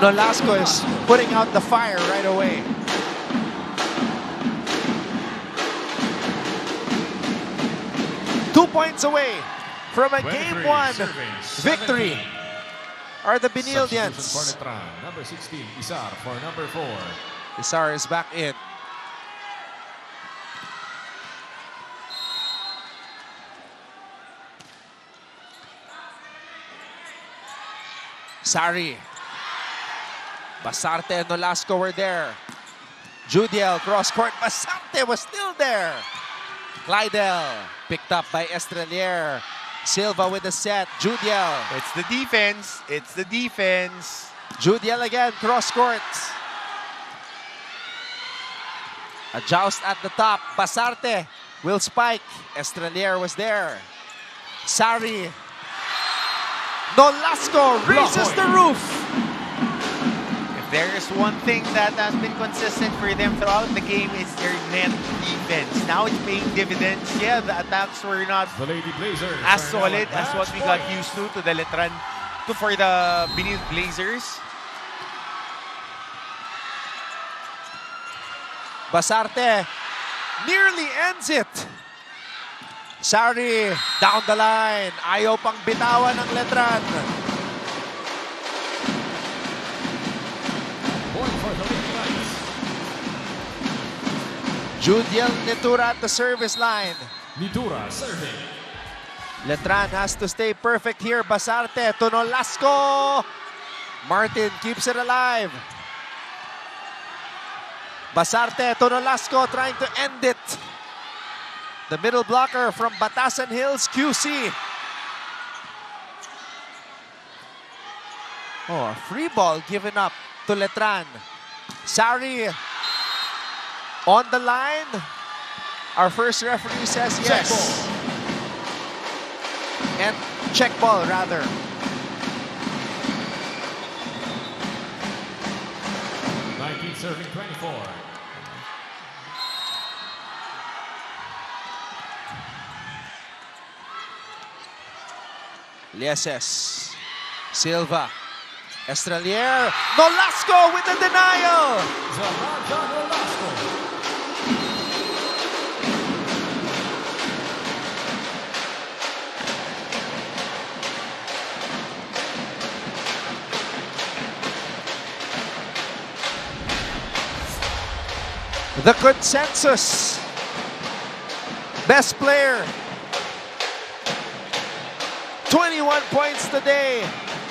Nolasco is putting out the fire right away. Two points away from a Game 1 victory are the Benildians. For Letran, number 16, Isar for number 4. Isar is back in. Sari. Basarte and Nolasco were there. Judel cross court. Basarte was still there. Clydel picked up by Estrelier. Silva with the set. Judel. It's the defense. It's the defense. Judel again, cross court. A joust at the top. Basarte will spike. Estrelier was there. Sari. Nolasco raises the roof. If there is one thing that has been consistent for them throughout the game, it's their net defense. Now it's paying dividends. Yeah, the attacks were not as solid as what we got used to the Letran, for the Benilde Blazers. Basarte nearly ends it. Sari down the line. Ayaw pang bitawan ng Letran. for the Lady Knights. Judel Nitura at the service line. Nitura serving. Letran has to stay perfect here. Basarte to Nolasco. Martin keeps it alive. Basarte to Nolasco trying to end it. The middle blocker from Batasan Hills, QC. Oh, a free ball given up to Letran. Sari on the line. Our first referee says yes. And check ball rather. Serving 24. Lieses. Silva. Estrelier. Nolasco with the denial. Zamanta Nolasco. The consensus. Best player. 21 points today.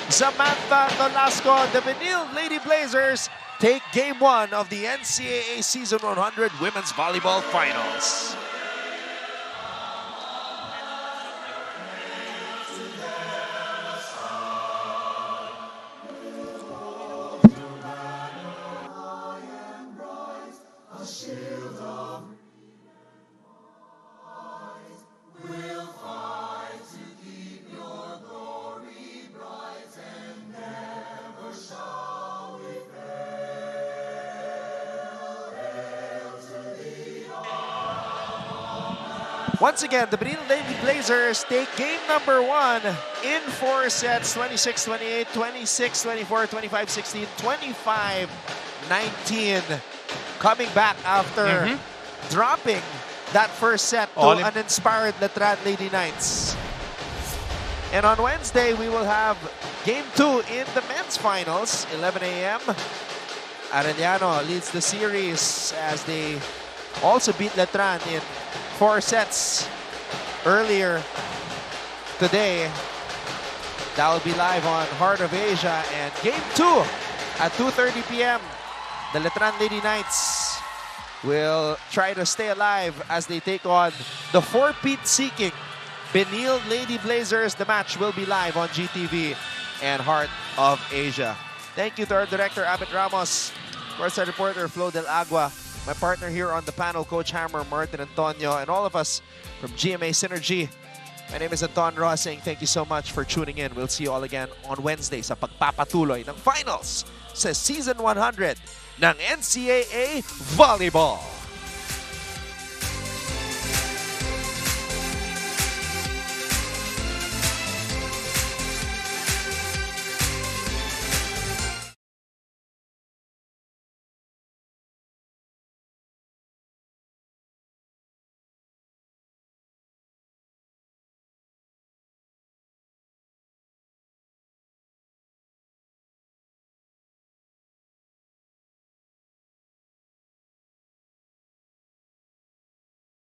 Samantha Nolasco. The Benilde Lady Blazers take Game 1 of the NCAA Season 100 Women's Volleyball Finals. Once again, the Benilde Lady Blazers take game number 1 in 4 sets, 26-28, 26-24, 25-16, 25-19. Coming back after dropping that first set to an inspired Letran Lady Knights. And on Wednesday, we will have game 2 in the men's finals, 11 a.m. Arellano leads the series as they also beat Letran in 4 sets earlier today. That will be live on Heart of Asia. And Game 2 at 2:30 p.m. The Letran Lady Knights will try to stay alive as they take on the 4-peat-seeking Benilde Lady Blazers. The match will be live on GTV and Heart of Asia. Thank you to our director, Abet Ramos, Courtside reporter, Flo Del Agua, my partner here on the panel, Coach Hammer, Martin Antonio, and all of us from GMA Synergy. My name is Anton Ross saying thank you so much for tuning in. We'll see you all again on Wednesday sa pagpapatuloy ng finals sa Season 100 ng NCAA Volleyball.